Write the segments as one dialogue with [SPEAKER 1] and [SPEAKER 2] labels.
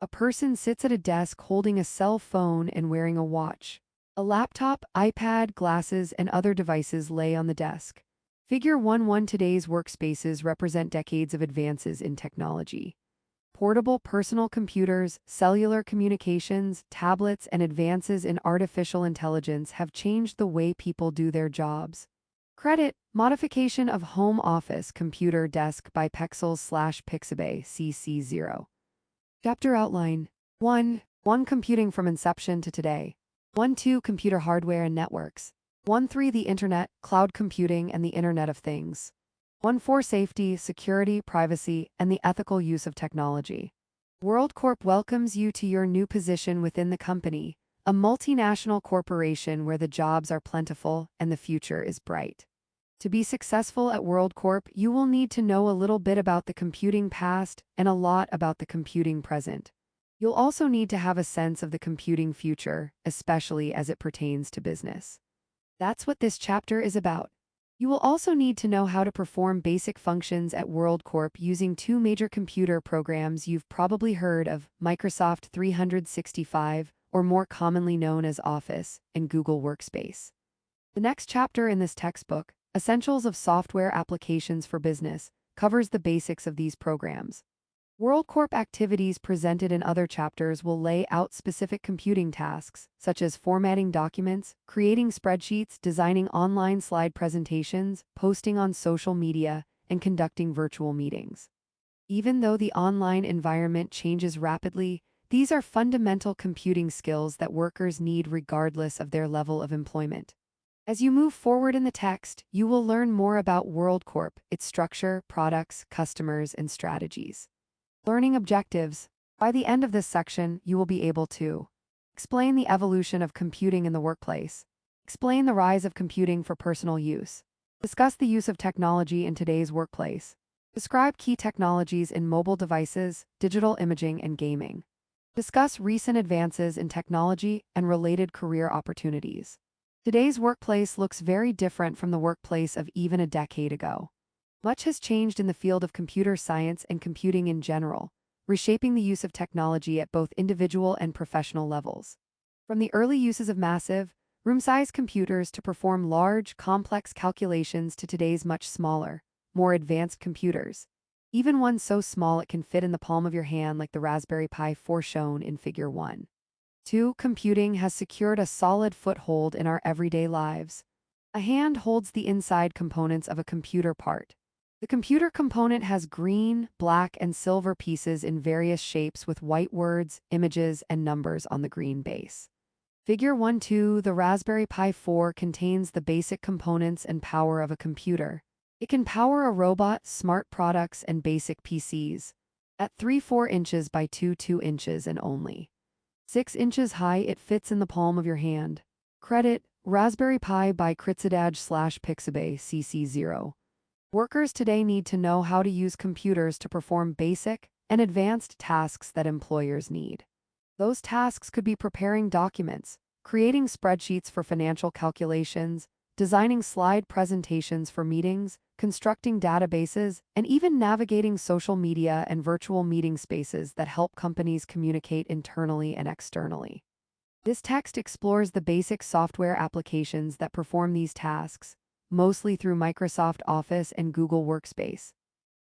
[SPEAKER 1] A person sits at a desk holding a cell phone and wearing a watch. A laptop, iPad, glasses, and other devices lay on the desk. Figure 1:1 Today's workspaces represent decades of advances in technology. Portable personal computers, cellular communications, tablets, and advances in artificial intelligence have changed the way people do their jobs. Credit, modification of home office computer desk by Pexels/Pixabay CC0. Chapter outline 1. Computing from inception to today. 1.2 Computer hardware and networks. 1.3 The Internet, cloud computing, and the Internet of Things. 1.4 Safety, security, privacy, and the ethical use of technology. WorldCorp welcomes you to your new position within the company, a multinational corporation where the jobs are plentiful and the future is bright. To be successful at WorldCorp, you will need to know a little bit about the computing past and a lot about the computing present. You'll also need to have a sense of the computing future, especially as it pertains to business. That's what this chapter is about. You will also need to know how to perform basic functions at WorldCorp using two major computer programs you've probably heard of: Microsoft 365, or more commonly known as Office, and Google Workspace. The next chapter in this textbook, Essentials of Software Applications for Business, covers the basics of these programs. WorldCorp activities presented in other chapters will lay out specific computing tasks, such as formatting documents, creating spreadsheets, designing online slide presentations, posting on social media, and conducting virtual meetings. Even though the online environment changes rapidly, these are fundamental computing skills that workers need regardless of their level of employment. As you move forward in the text, you will learn more about WorldCorp, its structure, products, customers, and strategies. Learning objectives. By the end of this section, you will be able to explain the evolution of computing in the workplace, explain the rise of computing for personal use, discuss the use of technology in today's workplace, describe key technologies in mobile devices, digital imaging, and gaming, discuss recent advances in technology and related career opportunities. Today's workplace looks very different from the workplace of even a decade ago. Much has changed in the field of computer science and computing in general, reshaping the use of technology at both individual and professional levels. From the early uses of massive, room-sized computers to perform large, complex calculations to today's much smaller, more advanced computers, even one so small it can fit in the palm of your hand like the Raspberry Pi 4 shown in Figure 1. 2. Computing has secured a solid foothold in our everyday lives. A hand holds the inside components of a computer part. The computer component has green, black, and silver pieces in various shapes with white words, images, and numbers on the green base. Figure 1.2 The Raspberry Pi 4 contains the basic components and power of a computer. It can power a robot, smart products, and basic PCs. At 3.4 inches by 2.2 inches and only 6 inches high, it fits in the palm of your hand. Credit, Raspberry Pi by Kritsadaj/Pixabay CC0. Workers today need to know how to use computers to perform basic and advanced tasks that employers need. Those tasks could be preparing documents, creating spreadsheets for financial calculations, designing slide presentations for meetings, constructing databases, and even navigating social media and virtual meeting spaces that help companies communicate internally and externally. This text explores the basic software applications that perform these tasks, mostly through Microsoft Office and Google Workspace.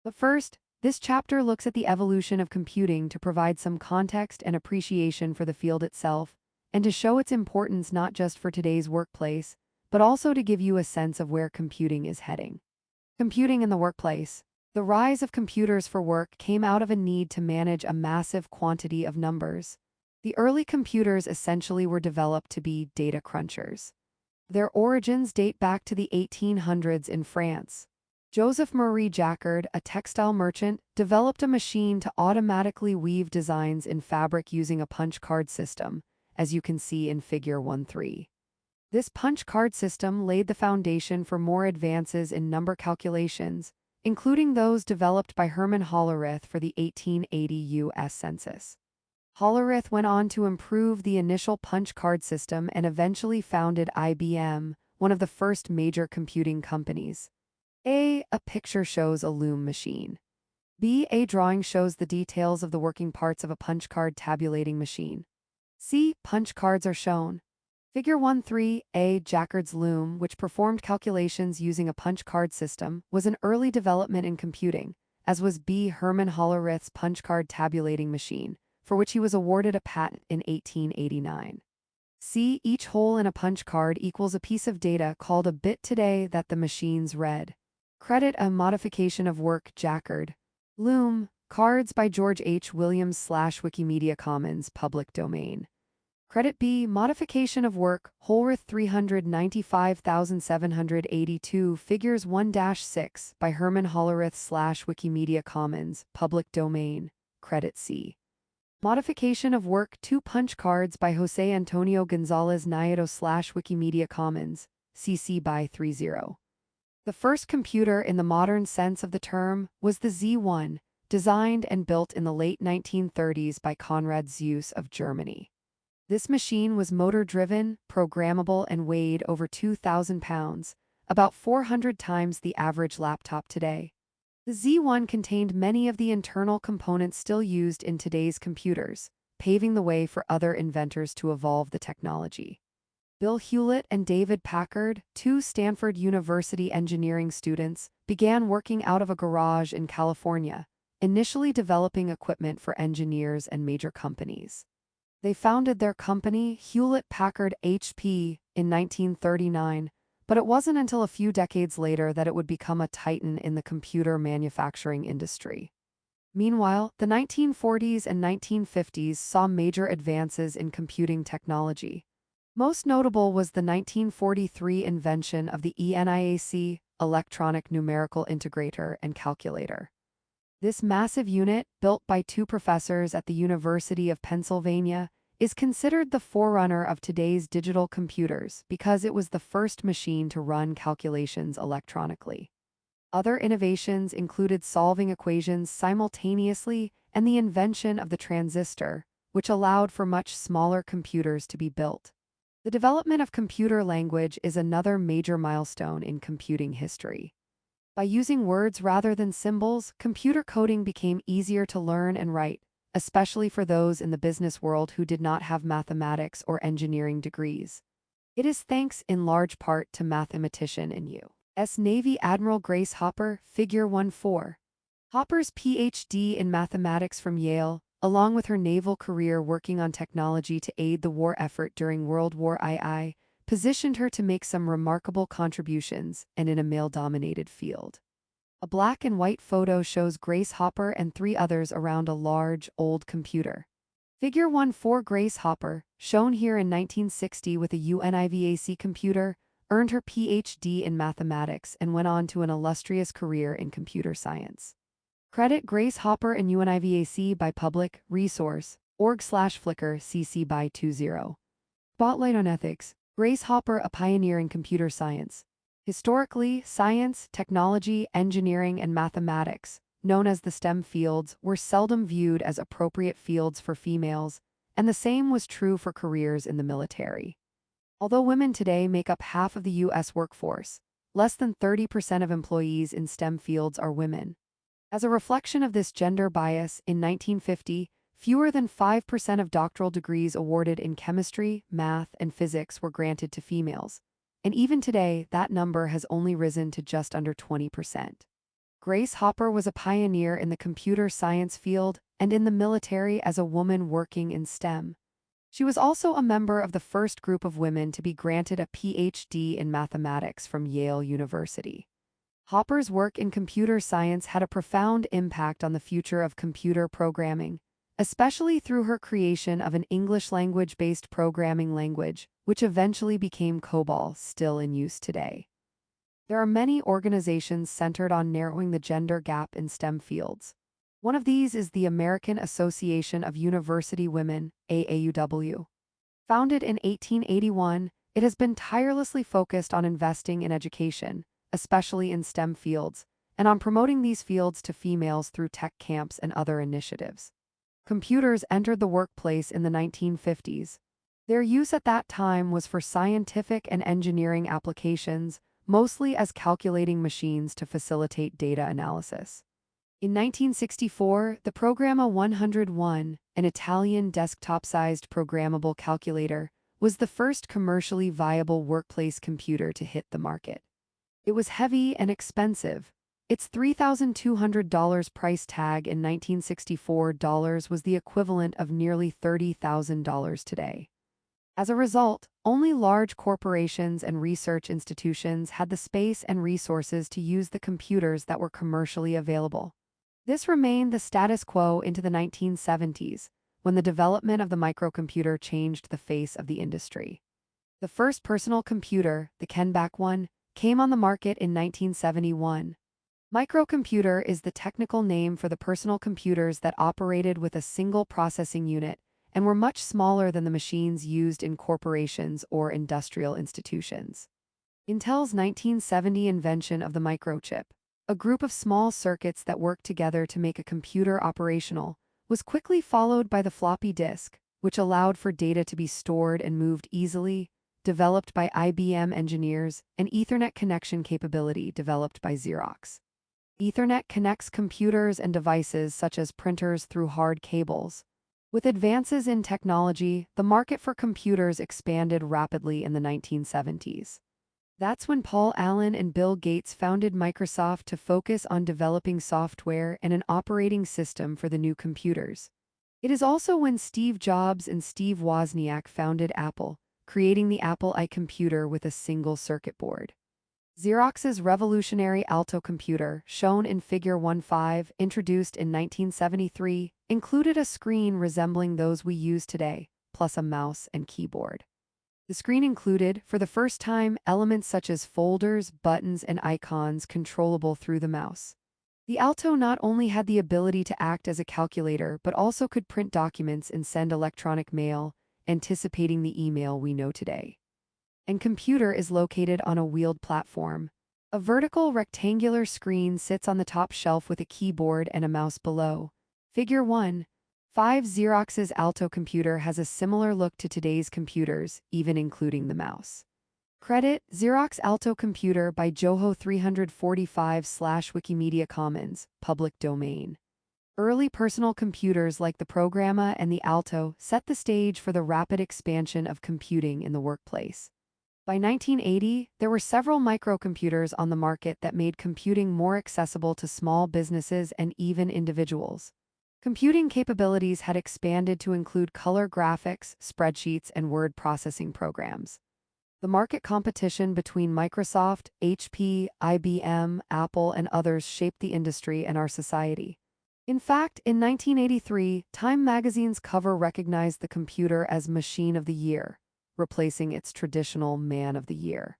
[SPEAKER 1] But first, this chapter looks at the evolution of computing to provide some context and appreciation for the field itself, and to show its importance not just for today's workplace, but also to give you a sense of where computing is heading. Computing in the workplace. The rise of computers for work came out of a need to manage a massive quantity of numbers. The early computers essentially were developed to be data crunchers. Their origins date back to the 1800s in France. Joseph Marie Jacquard, a textile merchant, developed a machine to automatically weave designs in fabric using a punch card system, as you can see in Figure 1.3. This punch card system laid the foundation for more advances in number calculations, including those developed by Herman Hollerith for the 1880 U.S. Census. Hollerith went on to improve the initial punch card system and eventually founded IBM, one of the first major computing companies. A picture shows a loom machine. B. A drawing shows the details of the working parts of a punch card tabulating machine. C. Punch cards are shown. Figure 1.3. A. Jacquard's loom, which performed calculations using a punch card system, was an early development in computing, as was B. Herman Hollerith's punch card tabulating machine, for which he was awarded a patent in 1889. C. Each hole in a punch card equals a piece of data called a bit today that the machines read. Credit a modification of work Jacquard. Loom, cards by George H. Williams / Wikimedia Commons, public domain. Credit B. Modification of work, Holrith 395,782, figures 1-6, by Herman Hollerith / Wikimedia Commons, public domain. Credit C. Modification of work, 2 punch cards by Jose Antonio Gonzalez Nieto / Wikimedia Commons, CC by 30. The first computer in the modern sense of the term was the Z1, designed and built in the late 1930s by Konrad Zuse of Germany. This machine was motor-driven, programmable, and weighed over 2,000 pounds, about 400 times the average laptop today. The Z1 contained many of the internal components still used in today's computers, paving the way for other inventors to evolve the technology. Bill Hewlett and David Packard, 2 Stanford University engineering students, began working out of a garage in California, initially developing equipment for engineers and major companies. They founded their company, Hewlett-Packard HP, in 1939, but it wasn't until a few decades later that it would become a titan in the computer manufacturing industry. Meanwhile, the 1940s and 1950s saw major advances in computing technology. Most notable was the 1943 invention of the ENIAC, Electronic Numerical Integrator and Calculator. This massive unit, built by 2 professors at the University of Pennsylvania, is considered the forerunner of today's digital computers because it was the first machine to run calculations electronically. Other innovations included solving equations simultaneously and the invention of the transistor, which allowed for much smaller computers to be built. The development of computer language is another major milestone in computing history. By using words rather than symbols, computer coding became easier to learn and write, especially for those in the business world who did not have mathematics or engineering degrees. It is thanks in large part to mathematician and U.S. Navy Admiral Grace Hopper, figure 1.4. Hopper's Ph.D. in mathematics from Yale, along with her naval career working on technology to aid the war effort during World War II, positioned her to make some remarkable contributions and in a male-dominated field. A black and white photo shows Grace Hopper and 3 others around a large, old computer. Figure 1.4. Grace Hopper, shown here in 1960 with a UNIVAC computer, earned her Ph.D. in mathematics and went on to an illustrious career in computer science. Credit Grace Hopper and UNIVAC by public resource org/Flickr CC by 20. Spotlight on ethics. Grace Hopper, a pioneer in computer science. Historically, science, technology, engineering, and mathematics, known as the STEM fields, were seldom viewed as appropriate fields for females, and the same was true for careers in the military. Although women today make up half of the U.S. workforce, less than 30% of employees in STEM fields are women. As a reflection of this gender bias, in 1950, fewer than 5% of doctoral degrees awarded in chemistry, math, and physics were granted to females, and even today, that number has only risen to just under 20%. Grace Hopper was a pioneer in the computer science field and in the military as a woman working in STEM. She was also a member of the first group of women to be granted a Ph.D. in mathematics from Yale University. Hopper's work in computer science had a profound impact on the future of computer programming, especially through her creation of an English language-based programming language, which eventually became COBOL, still in use today. There are many organizations centered on narrowing the gender gap in STEM fields. One of these is the American Association of University Women, AAUW. Founded in 1881, it has been tirelessly focused on investing in education, especially in STEM fields, and on promoting these fields to females through tech camps and other initiatives. Computers entered the workplace in the 1950s. Their use at that time was for scientific and engineering applications, mostly as calculating machines to facilitate data analysis. In 1964, the Programma 101, an Italian desktop-sized programmable calculator, was the first commercially viable workplace computer to hit the market. It was heavy and expensive. Its $3,200 price tag in 1964 dollars was the equivalent of nearly $30,000 today. As a result, only large corporations and research institutions had the space and resources to use the computers that were commercially available. This remained the status quo into the 1970s, when the development of the microcomputer changed the face of the industry. The first personal computer, the Kenback one, came on the market in 1971. Microcomputer is the technical name for the personal computers that operated with a single processing unit and were much smaller than the machines used in corporations or industrial institutions. Intel's 1970 invention of the microchip, a group of small circuits that worked together to make a computer operational, was quickly followed by the floppy disk, which allowed for data to be stored and moved easily, developed by IBM engineers, and Ethernet connection capability developed by Xerox. Ethernet connects computers and devices such as printers through hard cables. With advances in technology, the market for computers expanded rapidly in the 1970s. That's when Paul Allen and Bill Gates founded Microsoft to focus on developing software and an operating system for the new computers. It is also when Steve Jobs and Steve Wozniak founded Apple, creating the Apple I computer with a single circuit board. Xerox's revolutionary Alto computer, shown in Figure 1.5, introduced in 1973, included a screen resembling those we use today, plus a mouse and keyboard. The screen included, for the first time, elements such as folders, buttons, and icons controllable through the mouse. The Alto not only had the ability to act as a calculator but also could print documents and send electronic mail, anticipating the email we know today. And computer is located on a wheeled platform. A vertical rectangular screen sits on the top shelf with a keyboard and a mouse below. Figure 1.5 Xerox's Alto computer has a similar look to today's computers, even including the mouse. Credit, Xerox Alto Computer by Joho 345/Wikimedia Commons, public domain. Early personal computers like the Programma and the Alto set the stage for the rapid expansion of computing in the workplace. By 1980, there were several microcomputers on the market that made computing more accessible to small businesses and even individuals. Computing capabilities had expanded to include color graphics, spreadsheets, and word processing programs. The market competition between Microsoft, HP, IBM, Apple, and others shaped the industry and our society. In fact, in 1983, Time magazine's cover recognized the computer as Machine of the Year, replacing its traditional Man of the Year.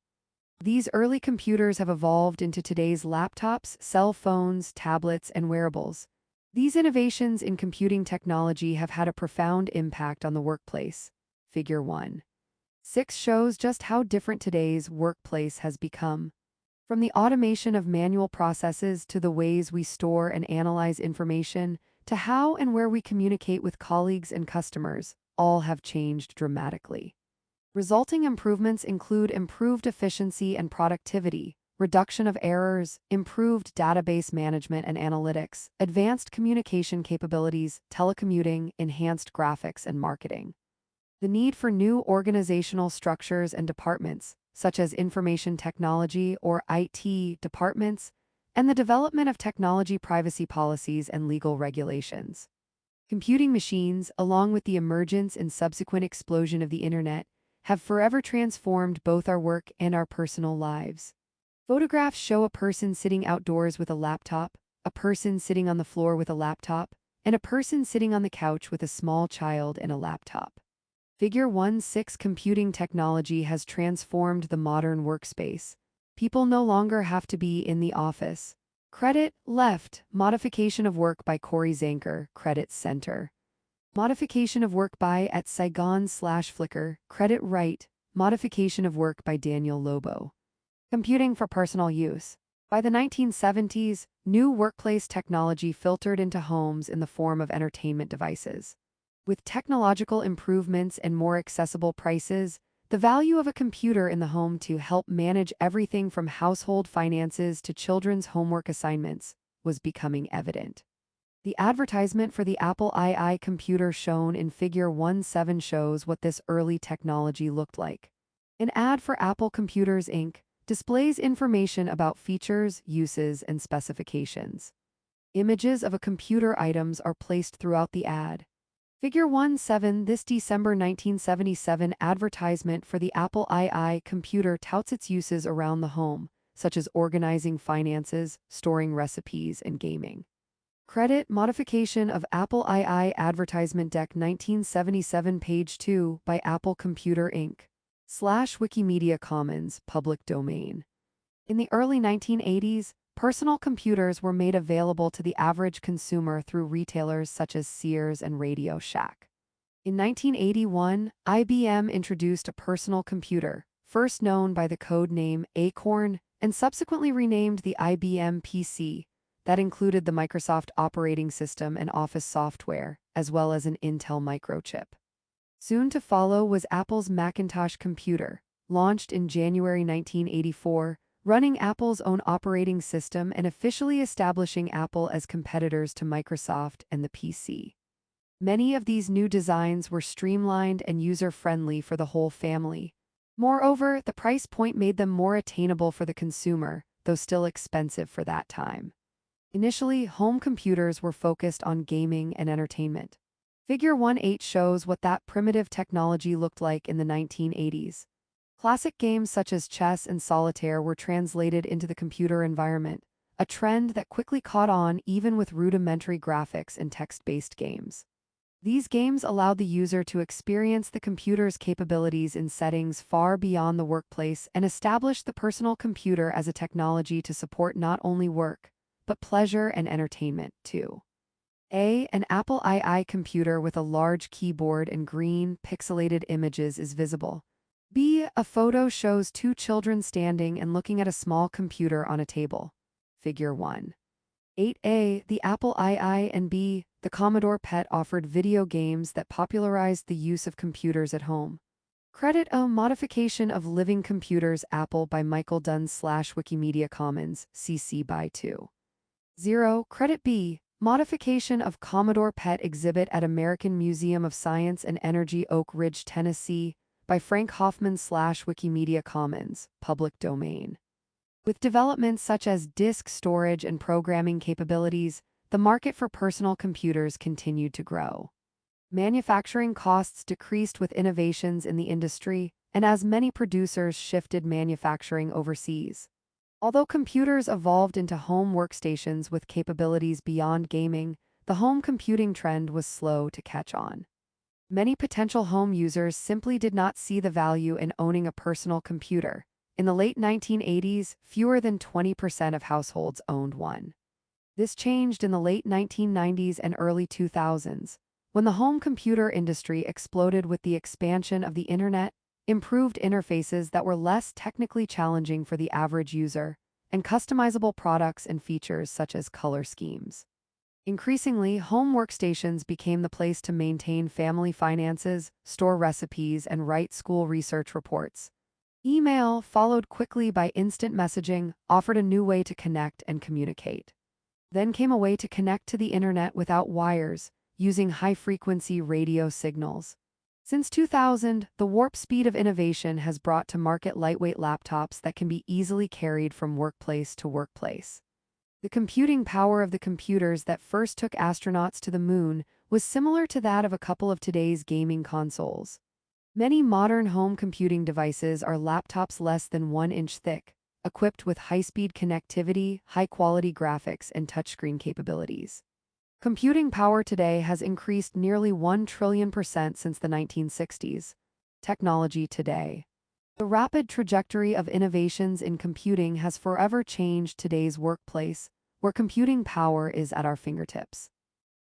[SPEAKER 1] These early computers have evolved into today's laptops, cell phones, tablets, and wearables. These innovations in computing technology have had a profound impact on the workplace. Figure 1.6 shows just how different today's workplace has become. From the automation of manual processes to the ways we store and analyze information, to how and where we communicate with colleagues and customers, all have changed dramatically. Resulting improvements include improved efficiency and productivity, reduction of errors, improved database management and analytics, advanced communication capabilities, telecommuting, enhanced graphics, and marketing. The need for new organizational structures and departments, such as information technology or IT departments, and the development of technology privacy policies and legal regulations. Computing machines, along with the emergence and subsequent explosion of the Internet, have forever transformed both our work and our personal lives. Photographs show a person sitting outdoors with a laptop, a person sitting on the floor with a laptop, and a person sitting on the couch with a small child and a laptop. Figure 1.6 Computing technology has transformed the modern workspace. People no longer have to be in the office. Credit, left, Modification of Work by Corey Zanker, Credit Center. Modification of Work by @Saigon/Flickr, Credit right, Modification of Work by Daniel Lobo. Computing for personal use. By the 1970s, new workplace technology filtered into homes in the form of entertainment devices. With technological improvements and more accessible prices, the value of a computer in the home to help manage everything from household finances to children's homework assignments was becoming evident. The advertisement for the Apple II computer shown in Figure 1.7 shows what this early technology looked like. An ad for Apple Computers Inc. displays information about features, uses, and specifications. Images of a computer items are placed throughout the ad. Figure 1.7. This December 1977 advertisement for the Apple II computer touts its uses around the home, such as organizing finances, storing recipes, and gaming. Credit modification of Apple II advertisement deck 1977 page 2 by Apple Computer Inc. /Wikimedia Commons, public domain. In the early 1980s, personal computers were made available to the average consumer through retailers such as Sears and Radio Shack. In 1981, IBM introduced a personal computer, first known by the code name Acorn, and subsequently renamed the IBM PC, that included the Microsoft operating system and Office software, as well as an Intel microchip. Soon to follow was Apple's Macintosh computer, launched in January 1984, running Apple's own operating system and officially establishing Apple as competitors to Microsoft and the PC. Many of these new designs were streamlined and user-friendly for the whole family. Moreover, the price point made them more attainable for the consumer, though still expensive for that time. Initially, home computers were focused on gaming and entertainment. Figure 1.8 shows what that primitive technology looked like in the 1980s. Classic games such as chess and solitaire were translated into the computer environment, a trend that quickly caught on even with rudimentary graphics and text-based games. These games allowed the user to experience the computer's capabilities in settings far beyond the workplace and establish the personal computer as a technology to support not only work, but pleasure and entertainment, too. An Apple II computer with a large keyboard and green, pixelated images is visible. B. A photo shows two children standing and looking at a small computer on a table. Figure 1. 8a. The Apple II and B. The Commodore PET offered video games that popularized the use of computers at home. Credit a modification of Living Computers Apple by Michael Dunn /Wikimedia Commons, CC by 2. 0. Credit B. Modification of Commodore PET exhibit at American Museum of Science and Energy, Oak Ridge, Tennessee, by Frank Hoffman /Wikimedia Commons, public domain. With developments such as disk storage and programming capabilities, the market for personal computers continued to grow. Manufacturing costs decreased with innovations in the industry, and as many producers shifted manufacturing overseas. Although computers evolved into home workstations with capabilities beyond gaming, the home computing trend was slow to catch on. Many potential home users simply did not see the value in owning a personal computer. In the late 1980s, fewer than 20% of households owned one. This changed in the late 1990s and early 2000s, when the home computer industry exploded with the expansion of the Internet, improved interfaces that were less technically challenging for the average user, and customizable products and features such as color schemes. Increasingly, home workstations became the place to maintain family finances, store recipes, and write school research reports. Email, followed quickly by instant messaging, offered a new way to connect and communicate. Then came a way to connect to the Internet without wires, using high-frequency radio signals. Since 2000, the warp speed of innovation has brought to market lightweight laptops that can be easily carried from workplace to workplace. The computing power of the computers that first took astronauts to the moon was similar to that of a couple of today's gaming consoles. Many modern home computing devices are laptops less than 1 inch thick, equipped with high-speed connectivity, high-quality graphics, and touchscreen capabilities. Computing power today has increased nearly 1 trillion% since the 1960s. Technology today. The rapid trajectory of innovations in computing has forever changed today's workplace, where computing power is at our fingertips.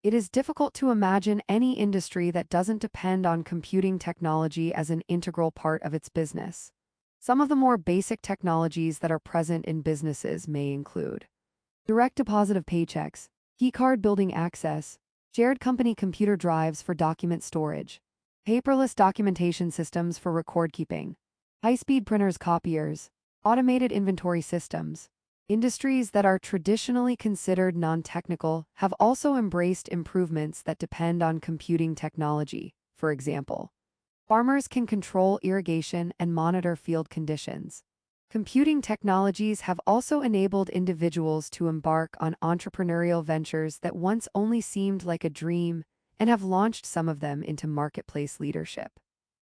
[SPEAKER 1] It is difficult to imagine any industry that doesn't depend on computing technology as an integral part of its business. Some of the more basic technologies that are present in businesses may include direct deposit of paychecks, keycard building access, shared company computer drives for document storage, paperless documentation systems for record keeping, high-speed printers, copiers, automated inventory systems, Industries that are traditionally considered non-technical have also embraced improvements that depend on computing technology. For example, farmers can control irrigation and monitor field conditions. Computing technologies have also enabled individuals to embark on entrepreneurial ventures that once only seemed like a dream and have launched some of them into marketplace leadership.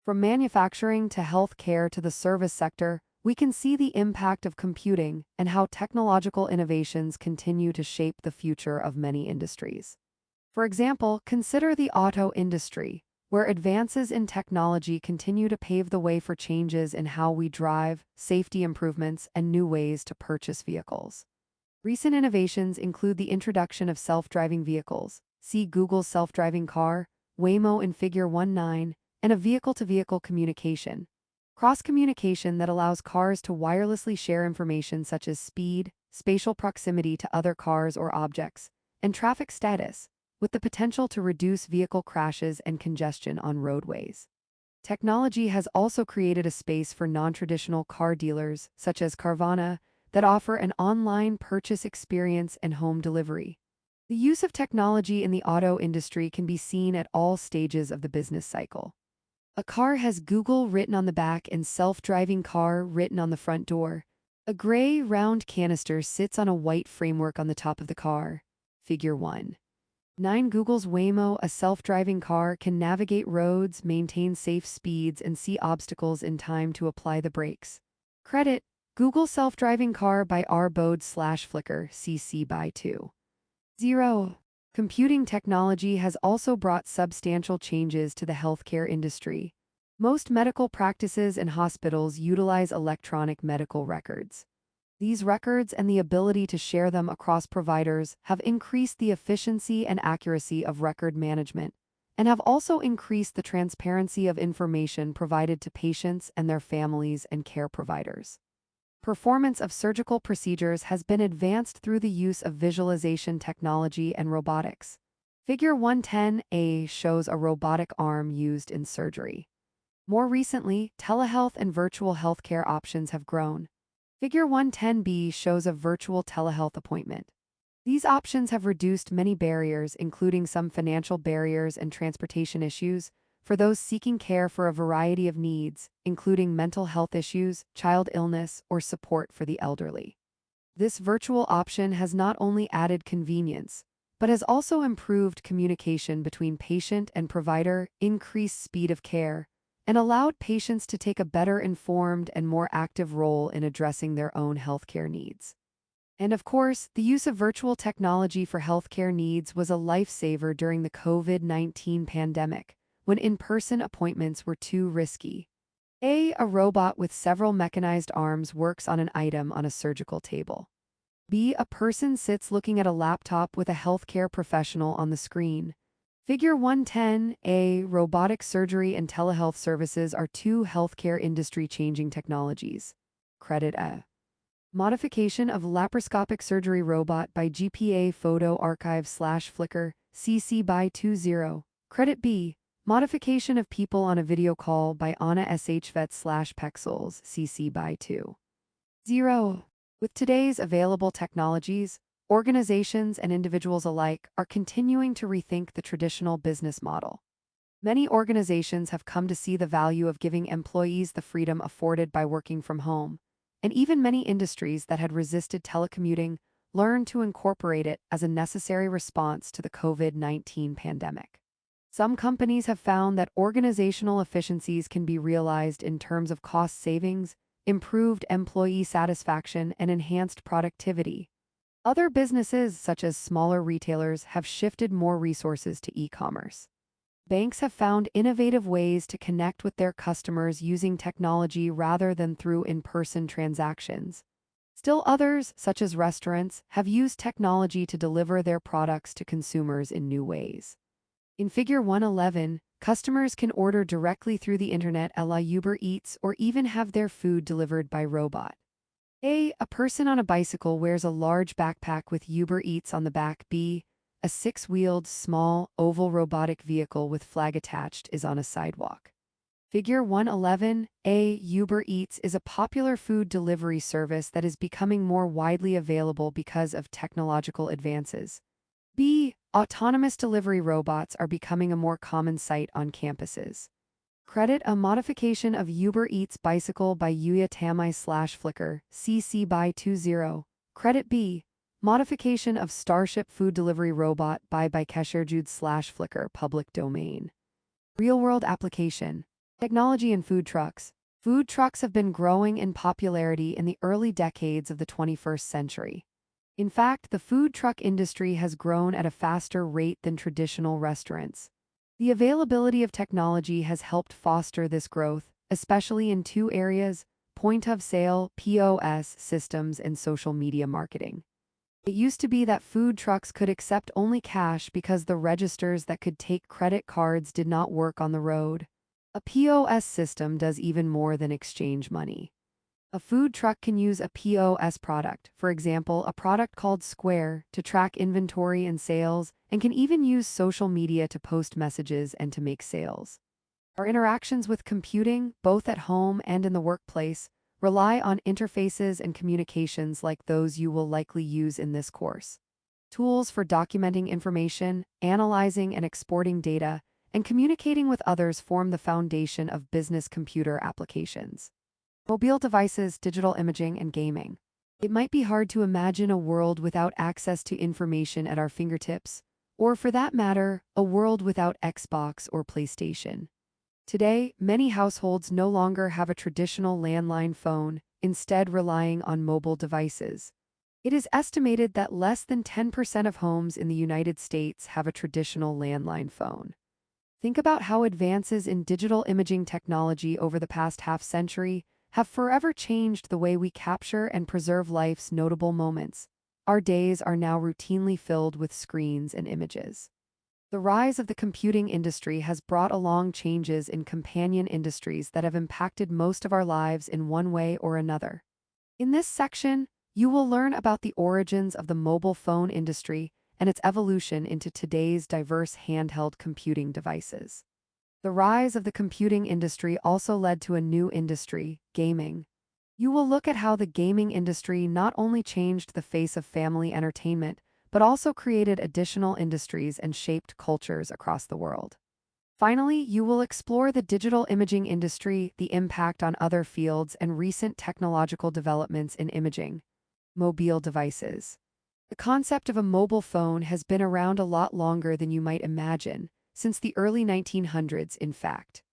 [SPEAKER 1] From manufacturing to healthcare to the service sector, we can see the impact of computing and how technological innovations continue to shape the future of many industries. For example, consider the auto industry, where advances in technology continue to pave the way for changes in how we drive, safety improvements, and new ways to purchase vehicles. Recent innovations include the introduction of self-driving vehicles, see Google's self-driving car, Waymo in Figure 19, and a vehicle-to-vehicle communication. Cross-communication that allows cars to wirelessly share information such as speed, spatial proximity to other cars or objects, and traffic status, with the potential to reduce vehicle crashes and congestion on roadways. Technology has also created a space for non-traditional car dealers, such as Carvana, that offer an online purchase experience and home delivery. The use of technology in the auto industry can be seen at all stages of the business cycle. A car has Google written on the back and self-driving car written on the front door. A gray, round canister sits on a white framework on the top of the car. Figure 1. 9. Google's Waymo, a self-driving car, can navigate roads, maintain safe speeds, and see obstacles in time to apply the brakes. Credit, Google Self-Driving Car by R. Bode/Flickr, CC by 2. 0. Computing technology has also brought substantial changes to the healthcare industry. Most medical practices and hospitals utilize electronic medical records. These records and the ability to share them across providers have increased the efficiency and accuracy of record management, and have also increased the transparency of information provided to patients and their families and care providers. Performance of surgical procedures has been advanced through the use of visualization technology and robotics. Figure 110A shows a robotic arm used in surgery. More recently, telehealth and virtual healthcare options have grown. Figure 110B shows a virtual telehealth appointment. These options have reduced many barriers, including some financial barriers and transportation issues, for those seeking care for a variety of needs, including mental health issues, child illness, or support for the elderly. This virtual option has not only added convenience, but has also improved communication between patient and provider, increased speed of care, and allowed patients to take a better informed and more active role in addressing their own healthcare needs. And of course, the use of virtual technology for healthcare needs was a lifesaver during the COVID-19 pandemic, when in-person appointments were too risky. A robot with several mechanized arms works on an item on a surgical table. B. A person sits looking at a laptop with a healthcare professional on the screen. Figure 110A. Robotic surgery and telehealth services are two healthcare industry-changing technologies. Credit A. Modification of laparoscopic surgery robot by GPA Photo Archive/Flickr, CC by 20. Credit B. Modification of people on a video call by Anna SHVet/Pexels, CC by 2. 0. With today's available technologies, organizations and individuals alike are continuing to rethink the traditional business model. Many organizations have come to see the value of giving employees the freedom afforded by working from home, and even many industries that had resisted telecommuting learned to incorporate it as a necessary response to the COVID-19 pandemic. Some companies have found that organizational efficiencies can be realized in terms of cost savings, improved employee satisfaction, and enhanced productivity. Other businesses, such as smaller retailers, have shifted more resources to e-commerce. Banks have found innovative ways to connect with their customers using technology rather than through in-person transactions. Still others, such as restaurants, have used technology to deliver their products to consumers in new ways. In Figure 111, customers can order directly through the internet a la Uber Eats or even have their food delivered by robot. A person on a bicycle wears a large backpack with Uber Eats on the back. B. A six-wheeled, small, oval robotic vehicle with flag attached is on a sidewalk. Figure 111A. Uber Eats is a popular food delivery service that is becoming more widely available because of technological advances. B. Autonomous delivery robots are becoming a more common sight on campuses. Credit a modification of Uber Eats bicycle by Yuya Tamai /Flickr, CC by 20. Credit B. Modification of Starship food delivery robot by Kesherjude /Flickr, public domain. Real-world application. Technology in food trucks. Food trucks have been growing in popularity in the early decades of the 21st century. In fact, the food truck industry has grown at a faster rate than traditional restaurants. The availability of technology has helped foster this growth, especially in two areas: point-of-sale (POS) systems and social media marketing. It used to be that food trucks could accept only cash because the registers that could take credit cards did not work on the road. A POS system does even more than exchange money. A food truck can use a POS product, for example, a product called Square, to track inventory and sales, and can even use social media to post messages and to make sales. Our interactions with computing, both at home and in the workplace, rely on interfaces and communications like those you will likely use in this course. Tools for documenting information, analyzing and exporting data, and communicating with others form the foundation of business computer applications. Mobile devices, digital imaging, and gaming. It might be hard to imagine a world without access to information at our fingertips, or for that matter, a world without Xbox or PlayStation. Today, many households no longer have a traditional landline phone, instead relying on mobile devices. It is estimated that less than 10% of homes in the United States have a traditional landline phone. Think about how advances in digital imaging technology over the past half-century have forever changed the way we capture and preserve life's notable moments. Our days are now routinely filled with screens and images. The rise of the computing industry has brought along changes in companion industries that have impacted most of our lives in one way or another. In this section, you will learn about the origins of the mobile phone industry and its evolution into today's diverse handheld computing devices. The rise of the computing industry also led to a new industry, gaming. You will look at how the gaming industry not only changed the face of family entertainment, but also created additional industries and shaped cultures across the world. Finally, you will explore the digital imaging industry, the impact on other fields, and recent technological developments in imaging. Mobile devices. The concept of a mobile phone has been around a lot longer than you might imagine, since the early 1900s, in fact.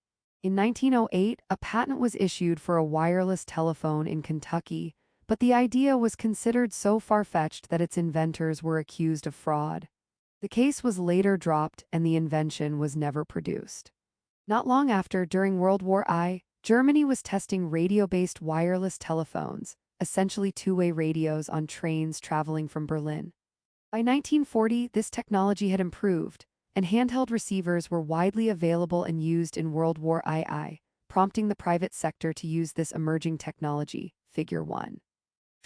[SPEAKER 1] In 1908, a patent was issued for a wireless telephone in Kentucky, but the idea was considered so far-fetched that its inventors were accused of fraud. The case was later dropped and the invention was never produced. Not long after, during World War I, Germany was testing radio-based wireless telephones, essentially two-way radios on trains traveling from Berlin. By 1940, this technology had improved, and handheld receivers were widely available and used in World War II, prompting the private sector to use this emerging technology. Figure 1.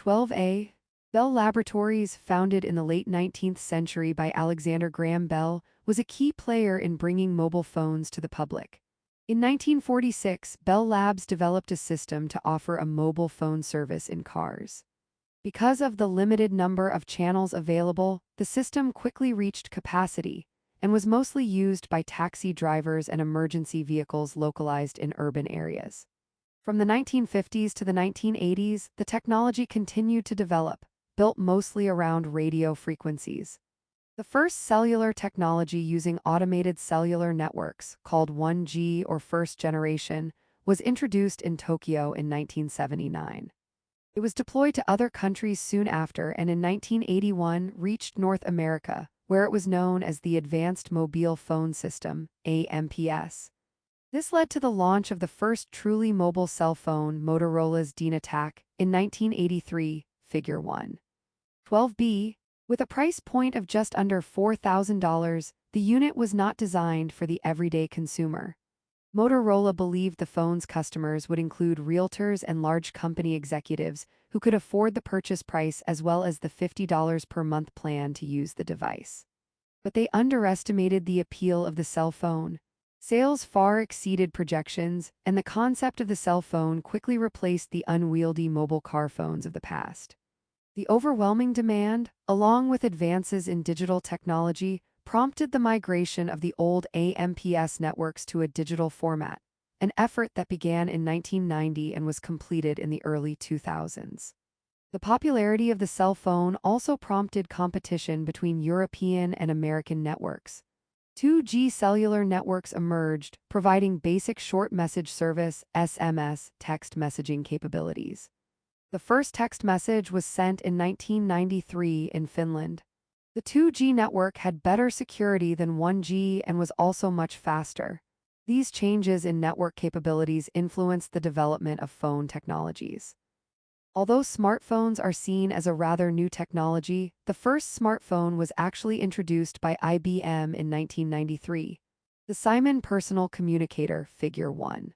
[SPEAKER 1] 12a. Bell Laboratories, founded in the late 19th century by Alexander Graham Bell, was a key player in bringing mobile phones to the public. In 1946, Bell Labs developed a system to offer a mobile phone service in cars. Because of the limited number of channels available, the system quickly reached capacity and was mostly used by taxi drivers and emergency vehicles localized in urban areas. From the 1950s to the 1980s, the technology continued to develop, built mostly around radio frequencies. The first cellular technology using automated cellular networks, called 1G or first generation, was introduced in Tokyo in 1979. It was deployed to other countries soon after and in 1981 reached North America, where it was known as the Advanced Mobile Phone System, AMPS. This led to the launch of the first truly mobile cell phone, Motorola's DynaTAC, in 1983, Figure 1. 12b. With a price point of just under $4,000, the unit was not designed for the everyday consumer. Motorola believed the phone's customers would include realtors and large company executives who could afford the purchase price as well as the $50 per month plan to use the device. But they underestimated the appeal of the cell phone. Sales far exceeded projections, and the concept of the cell phone quickly replaced the unwieldy mobile car phones of the past. The overwhelming demand, along with advances in digital technology, prompted the migration of the old AMPS networks to a digital format, an effort that began in 1990 and was completed in the early 2000s. The popularity of the cell phone also prompted competition between European and American networks. 2G cellular networks emerged, providing basic short message service (SMS) text messaging capabilities. The first text message was sent in 1993 in Finland. The 2G network had better security than 1G and was also much faster. These changes in network capabilities influenced the development of phone technologies. Although smartphones are seen as a rather new technology, the first smartphone was actually introduced by IBM in 1993. The Simon Personal Communicator Figure 1.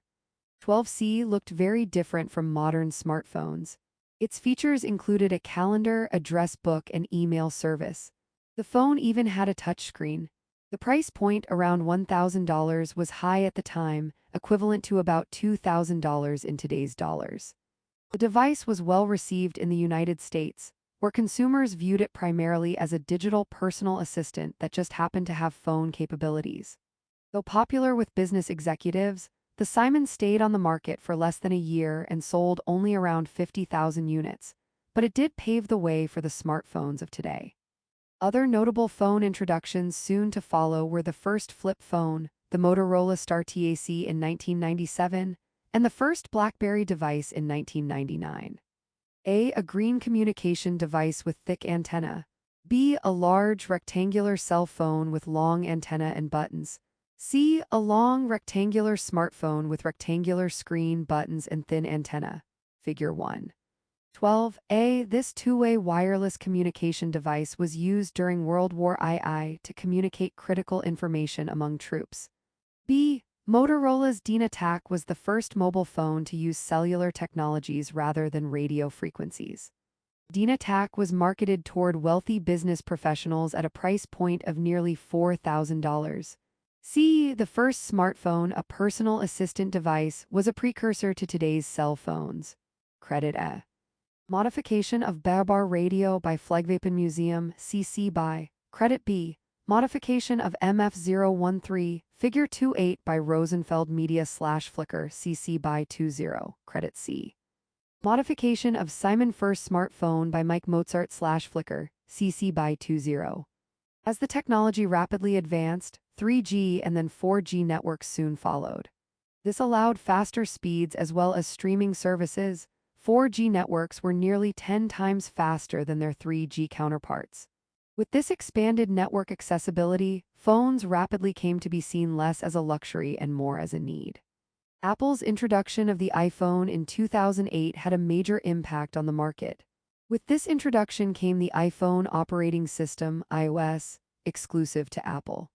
[SPEAKER 1] 12C looked very different from modern smartphones. Its features included a calendar, address book, and email service. The phone even had a touchscreen. The price point, around $1,000, was high at the time, equivalent to about $2,000 in today's dollars. The device was well received in the United States, where consumers viewed it primarily as a digital personal assistant that just happened to have phone capabilities. Though popular with business executives, the Simon stayed on the market for less than a year and sold only around 50,000 units, but it did pave the way for the smartphones of today. Other notable phone introductions soon to follow were the first flip phone, the Motorola StarTAC in 1997, and the first BlackBerry device in 1999. A green communication device with thick antenna. B, a large rectangular cell phone with long antenna and buttons. C, a long rectangular smartphone with rectangular screen, buttons, and thin antenna. Figure 1. 12A, this two-way wireless communication device was used during World War II to communicate critical information among troops. B, Motorola's DynaTAC was the first mobile phone to use cellular technologies rather than radio frequencies. DynaTAC was marketed toward wealthy business professionals at a price point of nearly $4,000. C, the first smartphone, a personal assistant device, was a precursor to today's cell phones. Credit A. Modification of Babar Radio by Flegvapen Museum, CC by. Credit B. Modification of MF013, Figure 28 by Rosenfeld Media / Flickr, CC by 20. Credit C. Modification of Simon First Smartphone by Mike Mozart / Flickr, CC by 20. As the technology rapidly advanced, 3G and then 4G networks soon followed. This allowed faster speeds as well as streaming services. 4G networks were nearly 10 times faster than their 3G counterparts. With this expanded network accessibility, phones rapidly came to be seen less as a luxury and more as a need. Apple's introduction of the iPhone in 2008 had a major impact on the market. With this introduction came the iPhone operating system, iOS, exclusive to Apple.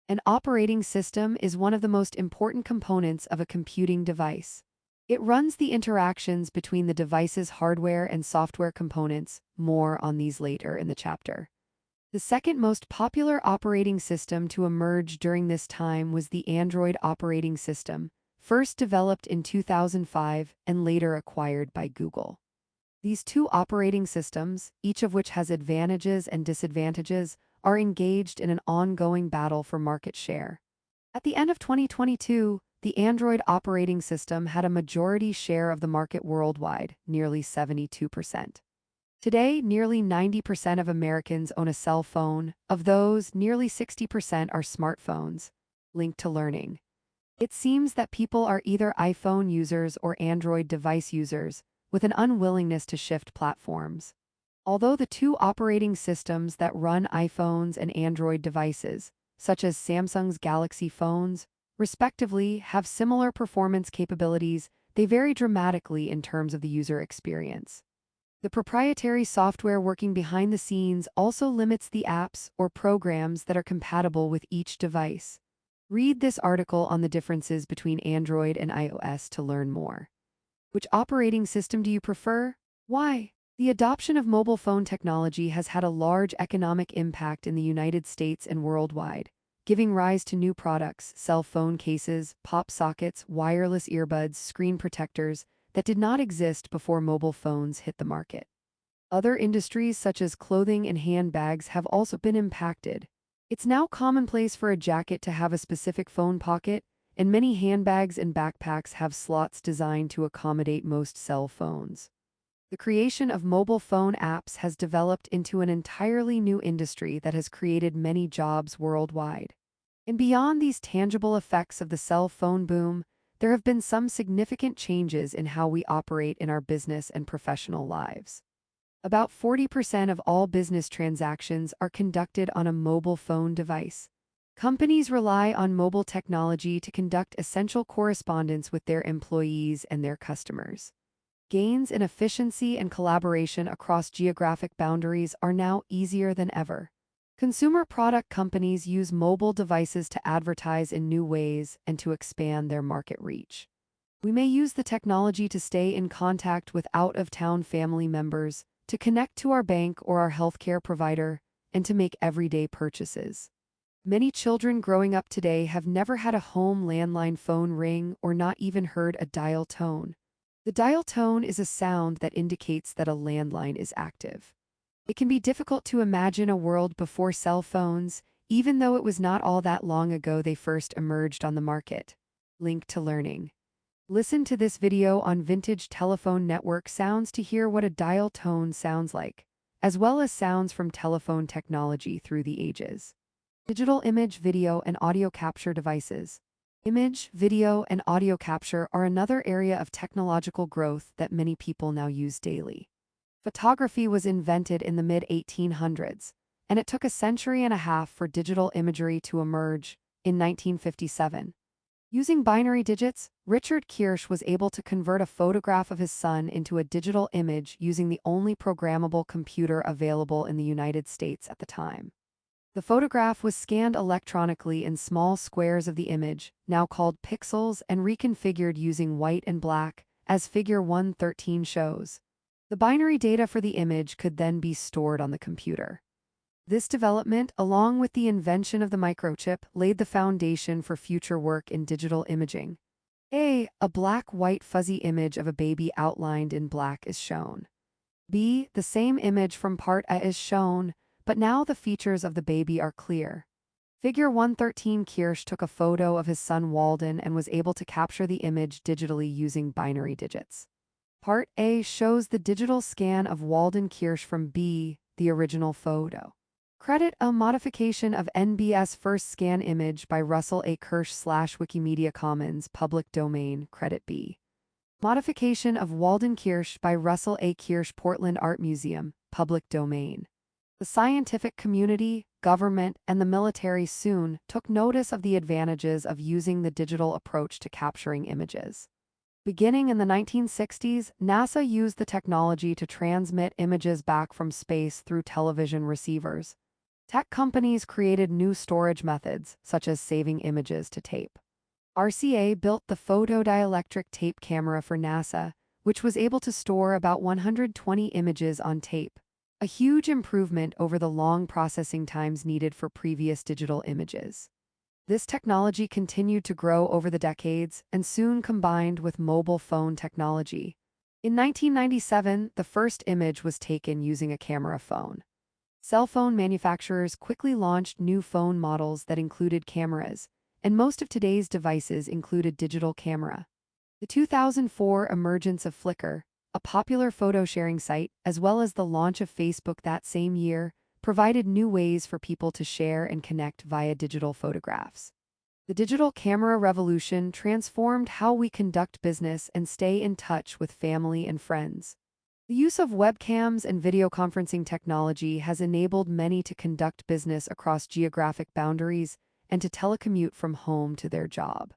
[SPEAKER 1] An operating system is one of the most important components of a computing device. It runs the interactions between the device's hardware and software components. More on these later in the chapter. The second most popular operating system to emerge during this time was the Android operating system, first developed in 2005 and later acquired by Google. These two operating systems, each of which has advantages and disadvantages, are engaged in an ongoing battle for market share. At the end of 2022, the Android operating system had a majority share of the market worldwide, nearly 72%. Today, nearly 90% of Americans own a cell phone. Of those, nearly 60% are smartphones. Link to learning. It seems that people are either iPhone users or Android device users, with an unwillingness to shift platforms. Although the two operating systems that run iPhones and Android devices, such as Samsung's Galaxy phones, respectively, have similar performance capabilities, they vary dramatically in terms of the user experience. The proprietary software working behind the scenes also limits the apps or programs that are compatible with each device. Read this article on the differences between Android and iOS to learn more. Which operating system do you prefer? Why? The adoption of mobile phone technology has had a large economic impact in the United States and worldwide, giving rise to new products, cell phone cases, pop sockets, wireless earbuds, screen protectors that did not exist before mobile phones hit the market. Other industries such as clothing and handbags have also been impacted. It's now commonplace for a jacket to have a specific phone pocket, and many handbags and backpacks have slots designed to accommodate most cell phones. The creation of mobile phone apps has developed into an entirely new industry that has created many jobs worldwide. And beyond these tangible effects of the cell phone boom, there have been some significant changes in how we operate in our business and professional lives. About 40% of all business transactions are conducted on a mobile phone device. Companies rely on mobile technology to conduct essential correspondence with their employees and their customers. Gains in efficiency and collaboration across geographic boundaries are now easier than ever. Consumer product companies use mobile devices to advertise in new ways and to expand their market reach. We may use the technology to stay in contact with out-of-town family members, to connect to our bank or our healthcare provider, and to make everyday purchases. Many children growing up today have never had a home landline phone ring or not even heard a dial tone. The dial tone is a sound that indicates that a landline is active. It can be difficult to imagine a world before cell phones, even though it was not all that long ago they first emerged on the market. Link to learning. Listen to this video on vintage telephone network sounds to hear what a dial tone sounds like, as well as sounds from telephone technology through the ages. Digital image, video, and audio capture devices. Image, video, and audio capture are another area of technological growth that many people now use daily. Photography was invented in the mid-1800s, and it took a century and a half for digital imagery to emerge in 1957. Using binary digits, Richard Kirsch was able to convert a photograph of his son into a digital image using the only programmable computer available in the United States at the time. The photograph was scanned electronically in small squares of the image, now called pixels, and reconfigured using white and black, as Figure 113 shows. The binary data for the image could then be stored on the computer. This development, along with the invention of the microchip, laid the foundation for future work in digital imaging. A black-white fuzzy image of a baby outlined in black is shown. B, the same image from part A is shown, but now the features of the baby are clear. Figure 113. Kirsch took a photo of his son Walden and was able to capture the image digitally using binary digits. Part A shows the digital scan of Walden Kirsch from B, the original photo. Credit a modification of NBS first scan image by Russell A. Kirsch / Wikimedia Commons public domain, credit B. Modification of Walden Kirsch by Russell A. Kirsch Portland Art Museum, public domain. The scientific community, government, and the military soon took notice of the advantages of using the digital approach to capturing images. Beginning in the 1960s, NASA used the technology to transmit images back from space through television receivers. Tech companies created new storage methods, such as saving images to tape. RCA built the photodielectric tape camera for NASA, which was able to store about 120 images on tape, a huge improvement over the long processing times needed for previous digital images. This technology continued to grow over the decades and soon combined with mobile phone technology. In 1997, the first image was taken using a camera phone. Cell phone manufacturers quickly launched new phone models that included cameras, and most of today's devices included digital camera. The 2004 emergence of Flickr, a popular photo-sharing site, as well as the launch of Facebook that same year, provided new ways for people to share and connect via digital photographs. The digital camera revolution transformed how we conduct business and stay in touch with family and friends. The use of webcams and video conferencing technology has enabled many to conduct business across geographic boundaries and to telecommute from home to their job.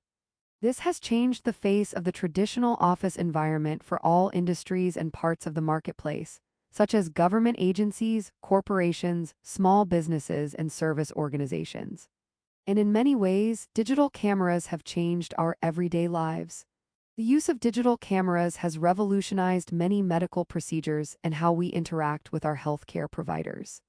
[SPEAKER 1] This has changed the face of the traditional office environment for all industries and parts of the marketplace, such as government agencies, corporations, small businesses, and service organizations. And in many ways, digital cameras have changed our everyday lives. The use of digital cameras has revolutionized many medical procedures and how we interact with our healthcare providers.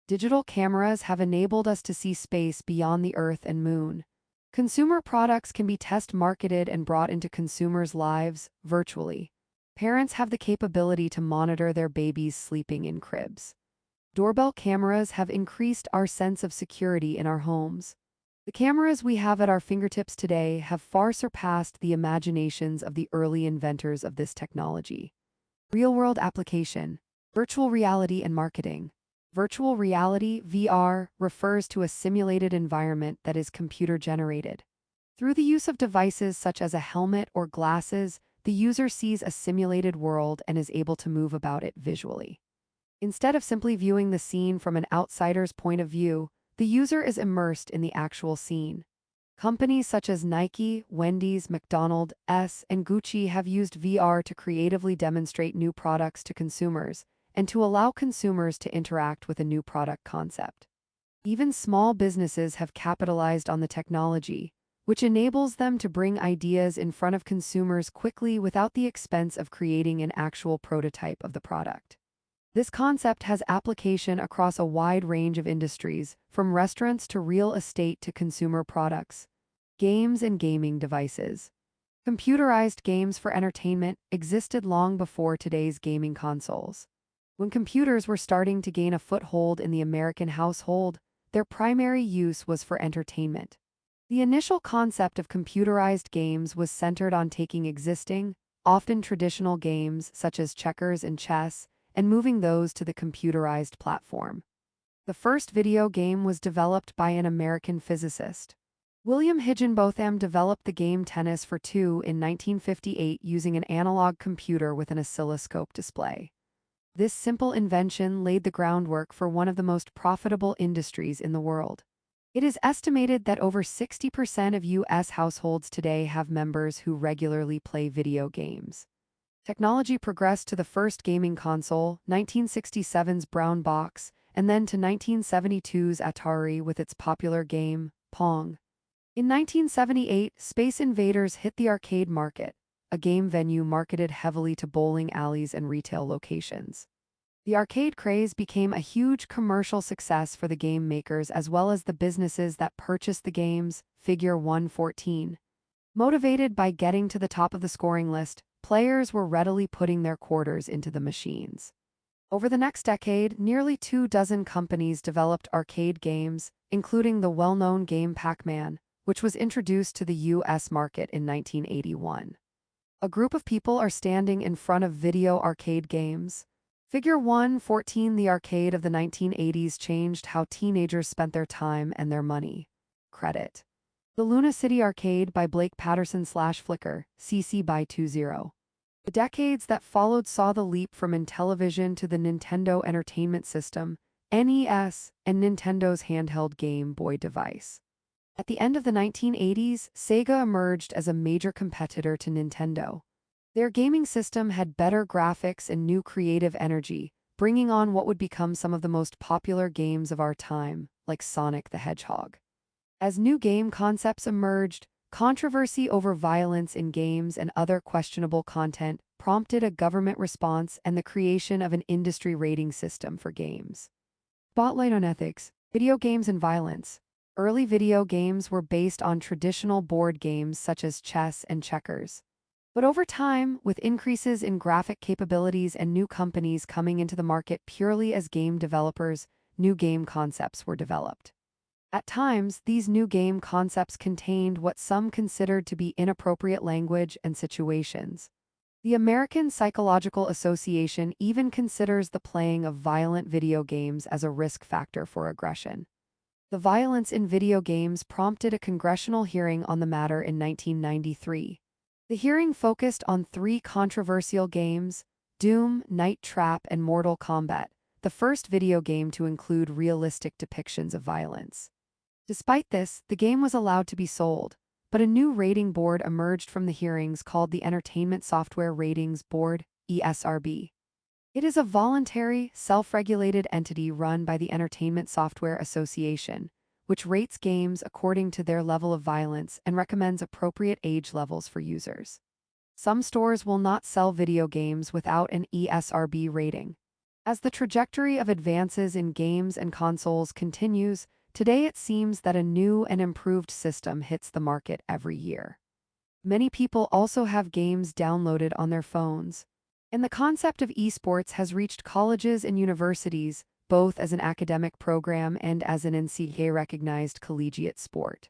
[SPEAKER 1] Digital cameras have enabled us to see space beyond the Earth and Moon. Consumer products can be test-marketed and brought into consumers' lives virtually. Parents have the capability to monitor their babies sleeping in cribs. Doorbell cameras have increased our sense of security in our homes. The cameras we have at our fingertips today have far surpassed the imaginations of the early inventors of this technology. Real-world application, virtual reality and marketing. Virtual reality, VR, refers to a simulated environment that is computer-generated. Through the use of devices such as a helmet or glasses, the user sees a simulated world and is able to move about it visually. Instead of simply viewing the scene from an outsider's point of view, the user is immersed in the actual scene. Companies such as Nike, Wendy's, McDonald's, and Gucci have used VR to creatively demonstrate new products to consumers and to allow consumers to interact with a new product concept. Even small businesses have capitalized on the technology, which enables them to bring ideas in front of consumers quickly without the expense of creating an actual prototype of the product. This concept has application across a wide range of industries, from restaurants to real estate to consumer products, games and gaming devices. Computerized games for entertainment existed long before today's gaming consoles. When computers were starting to gain a foothold in the American household, their primary use was for entertainment. The initial concept of computerized games was centered on taking existing, often traditional games such as checkers and chess, and moving those to the computerized platform. The first video game was developed by an American physicist. William Higginbotham developed the game Tennis for Two in 1958 using an analog computer with an oscilloscope display. This simple invention laid the groundwork for one of the most profitable industries in the world. It is estimated that over 60% of U.S. households today have members who regularly play video games. Technology progressed to the first gaming console, 1967's brown box, and then to 1972's Atari with its popular game, Pong. In 1978, Space Invaders hit the arcade market, a game venue marketed heavily to bowling alleys and retail locations. The arcade craze became a huge commercial success for the game makers as well as the businesses that purchased the games, Figure 114. Motivated by getting to the top of the scoring list, players were readily putting their quarters into the machines. Over the next decade, nearly 24 companies developed arcade games, including the well-known game Pac-Man, which was introduced to the U.S. market in 1981. A group of people are standing in front of video arcade games. Figure 114, the arcade of the 1980s, changed how teenagers spent their time and their money. Credit. The Luna City Arcade by Blake Patterson/Flickr, CC by 20. The decades that followed saw the leap from Intellivision to the Nintendo Entertainment System, NES, and Nintendo's handheld Game Boy device. At the end of the 1980s, Sega emerged as a major competitor to Nintendo. Their gaming system had better graphics and new creative energy, bringing on what would become some of the most popular games of our time, like Sonic the Hedgehog. As new game concepts emerged, controversy over violence in games and other questionable content prompted a government response and the creation of an industry rating system for games. Spotlight on ethics, video games and violence. Early video games were based on traditional board games such as chess and checkers. But over time, with increases in graphic capabilities and new companies coming into the market purely as game developers, new game concepts were developed. At times, these new game concepts contained what some considered to be inappropriate language and situations. The American Psychological Association even considers the playing of violent video games as a risk factor for aggression. The violence in video games prompted a congressional hearing on the matter in 1993. The hearing focused on 3 controversial games: Doom, Night Trap, and Mortal Kombat, the first video game to include realistic depictions of violence. Despite this, the game was allowed to be sold, but a new rating board emerged from the hearings called the Entertainment Software Ratings Board, ESRB. It is a voluntary, self-regulated entity run by the Entertainment Software Association, which rates games according to their level of violence and recommends appropriate age levels for users. Some stores will not sell video games without an ESRB rating. As the trajectory of advances in games and consoles continues, today it seems that a new and improved system hits the market every year. Many people also have games downloaded on their phones. And the concept of esports has reached colleges and universities, both as an academic program and as an NCAA-recognized collegiate sport.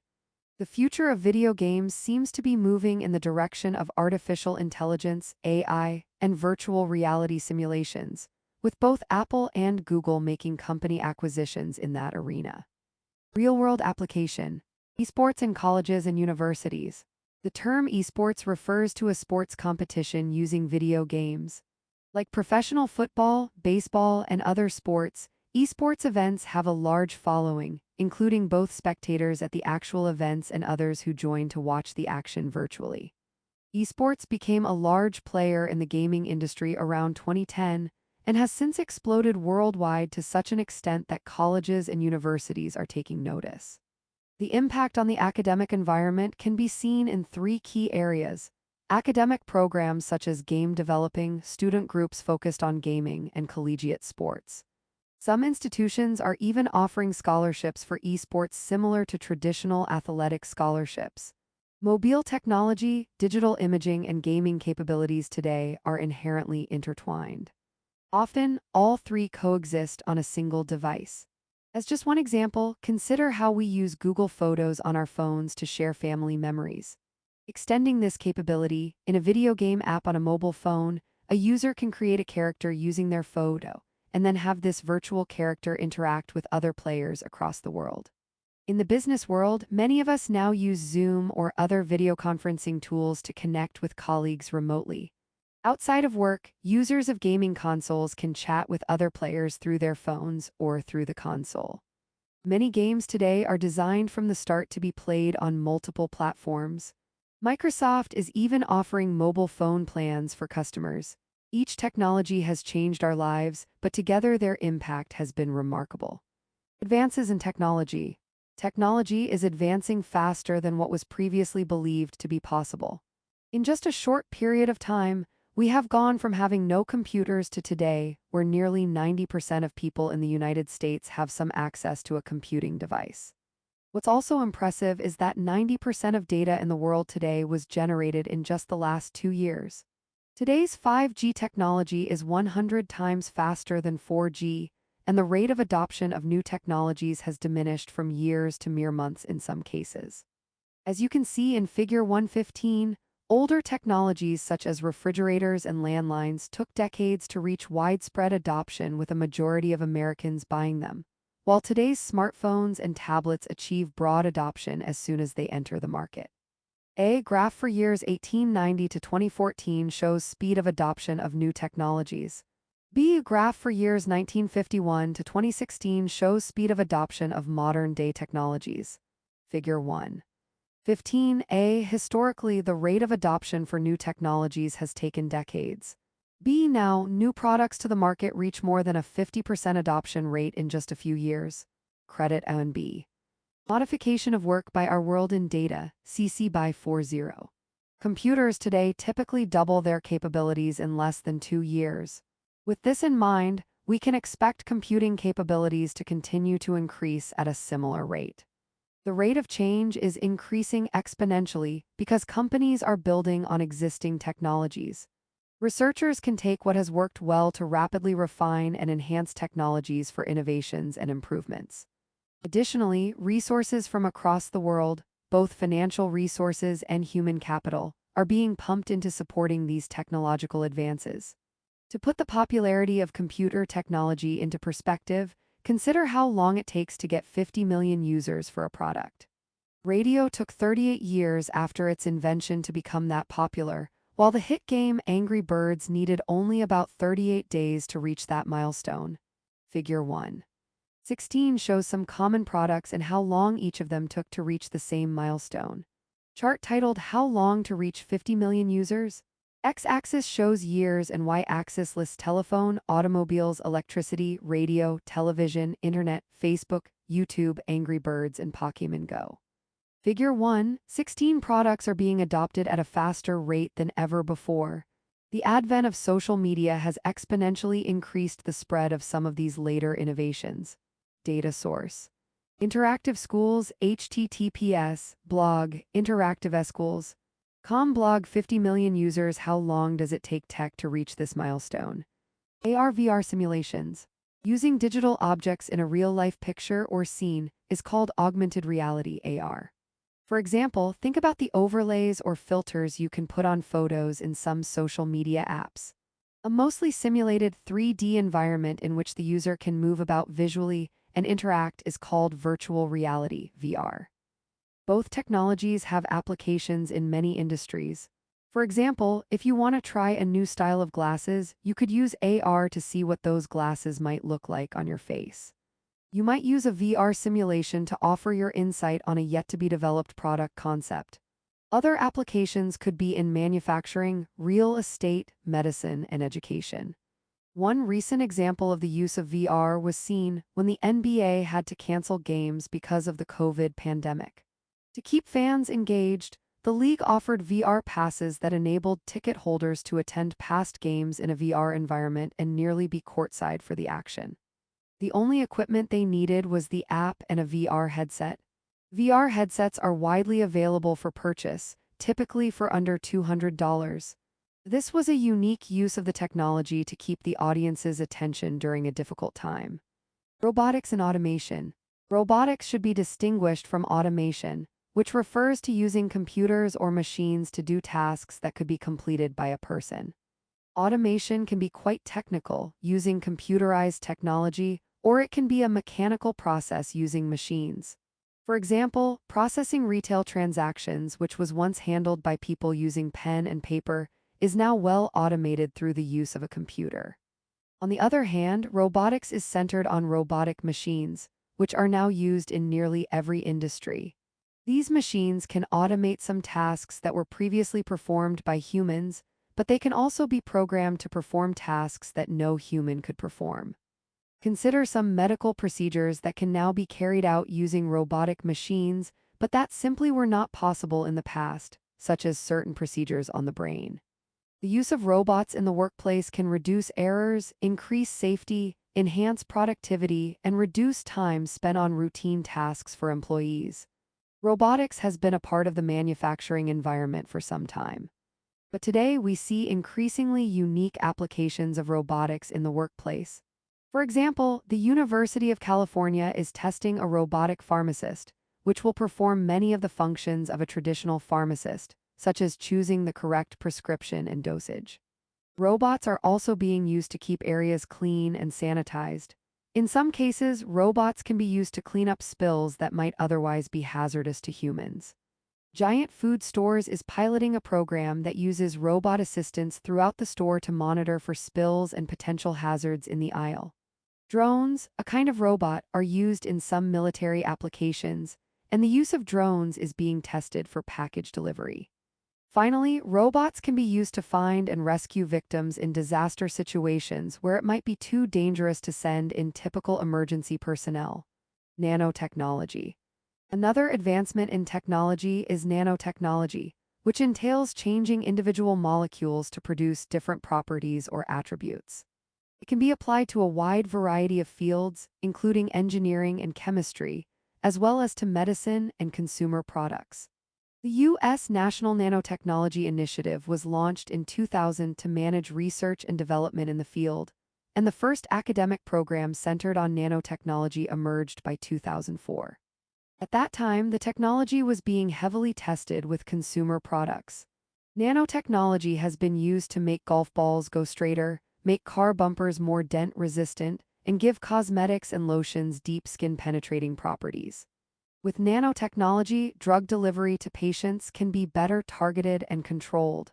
[SPEAKER 1] The future of video games seems to be moving in the direction of artificial intelligence, AI, and virtual reality simulations, with both Apple and Google making company acquisitions in that arena. Real-world application: esports in colleges and universities. The term esports refers to a sports competition using video games. Like professional football, baseball, and other sports, esports events have a large following, including both spectators at the actual events and others who join to watch the action virtually. Esports became a large player in the gaming industry around 2010 and has since exploded worldwide to such an extent that colleges and universities are taking notice. The impact on the academic environment can be seen in three key areas: academic programs such as game developing, student groups focused on gaming, and collegiate sports. Some institutions are even offering scholarships for esports similar to traditional athletic scholarships. Mobile technology, digital imaging, and gaming capabilities today are inherently intertwined. Often, all three coexist on a single device. As just one example, consider how we use Google Photos on our phones to share family memories. Extending this capability, in a video game app on a mobile phone, a user can create a character using their photo, and then have this virtual character interact with other players across the world. In the business world, many of us now use Zoom or other video conferencing tools to connect with colleagues remotely. Outside of work, users of gaming consoles can chat with other players through their phones or through the console. Many games today are designed from the start to be played on multiple platforms. Microsoft is even offering mobile phone plans for customers. Each technology has changed our lives, but together their impact has been remarkable. Advances in technology. Technology is advancing faster than what was previously believed to be possible. In just a short period of time, we have gone from having no computers to today, where nearly 90% of people in the United States have some access to a computing device. What's also impressive is that 90% of data in the world today was generated in just the last 2 years. Today's 5G technology is 100 times faster than 4G, and the rate of adoption of new technologies has diminished from years to mere months in some cases. As you can see in Figure 115, older technologies such as refrigerators and landlines took decades to reach widespread adoption, with a majority of Americans buying them, while today's smartphones and tablets achieve broad adoption as soon as they enter the market. A graph for years 1890 to 2014 shows speed of adoption of new technologies. B graph for years 1951 to 2016 shows speed of adoption of modern-day technologies. Figure 1. 15a. Historically, the rate of adoption for new technologies has taken decades. B. Now, new products to the market reach more than a 50% adoption rate in just a few years. Credit A and B. Modification of work by our world in data, CC by 40. Computers today typically double their capabilities in less than 2 years. With this in mind, we can expect computing capabilities to continue to increase at a similar rate. The rate of change is increasing exponentially because companies are building on existing technologies. Researchers can take what has worked well to rapidly refine and enhance technologies for innovations and improvements. Additionally, resources from across the world, both financial resources and human capital, are being pumped into supporting these technological advances. To put the popularity of computer technology into perspective, consider how long it takes to get 50 million users for a product. Radio took 38 years after its invention to become that popular, while the hit game Angry Birds needed only about 38 days to reach that milestone. Figure 1. 16 shows some common products and how long each of them took to reach the same milestone. Chart titled How Long to Reach 50 Million Users? X-axis shows years and Y-axis lists telephone, automobiles, electricity, radio, television, internet, Facebook, YouTube, Angry Birds, and Pokemon Go. Figure 1. 16 products are being adopted at a faster rate than ever before. The advent of social media has exponentially increased the spread of some of these later innovations. Data source. Interactive schools, HTTPS, blog, interactive schools. Blog 50 million users. How long does it take tech to reach this milestone? AR/VR simulations. Using digital objects in a real-life picture or scene is called augmented reality (AR). For example, think about the overlays or filters you can put on photos in some social media apps. A mostly simulated 3D environment in which the user can move about visually and interact is called virtual reality (VR). Both technologies have applications in many industries. For example, if you want to try a new style of glasses, you could use AR to see what those glasses might look like on your face. You might use a VR simulation to offer your insight on a yet-to-be-developed product concept. Other applications could be in manufacturing, real estate, medicine, and education. One recent example of the use of VR was seen when the NBA had to cancel games because of the COVID pandemic. To keep fans engaged, the league offered VR passes that enabled ticket holders to attend past games in a VR environment and nearly be courtside for the action. The only equipment they needed was the app and a VR headset. VR headsets are widely available for purchase, typically for under $200. This was a unique use of the technology to keep the audience's attention during a difficult time. Robotics and automation. Robotics should be distinguished from automation, which refers to using computers or machines to do tasks that could be completed by a person. Automation can be quite technical, using computerized technology, or it can be a mechanical process using machines. For example, processing retail transactions, which was once handled by people using pen and paper, is now well automated through the use of a computer. On the other hand, robotics is centered on robotic machines, which are now used in nearly every industry. These machines can automate some tasks that were previously performed by humans, but they can also be programmed to perform tasks that no human could perform. Consider some medical procedures that can now be carried out using robotic machines, but that simply were not possible in the past, such as certain procedures on the brain. The use of robots in the workplace can reduce errors, increase safety, enhance productivity, and reduce time spent on routine tasks for employees. Robotics has been a part of the manufacturing environment for some time. But today we see increasingly unique applications of robotics in the workplace. For example, the University of California is testing a robotic pharmacist, which will perform many of the functions of a traditional pharmacist, such as choosing the correct prescription and dosage. Robots are also being used to keep areas clean and sanitized. In some cases, robots can be used to clean up spills that might otherwise be hazardous to humans. Giant Food Stores is piloting a program that uses robot assistants throughout the store to monitor for spills and potential hazards in the aisle. Drones, a kind of robot, are used in some military applications, and the use of drones is being tested for package delivery. Finally, robots can be used to find and rescue victims in disaster situations where it might be too dangerous to send in typical emergency personnel. Nanotechnology. Another advancement in technology is nanotechnology, which entails changing individual molecules to produce different properties or attributes. It can be applied to a wide variety of fields, including engineering and chemistry, as well as to medicine and consumer products. The U.S. National Nanotechnology Initiative was launched in 2000 to manage research and development in the field, and the first academic program centered on nanotechnology emerged by 2004. At that time, the technology was being heavily tested with consumer products. Nanotechnology has been used to make golf balls go straighter, make car bumpers more dent-resistant, and give cosmetics and lotions deep skin-penetrating properties. With nanotechnology, drug delivery to patients can be better targeted and controlled.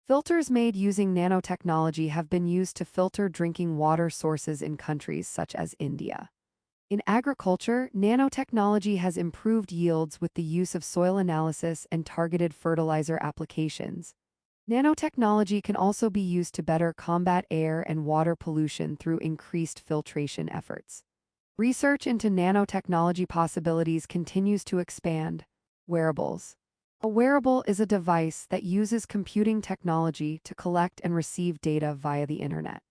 [SPEAKER 1] Filters made using nanotechnology have been used to filter drinking water sources in countries such as India. In agriculture, nanotechnology has improved yields with the use of soil analysis and targeted fertilizer applications. Nanotechnology can also be used to better combat air and water pollution through increased filtration efforts. Research into nanotechnology possibilities continues to expand. Wearables. A wearable is a device that uses computing technology to collect and receive data via the internet.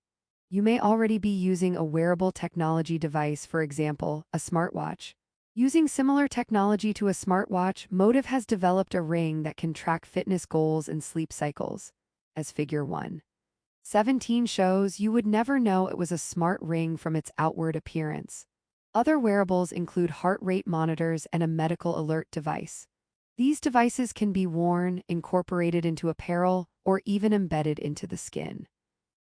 [SPEAKER 1] You may already be using a wearable technology device, for example, a smartwatch. Using similar technology to a smartwatch, Motive has developed a ring that can track fitness goals and sleep cycles. As Figure 1.17 shows, you would never know it was a smart ring from its outward appearance. Other wearables include heart rate monitors and a medical alert device. These devices can be worn, incorporated into apparel, or even embedded into the skin.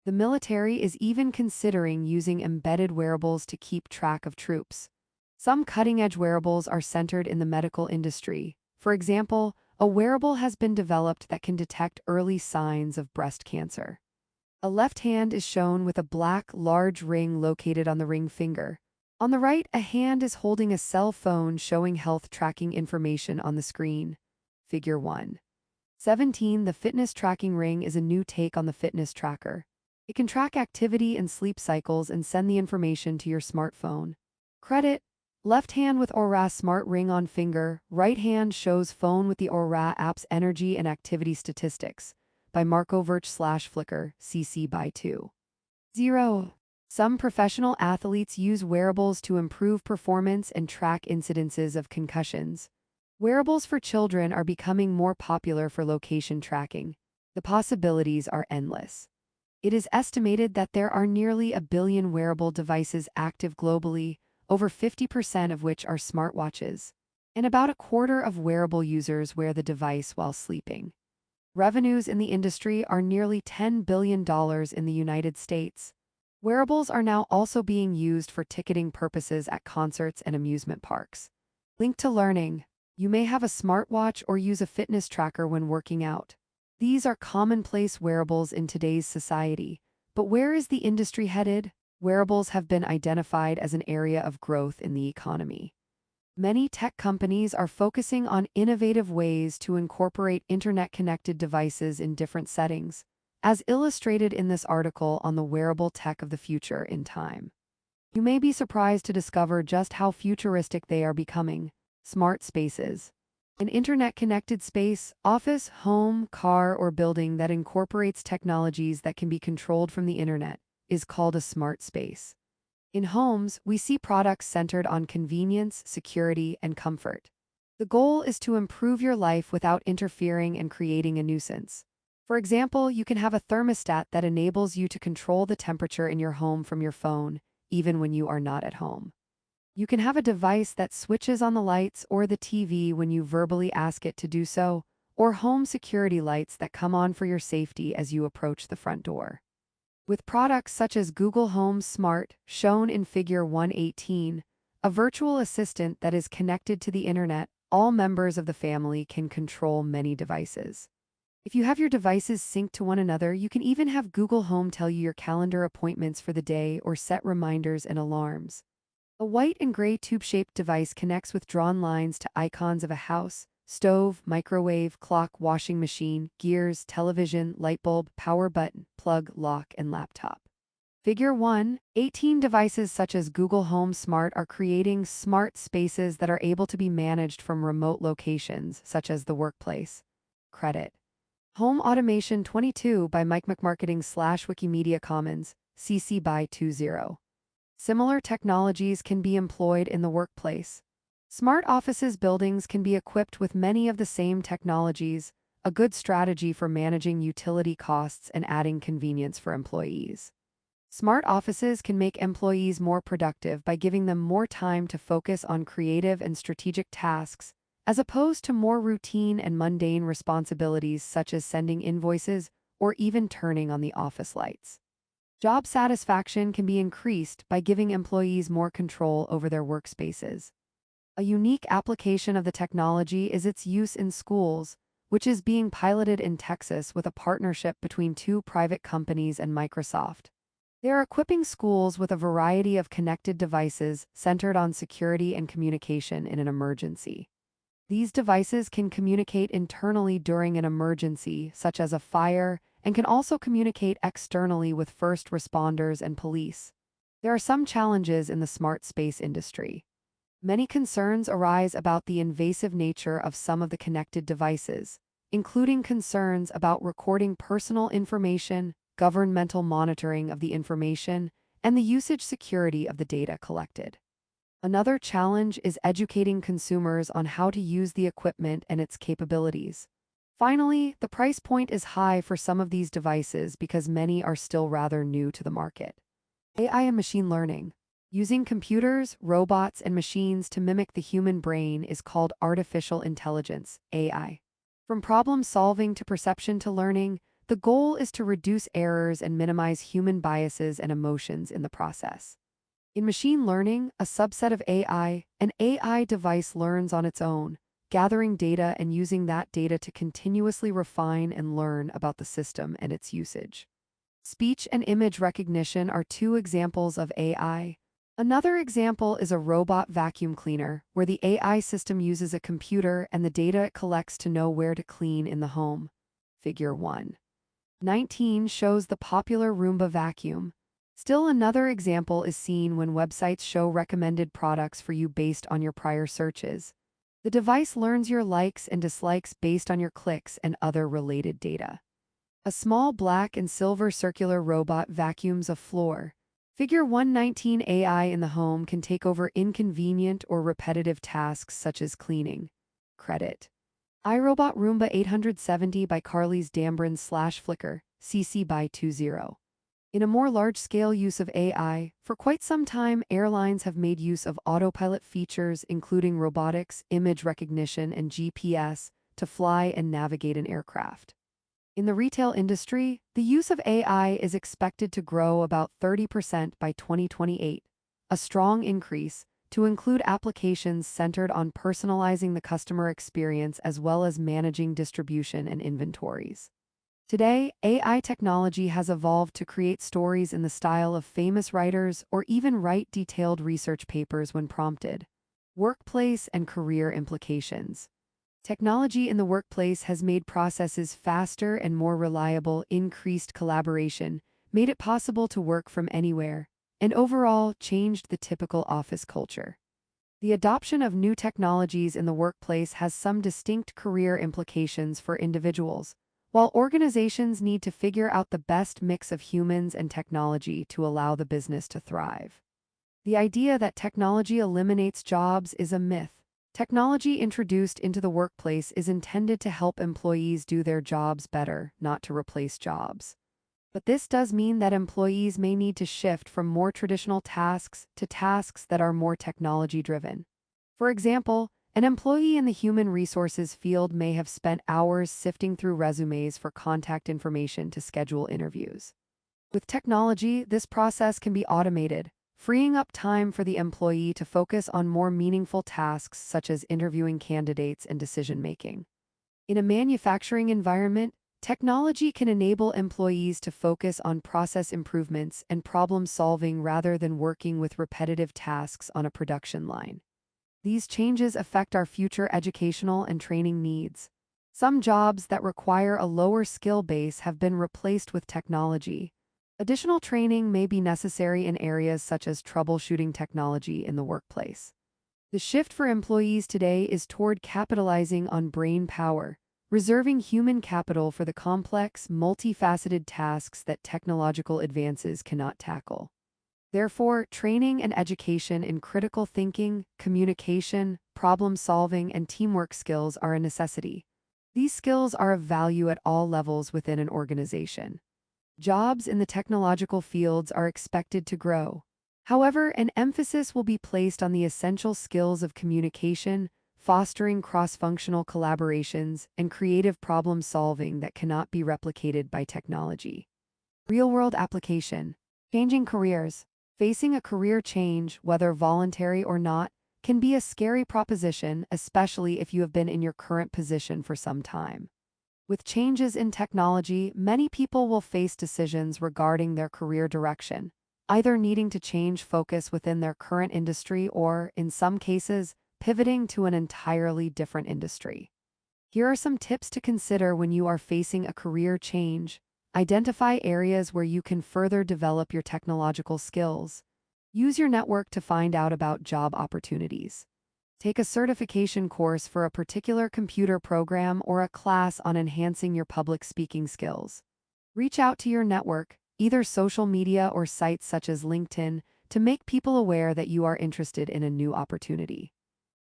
[SPEAKER 1] The military is even considering using embedded wearables to keep track of troops. Some cutting-edge wearables are centered in the medical industry. For example, a wearable has been developed that can detect early signs of breast cancer. A left hand is shown with a black, large ring located on the ring finger. On the right, a hand is holding a cell phone showing health tracking information on the screen. Figure 1.17. The fitness tracking ring is a new take on the fitness tracker. It can track activity and sleep cycles and send the information to your smartphone. Credit: left hand with Aura smart ring on finger, right hand shows phone with the Aura app's energy and activity statistics. By Marco Verch/Flickr, CC by 2.0. Some professional athletes use wearables to improve performance and track incidences of concussions. Wearables for children are becoming more popular for location tracking. The possibilities are endless. It is estimated that there are nearly 1 billion wearable devices active globally, over 50% of which are smartwatches, and about a quarter of wearable users wear the device while sleeping. Revenues in the industry are nearly $10 billion in the United States. Wearables are now also being used for ticketing purposes at concerts and amusement parks. Link to learning. You may have a smartwatch or use a fitness tracker when working out. These are commonplace wearables in today's society. But where is the industry headed? Wearables have been identified as an area of growth in the economy. Many tech companies are focusing on innovative ways to incorporate internet-connected devices in different settings, as illustrated in this article on the wearable tech of the future in time. You may be surprised to discover just how futuristic they are becoming. Smart spaces. An internet-connected space, office, home, car, or building that incorporates technologies that can be controlled from the internet, is called a smart space. In homes, we see products centered on convenience, security, and comfort. The goal is to improve your life without interfering and creating a nuisance. For example, you can have a thermostat that enables you to control the temperature in your home from your phone, even when you are not at home. You can have a device that switches on the lights or the TV when you verbally ask it to do so, or home security lights that come on for your safety as you approach the front door. With products such as Google Home Smart, shown in Figure 1.18, a virtual assistant that is connected to the internet, all members of the family can control many devices. If you have your devices synced to one another, you can even have Google Home tell you your calendar appointments for the day or set reminders and alarms. A white and gray tube-shaped device connects with drawn lines to icons of a house, stove, microwave, clock, washing machine, gears, television, light bulb, power button, plug, lock, and laptop. Figure 1.18 devices such as Google Home Smart are creating smart spaces that are able to be managed from remote locations, such as the workplace. Credit: Home Automation 22 by Mike McMarketing/Wikimedia Commons, CC by 2.0. Similar technologies can be employed in the workplace. Smart offices buildings can be equipped with many of the same technologies, a good strategy for managing utility costs and adding convenience for employees. Smart offices can make employees more productive by giving them more time to focus on creative and strategic tasks, as opposed to more routine and mundane responsibilities such as sending invoices or even turning on the office lights. Job satisfaction can be increased by giving employees more control over their workspaces. A unique application of the technology is its use in schools, which is being piloted in Texas with a partnership between two private companies and Microsoft. They are equipping schools with a variety of connected devices centered on security and communication in an emergency. These devices can communicate internally during an emergency, such as a fire, and can also communicate externally with first responders and police. There are some challenges in the smart space industry. Many concerns arise about the invasive nature of some of the connected devices, including concerns about recording personal information, governmental monitoring of the information, and the usage security of the data collected. Another challenge is educating consumers on how to use the equipment and its capabilities. Finally, the price point is high for some of these devices because many are still rather new to the market. AI and machine learning. Using computers, robots, and machines to mimic the human brain is called artificial intelligence, AI. From problem solving to perception to learning, the goal is to reduce errors and minimize human biases and emotions in the process. In machine learning, a subset of AI, an AI device learns on its own, gathering data and using that data to continuously refine and learn about the system and its usage. Speech and image recognition are two examples of AI. Another example is a robot vacuum cleaner, where the AI system uses a computer and the data it collects to know where to clean in the home. Figure 1.19 shows the popular Roomba vacuum. Still another example is seen when websites show recommended products for you based on your prior searches. The device learns your likes and dislikes based on your clicks and other related data. A small black and silver circular robot vacuums a floor. Figure 119 AI in the home can take over inconvenient or repetitive tasks such as cleaning. Credit. iRobot Roomba 870 by Carly's Dambrin/Flickr, CC by 20. In a more large-scale use of AI, for quite some time airlines have made use of autopilot features including robotics, image recognition, and GPS to fly and navigate an aircraft. In the retail industry, the use of AI is expected to grow about 30% by 2028, a strong increase, to include applications centered on personalizing the customer experience as well as managing distribution and inventories. Today, AI technology has evolved to create stories in the style of famous writers or even write detailed research papers when prompted. Workplace and career implications. Technology in the workplace has made processes faster and more reliable, increased collaboration, made it possible to work from anywhere, and overall changed the typical office culture. The adoption of new technologies in the workplace has some distinct career implications for individuals, while organizations need to figure out the best mix of humans and technology to allow the business to thrive. The idea that technology eliminates jobs is a myth. Technology introduced into the workplace is intended to help employees do their jobs better, not to replace jobs. But this does mean that employees may need to shift from more traditional tasks to tasks that are more technology-driven. For example, an employee in the human resources field may have spent hours sifting through resumes for contact information to schedule interviews. With technology, this process can be automated, freeing up time for the employee to focus on more meaningful tasks such as interviewing candidates and decision-making. In a manufacturing environment, technology can enable employees to focus on process improvements and problem-solving rather than working with repetitive tasks on a production line. These changes affect our future educational and training needs. Some jobs that require a lower skill base have been replaced with technology. Additional training may be necessary in areas such as troubleshooting technology in the workplace. The shift for employees today is toward capitalizing on brain power, reserving human capital for the complex, multifaceted tasks that technological advances cannot tackle. Therefore, training and education in critical thinking, communication, problem-solving, and teamwork skills are a necessity. These skills are of value at all levels within an organization. Jobs in the technological fields are expected to grow. However, an emphasis will be placed on the essential skills of communication, fostering cross-functional collaborations, and creative problem-solving that cannot be replicated by technology. Real-world application. Changing careers. Facing a career change, whether voluntary or not, can be a scary proposition, especially if you have been in your current position for some time. With changes in technology, many people will face decisions regarding their career direction, either needing to change focus within their current industry or, in some cases, pivoting to an entirely different industry. Here are some tips to consider when you are facing a career change. Identify areas where you can further develop your technological skills. Use your network to find out about job opportunities. Take a certification course for a particular computer program or a class on enhancing your public speaking skills. Reach out to your network, either social media or sites such as LinkedIn, to make people aware that you are interested in a new opportunity.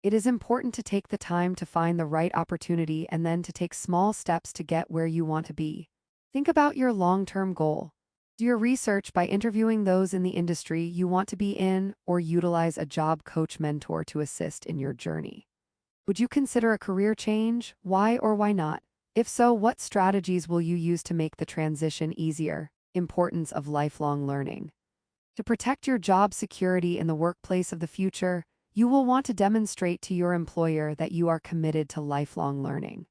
[SPEAKER 1] It is important to take the time to find the right opportunity and then to take small steps to get where you want to be. Think about your long-term goal. Do your research by interviewing those in the industry you want to be in, or utilize a job coach mentor to assist in your journey. Would you consider a career change? Why or why not? If so, what strategies will you use to make the transition easier? Importance of lifelong learning. To protect your job security in the workplace of the future, you will want to demonstrate to your employer that you are committed to lifelong learning.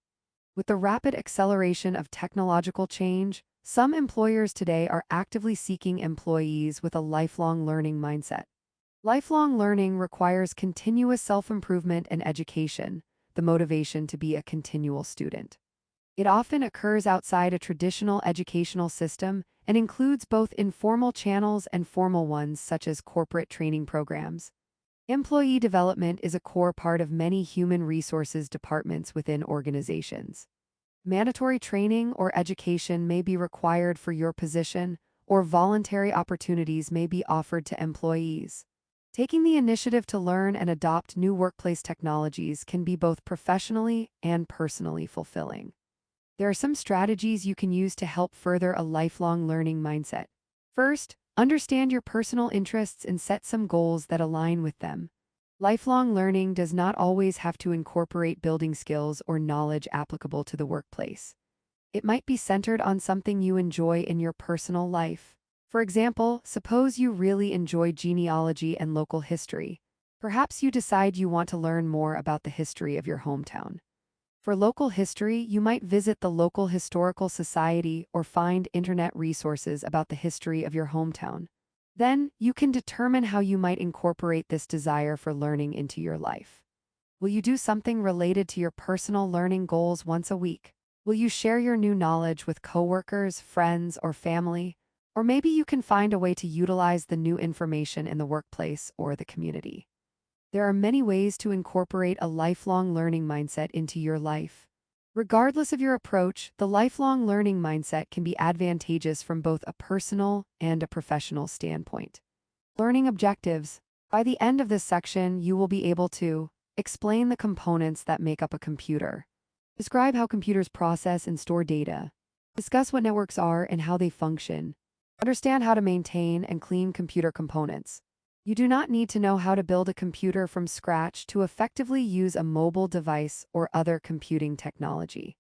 [SPEAKER 1] With the rapid acceleration of technological change, some employers today are actively seeking employees with a lifelong learning mindset. Lifelong learning requires continuous self-improvement and education, the motivation to be a continual student. It often occurs outside a traditional educational system and includes both informal channels and formal ones such as corporate training programs. Employee development is a core part of many human resources departments within organizations. Mandatory training or education may be required for your position, or voluntary opportunities may be offered to employees. Taking the initiative to learn and adopt new workplace technologies can be both professionally and personally fulfilling. There are some strategies you can use to help further a lifelong learning mindset. First, understand your personal interests and set some goals that align with them. Lifelong learning does not always have to incorporate building skills or knowledge applicable to the workplace. It might be centered on something you enjoy in your personal life. For example, suppose you really enjoy genealogy and local history. Perhaps you decide you want to learn more about the history of your hometown. For local history, you might visit the local historical society or find internet resources about the history of your hometown. Then, you can determine how you might incorporate this desire for learning into your life. Will you do something related to your personal learning goals once a week? Will you share your new knowledge with coworkers, friends, or family? Or maybe you can find a way to utilize the new information in the workplace or the community. There are many ways to incorporate a lifelong learning mindset into your life. Regardless of your approach, the lifelong learning mindset can be advantageous from both a personal and a professional standpoint. Learning objectives. By the end of this section, you will be able to explain the components that make up a computer, describe how computers process and store data, discuss what networks are and how they function, understand how to maintain and clean computer components. You do not need to know how to build a computer from scratch to effectively use a mobile device or other computing technology.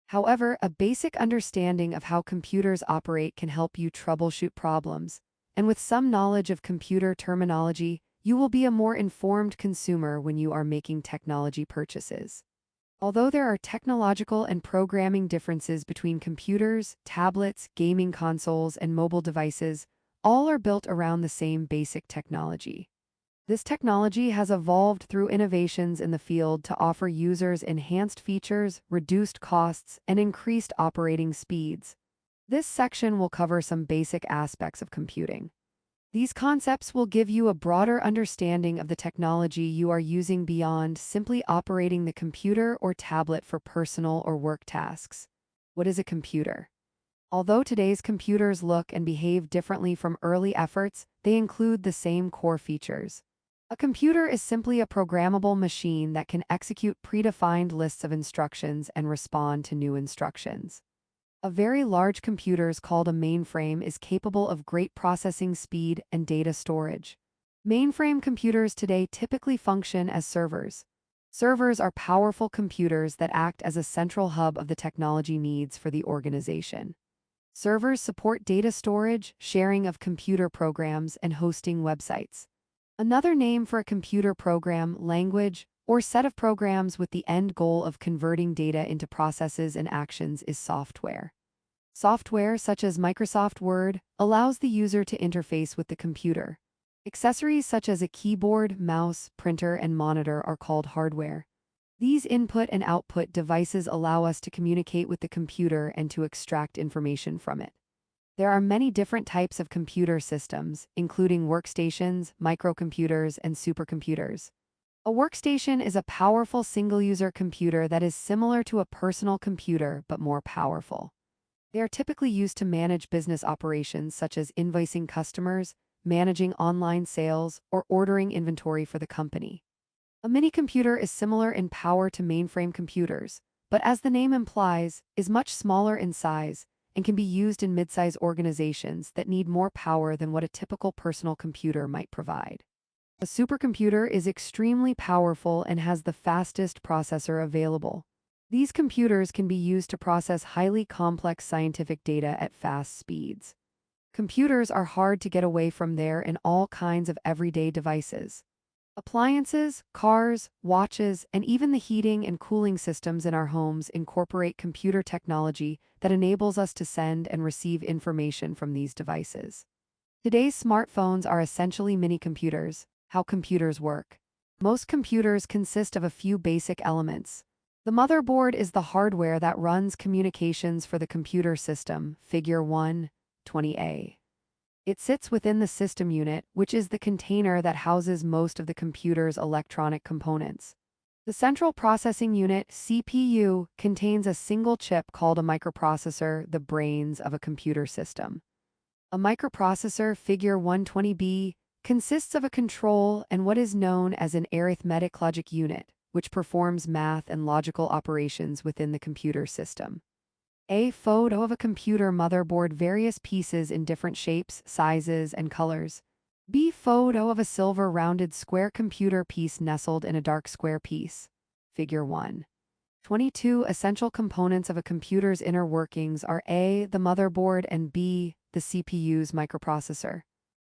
[SPEAKER 1] However, a basic understanding of how computers operate can help you troubleshoot problems, and with some knowledge of computer terminology, you will be a more informed consumer when you are making technology purchases. Although there are technological and programming differences between computers, tablets, gaming consoles, and mobile devices, all are built around the same basic technology. This technology has evolved through innovations in the field to offer users enhanced features, reduced costs, and increased operating speeds. This section will cover some basic aspects of computing. These concepts will give you a broader understanding of the technology you are using beyond simply operating the computer or tablet for personal or work tasks. What is a computer? Although today's computers look and behave differently from early efforts, they include the same core features. A computer is simply a programmable machine that can execute predefined lists of instructions and respond to new instructions. A very large computer called a mainframe is capable of great processing speed and data storage. Mainframe computers today typically function as servers. Servers are powerful computers that act as a central hub of the technology needs for the organization. Servers support data storage, sharing of computer programs, and hosting websites. Another name for a computer program, language, or set of programs with the end goal of converting data into processes and actions is software. Software, such as Microsoft Word, allows the user to interface with the computer. Accessories such as a keyboard, mouse, printer, and monitor are called hardware. These input and output devices allow us to communicate with the computer and to extract information from it. There are many different types of computer systems, including workstations, microcomputers, and supercomputers. A workstation is a powerful single-user computer that is similar to a personal computer but more powerful. They are typically used to manage business operations such as invoicing customers, managing online sales, or ordering inventory for the company. A mini computer is similar in power to mainframe computers, but as the name implies, is much smaller in size and can be used in mid-size organizations that need more power than what a typical personal computer might provide. A supercomputer is extremely powerful and has the fastest processor available. These computers can be used to process highly complex scientific data at fast speeds. Computers are hard to get away from there in all kinds of everyday devices. Appliances, cars, watches, and even the heating and cooling systems in our homes incorporate computer technology that enables us to send and receive information from these devices. Today's smartphones are essentially mini computers. How computers work. Most computers consist of a few basic elements. The motherboard is the hardware that runs communications for the computer system, Figure 1.20a. It sits within the system unit, which is the container that houses most of the computer's electronic components. The central processing unit, CPU, contains a single chip called a microprocessor, the brains of a computer system. A microprocessor, Figure 120b, consists of a control and what is known as an arithmetic logic unit, which performs math and logical operations within the computer system. A photo of a computer motherboard, various pieces in different shapes, sizes, and colors. B photo of a silver rounded square computer piece nestled in a dark square piece. Figure 1. 22 essential components of a computer's inner workings are A, the motherboard, and B, the CPU's microprocessor.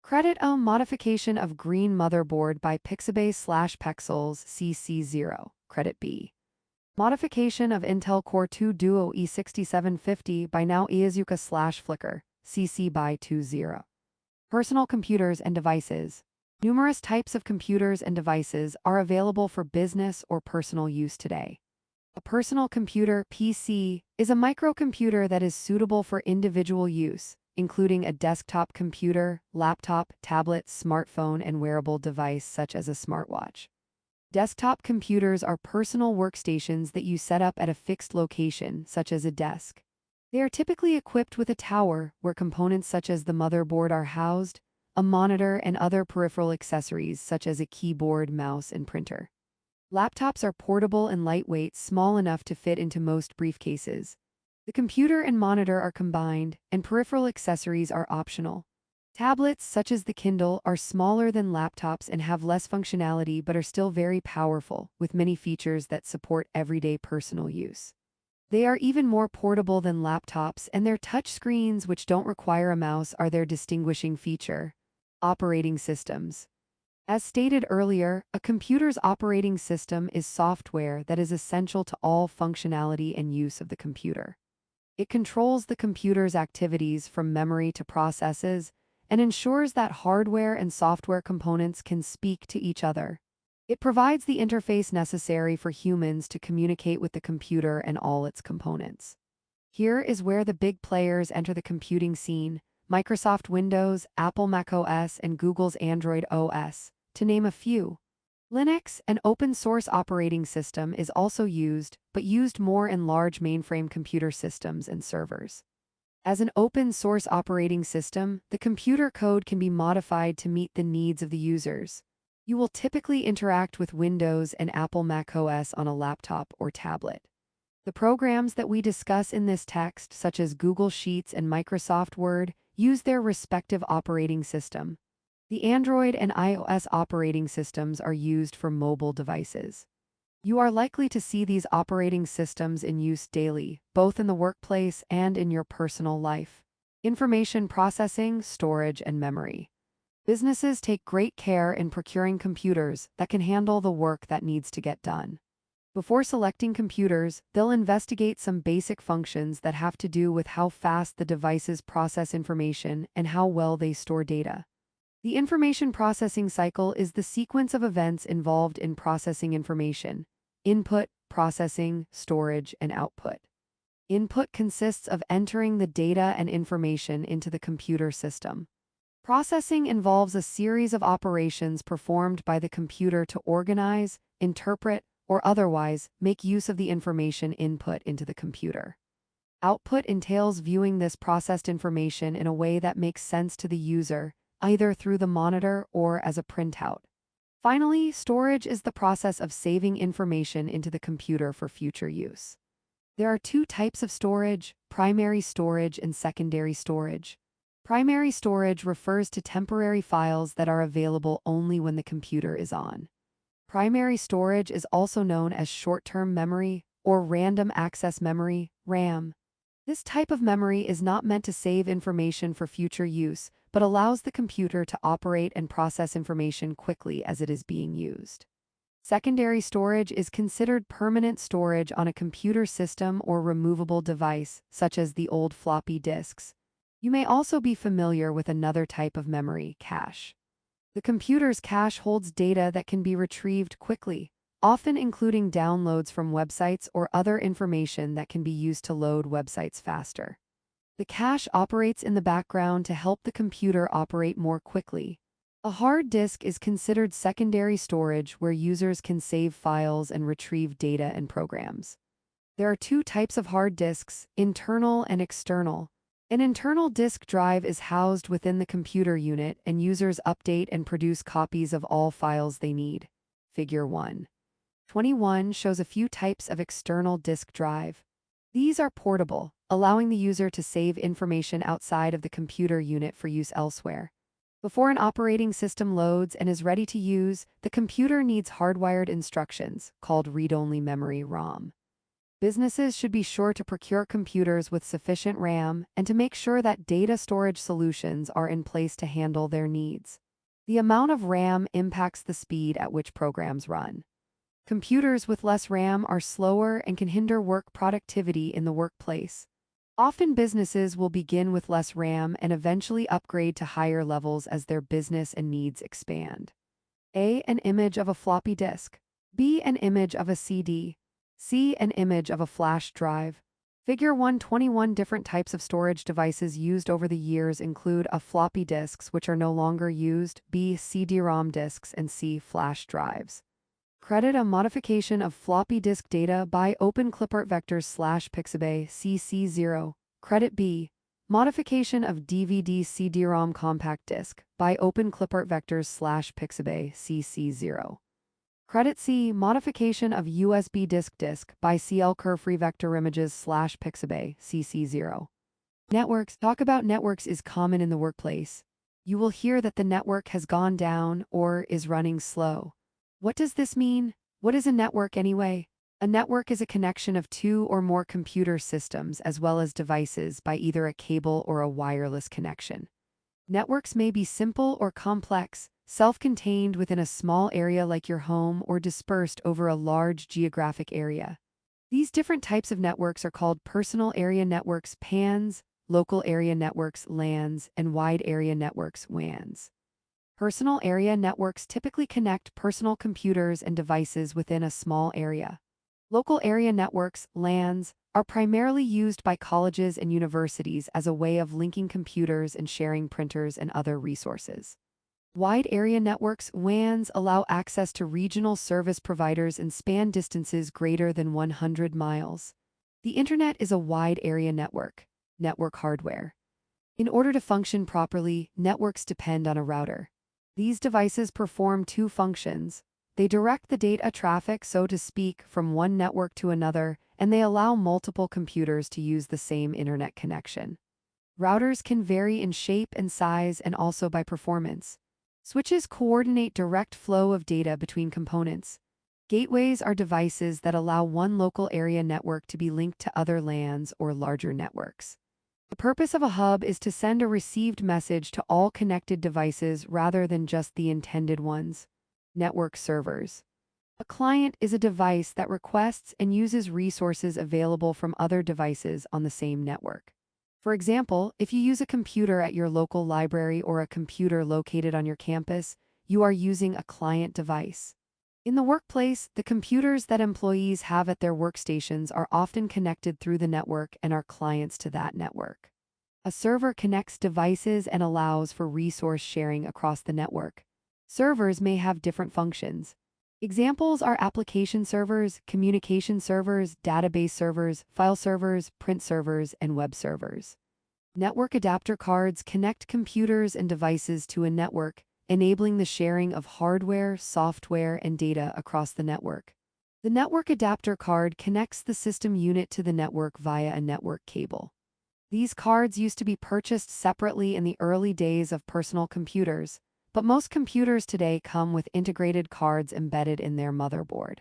[SPEAKER 1] Credit a modification of green motherboard by Pixabay/Pexels CC0. Credit B. Modification of Intel Core 2 Duo E6750 by now Iazuka/Flickr CC by 20. Personal computers and devices. Numerous types of computers and devices are available for business or personal use today. A personal computer (PC) is a microcomputer that is suitable for individual use, including a desktop computer, laptop, tablet, smartphone, and wearable device such as a smartwatch. Desktop computers are personal workstations that you set up at a fixed location, such as a desk. They are typically equipped with a tower, where components such as the motherboard are housed, a monitor, and other peripheral accessories such as a keyboard, mouse, and printer. Laptops are portable and lightweight, small enough to fit into most briefcases. The computer and monitor are combined, and peripheral accessories are optional. Tablets, such as the Kindle, are smaller than laptops and have less functionality but are still very powerful, with many features that support everyday personal use. They are even more portable than laptops, and their touch screens, which don't require a mouse, are their distinguishing feature. Operating systems. As stated earlier, a computer's operating system is software that is essential to all functionality and use of the computer. It controls the computer's activities from memory to processes and ensures that hardware and software components can speak to each other. It provides the interface necessary for humans to communicate with the computer and all its components. Here is where the big players enter the computing scene: Microsoft Windows, Apple macOS, and Google's Android OS, to name a few. Linux, an open-source operating system, is also used, but used more in large mainframe computer systems and servers. As an open-source operating system, the computer code can be modified to meet the needs of the users. You will typically interact with Windows and Apple macOS on a laptop or tablet. The programs that we discuss in this text, such as Google Sheets and Microsoft Word, use their respective operating system. The Android and iOS operating systems are used for mobile devices. You are likely to see these operating systems in use daily, both in the workplace and in your personal life. Information processing, storage, and memory. Businesses take great care in procuring computers that can handle the work that needs to get done. Before selecting computers, they'll investigate some basic functions that have to do with how fast the devices process information and how well they store data. The information processing cycle is the sequence of events involved in processing information: input, processing, storage, and output. Input consists of entering the data and information into the computer system. Processing involves a series of operations performed by the computer to organize, interpret, or otherwise make use of the information input into the computer. Output entails viewing this processed information in a way that makes sense to the user, either through the monitor or as a printout. Finally, storage is the process of saving information into the computer for future use. There are two types of storage: primary storage and secondary storage. Primary storage refers to temporary files that are available only when the computer is on. Primary storage is also known as short-term memory or random access memory, RAM. This type of memory is not meant to save information for future use, but allows the computer to operate and process information quickly as it is being used. Secondary storage is considered permanent storage on a computer system or removable device, such as the old floppy disks. You may also be familiar with another type of memory, cache. The computer's cache holds data that can be retrieved quickly, often including downloads from websites or other information that can be used to load websites faster. The cache operates in the background to help the computer operate more quickly. A hard disk is considered secondary storage where users can save files and retrieve data and programs. There are two types of hard disks, internal and external. An internal disk drive is housed within the computer unit, and users update and produce copies of all files they need. Figure 1.21 shows a few types of external disk drive. These are portable, allowing the user to save information outside of the computer unit for use elsewhere. Before an operating system loads and is ready to use, the computer needs hardwired instructions, called read-only memory (ROM). Businesses should be sure to procure computers with sufficient RAM and to make sure that data storage solutions are in place to handle their needs. The amount of RAM impacts the speed at which programs run. Computers with less RAM are slower and can hinder work productivity in the workplace. Often businesses will begin with less RAM and eventually upgrade to higher levels as their business and needs expand. A. An image of a floppy disk. B. An image of a CD. C. An image of a flash drive. Figure 1.21 different types of storage devices used over the years include A. Floppy disks, which are no longer used, B. CD-ROM disks, and C. Flash drives. Credit a modification of floppy disk data by OpenClipart Vectors/Pixabay CC0. Credit B. Modification of DVD CD-ROM compact disc by OpenClipart Vectors/Pixabay CC0. Credit C. Modification of USB disk by CL Curve Vector Images/Pixabay CC0. Networks. Talk about networks is common in the workplace. You will hear that the network has gone down or is running slow. What does this mean? What is a network anyway? A network is a connection of two or more computer systems as well as devices by either a cable or a wireless connection. Networks may be simple or complex, self-contained within a small area like your home or dispersed over a large geographic area. These different types of networks are called personal area networks (PANs), local area networks (LANs), and wide area networks (WANs). Personal area networks typically connect personal computers and devices within a small area. Local area networks (LANs) are primarily used by colleges and universities as a way of linking computers and sharing printers and other resources. Wide area networks (WANs) allow access to regional service providers and span distances greater than 100 miles. The Internet is a wide area network. Network hardware. In order to function properly, networks depend on a router. These devices perform two functions. They direct the data traffic, so to speak, from one network to another, and they allow multiple computers to use the same internet connection. Routers can vary in shape and size and also by performance. Switches coordinate direct flow of data between components. Gateways are devices that allow one local area network to be linked to other LANs or larger networks. The purpose of a hub is to send a received message to all connected devices rather than just the intended ones. Network servers. A client is a device that requests and uses resources available from other devices on the same network. For example, if you use a computer at your local library or a computer located on your campus, you are using a client device. In the workplace, the computers that employees have at their workstations are often connected through the network and are clients to that network. A server connects devices and allows for resource sharing across the network. Servers may have different functions. Examples are application servers, communication servers, database servers, file servers, print servers, and web servers. Network adapter cards connect computers and devices to a network, enabling the sharing of hardware, software, and data across the network. The network adapter card connects the system unit to the network via a network cable. These cards used to be purchased separately in the early days of personal computers, but most computers today come with integrated cards embedded in their motherboard.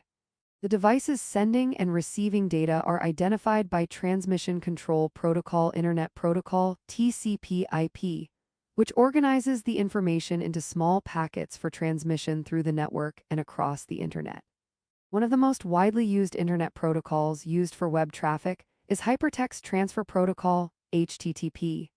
[SPEAKER 1] The devices sending and receiving data are identified by Transmission Control Protocol Internet Protocol (TCP/IP), which organizes the information into small packets for transmission through the network and across the Internet. One of the most widely used Internet protocols used for web traffic is Hypertext Transfer Protocol (HTTP).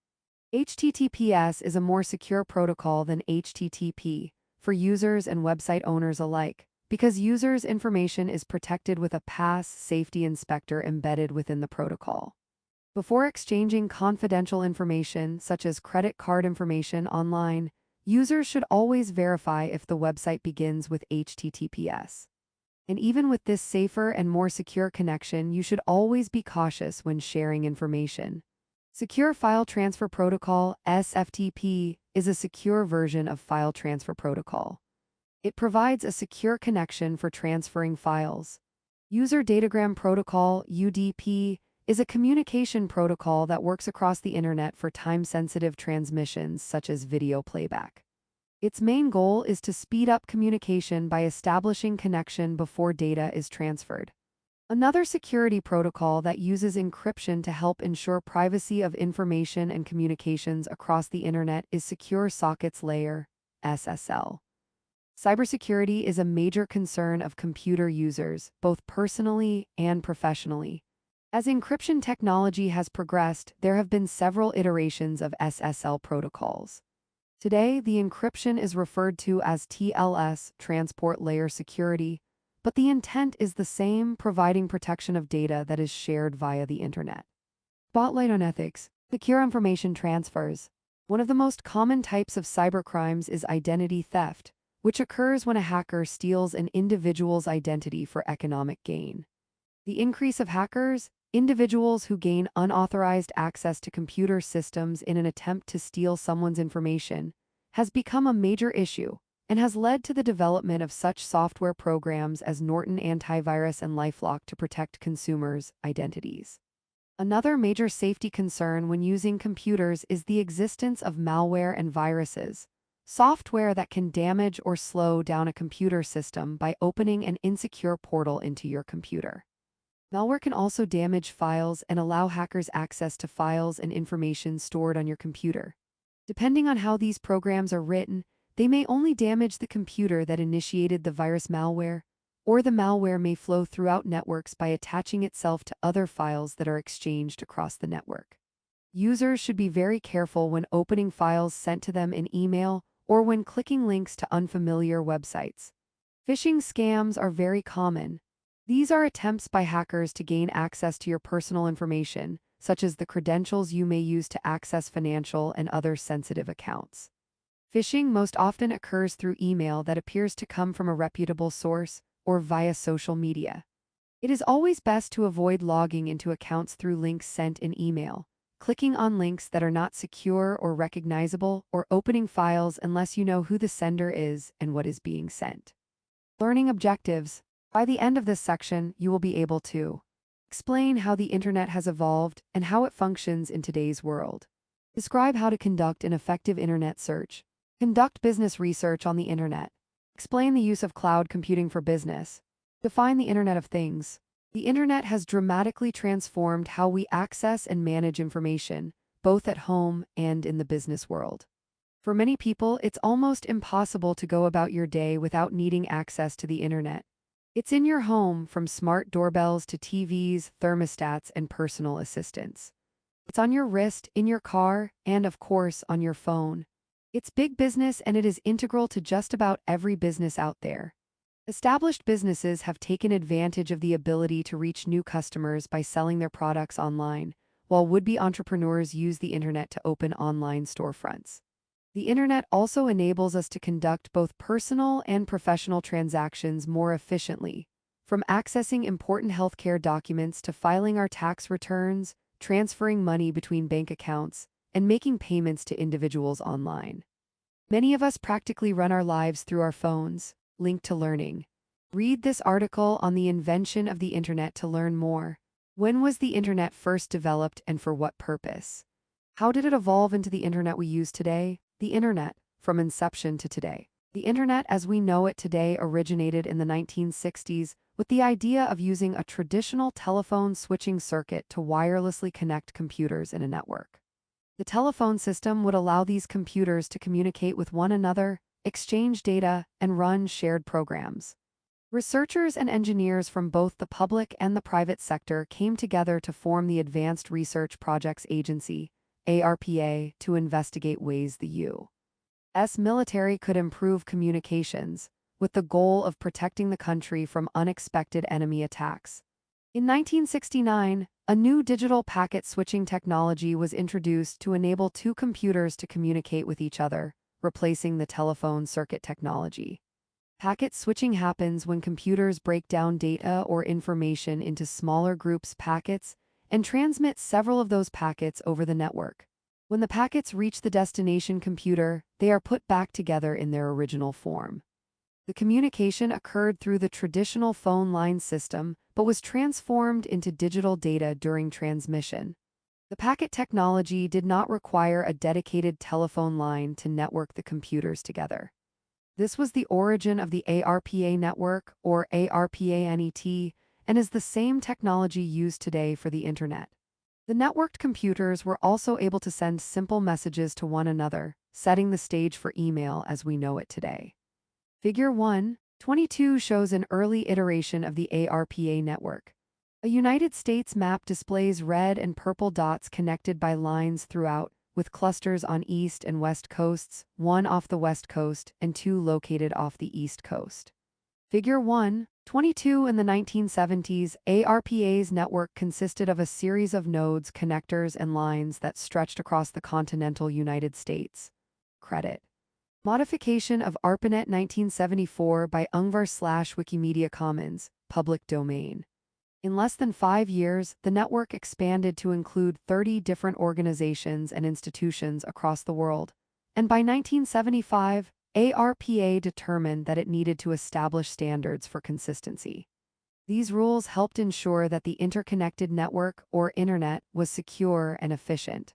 [SPEAKER 1] HTTPS is a more secure protocol than HTTP for users and website owners alike, because users' information is protected with a pass safety inspector embedded within the protocol. Before exchanging confidential information, such as credit card information online, users should always verify if the website begins with HTTPS. And even with this safer and more secure connection, you should always be cautious when sharing information. Secure File Transfer Protocol (SFTP) is a secure version of File Transfer Protocol. It provides a secure connection for transferring files. User Datagram Protocol (UDP) is a communication protocol that works across the Internet for time-sensitive transmissions such as video playback. Its main goal is to speed up communication by establishing connection before data is transferred. Another security protocol that uses encryption to help ensure privacy of information and communications across the Internet is Secure Sockets Layer (SSL). Cybersecurity is a major concern of computer users, both personally and professionally. As encryption technology has progressed, there have been several iterations of SSL protocols. Today, the encryption is referred to as TLS, Transport Layer Security, but the intent is the same, providing protection of data that is shared via the Internet. Spotlight on ethics. Secure information transfers. One of the most common types of cybercrimes is identity theft, which occurs when a hacker steals an individual's identity for economic gain. The increase of hackers, individuals who gain unauthorized access to computer systems in an attempt to steal someone's information, has become a major issue and has led to the development of such software programs as Norton Antivirus and LifeLock to protect consumers' identities. Another major safety concern when using computers is the existence of malware and viruses, software that can damage or slow down a computer system by opening an insecure portal into your computer. Malware can also damage files and allow hackers access to files and information stored on your computer. Depending on how these programs are written, they may only damage the computer that initiated the virus malware, or the malware may flow throughout networks by attaching itself to other files that are exchanged across the network. Users should be very careful when opening files sent to them in email or when clicking links to unfamiliar websites. Phishing scams are very common. These are attempts by hackers to gain access to your personal information, such as the credentials you may use to access financial and other sensitive accounts. Phishing most often occurs through email that appears to come from a reputable source or via social media. It is always best to avoid logging into accounts through links sent in email, clicking on links that are not secure or recognizable, or opening files unless you know who the sender is and what is being sent. Learning objectives. By the end of this section, you will be able to explain how the Internet has evolved and how it functions in today's world. Describe how to conduct an effective Internet search. Conduct business research on the Internet. Explain the use of cloud computing for business. Define the Internet of Things. The Internet has dramatically transformed how we access and manage information, both at home and in the business world. For many people, it's almost impossible to go about your day without needing access to the Internet. It's in your home, from smart doorbells to TVs, thermostats, and personal assistants. It's on your wrist, in your car, and of course, on your phone. It's big business, and it is integral to just about every business out there. Established businesses have taken advantage of the ability to reach new customers by selling their products online, while would-be entrepreneurs use the internet to open online storefronts. The internet also enables us to conduct both personal and professional transactions more efficiently, from accessing important healthcare documents to filing our tax returns, transferring money between bank accounts, and making payments to individuals online. Many of us practically run our lives through our phones, linked to learning. Read this article on the invention of the internet to learn more. When was the internet first developed and for what purpose? How did it evolve into the internet we use today? The internet, from inception to today. The internet as we know it today originated in the 1960s with the idea of using a traditional telephone switching circuit to wirelessly connect computers in a network. The telephone system would allow these computers to communicate with one another, exchange data, and run shared programs. Researchers and engineers from both the public and the private sector came together to form the Advanced Research Projects Agency, ARPA, to investigate ways the U.S. military could improve communications, with the goal of protecting the country from unexpected enemy attacks. In 1969, a new digital packet switching technology was introduced to enable two computers to communicate with each other, replacing the telephone circuit technology. Packet switching happens when computers break down data or information into smaller groups packets and transmit several of those packets over the network. When the packets reach the destination computer, they are put back together in their original form. The communication occurred through the traditional phone line system, but was transformed into digital data during transmission. The packet technology did not require a dedicated telephone line to network the computers together. This was the origin of the ARPA network, or ARPANET, and is the same technology used today for the internet. The networked computers were also able to send simple messages to one another, setting the stage for email as we know it today. Figure 1.22 shows an early iteration of the ARPA network. A United States map displays red and purple dots connected by lines throughout, with clusters on east and west coasts, one off the west coast and two located off the east coast. Figure 1.22 in the 1970s, ARPA's network consisted of a series of nodes, connectors, and lines that stretched across the continental United States. Credit. Modification of ARPANET 1974 by Ungvar/Wikimedia Commons, public domain. In less than 5 years, the network expanded to include 30 different organizations and institutions across the world, and by 1975, ARPA determined that it needed to establish standards for consistency. These rules helped ensure that the interconnected network, or internet, was secure and efficient.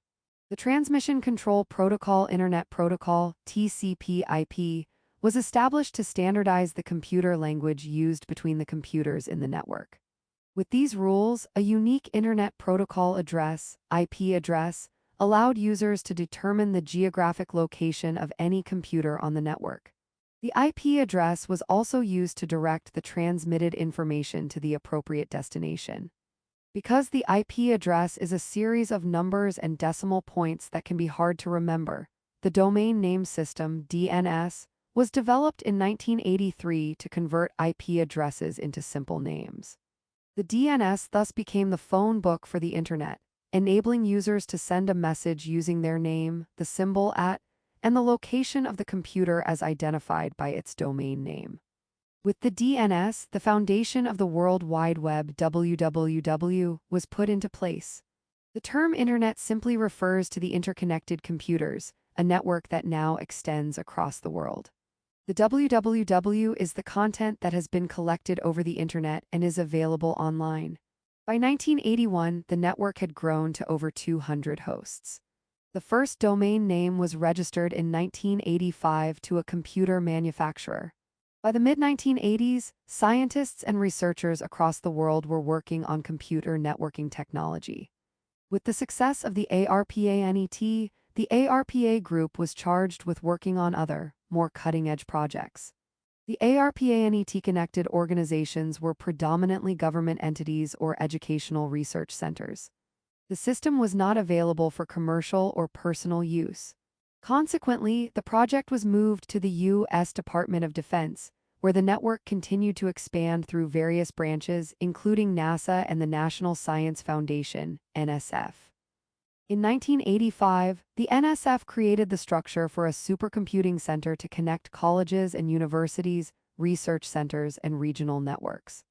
[SPEAKER 1] The Transmission Control Protocol Internet Protocol, TCP/IP, was established to standardize the computer language used between the computers in the network. With these rules, a unique Internet Protocol address, IP address, allowed users to determine the geographic location of any computer on the network. The IP address was also used to direct the transmitted information to the appropriate destination. Because the IP address is a series of numbers and decimal points that can be hard to remember, the Domain Name System, DNS, was developed in 1983 to convert IP addresses into simple names. The DNS thus became the phone book for the Internet, enabling users to send a message using their name, the symbol @ and the location of the computer as identified by its domain name. With the DNS, the foundation of the World Wide Web (WWW) was put into place. The term Internet simply refers to the interconnected computers, a network that now extends across the world. The WWW is the content that has been collected over the Internet and is available online. By 1981, the network had grown to over 200 hosts. The first domain name was registered in 1985 to a computer manufacturer. By the mid-1980s, scientists and researchers across the world were working on computer networking technology. With the success of the ARPANET, the ARPA group was charged with working on other, more cutting-edge projects. The ARPANET-connected organizations were predominantly government entities or educational research centers. The system was not available for commercial or personal use. Consequently, the project was moved to the U.S. Department of Defense, where the network continued to expand through various branches, including NASA and the National Science Foundation, NSF. In 1985, the NSF created the structure for a supercomputing center to connect colleges and universities, research centers, and regional networks.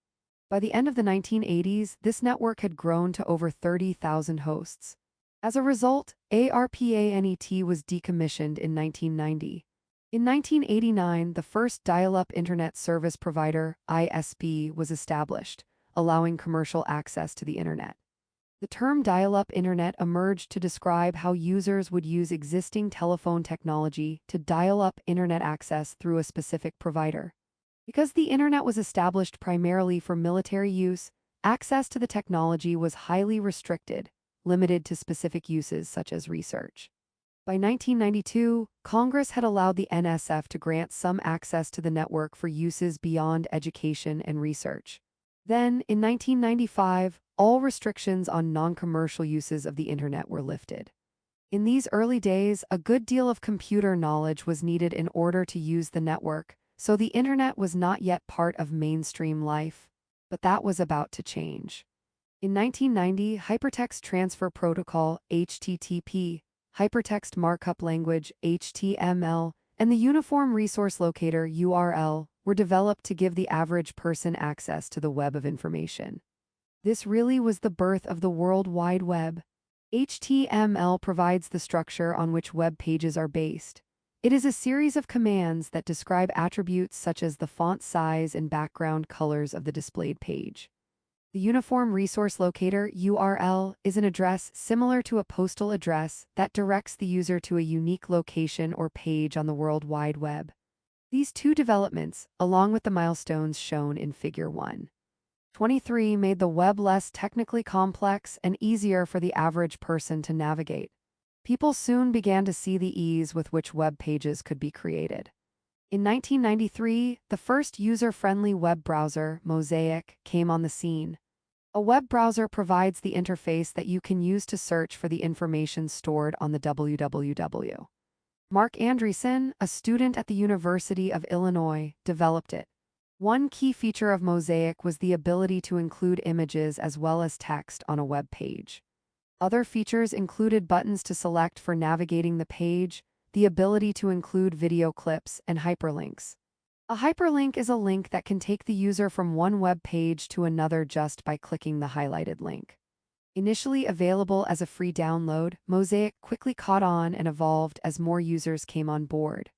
[SPEAKER 1] By the end of the 1980s, this network had grown to over 30,000 hosts. As a result, ARPANET was decommissioned in 1990. In 1989, the first dial-up Internet Service Provider, ISP, was established, allowing commercial access to the Internet. The term dial-up Internet emerged to describe how users would use existing telephone technology to dial up Internet access through a specific provider. Because the Internet was established primarily for military use, access to the technology was highly restricted, limited to specific uses such as research. By 1992, Congress had allowed the NSF to grant some access to the network for uses beyond education and research. Then, in 1995, all restrictions on non-commercial uses of the Internet were lifted. In these early days, a good deal of computer knowledge was needed in order to use the network, so the Internet was not yet part of mainstream life. But that was about to change. In 1990, Hypertext Transfer Protocol, HTTP, Hypertext Markup Language, HTML, and the Uniform Resource Locator, URL, were developed to give the average person access to the web of information. This really was the birth of the World Wide Web. HTML provides the structure on which web pages are based. It is a series of commands that describe attributes such as the font size and background colors of the displayed page. The Uniform Resource Locator, URL, is an address similar to a postal address that directs the user to a unique location or page on the World Wide Web. These two developments, along with the milestones shown in Figure 1.23, made the web less technically complex and easier for the average person to navigate. People soon began to see the ease with which web pages could be created. In 1993, the first user-friendly web browser, Mosaic, came on the scene. A web browser provides the interface that you can use to search for the information stored on the www. Mark Andreessen, a student at the University of Illinois, developed it. One key feature of Mosaic was the ability to include images as well as text on a web page. Other features included buttons to select for navigating the page, the ability to include video clips, and hyperlinks. A hyperlink is a link that can take the user from one web page to another just by clicking the highlighted link. Initially available as a free download, Mosaic quickly caught on and evolved as more users came on board.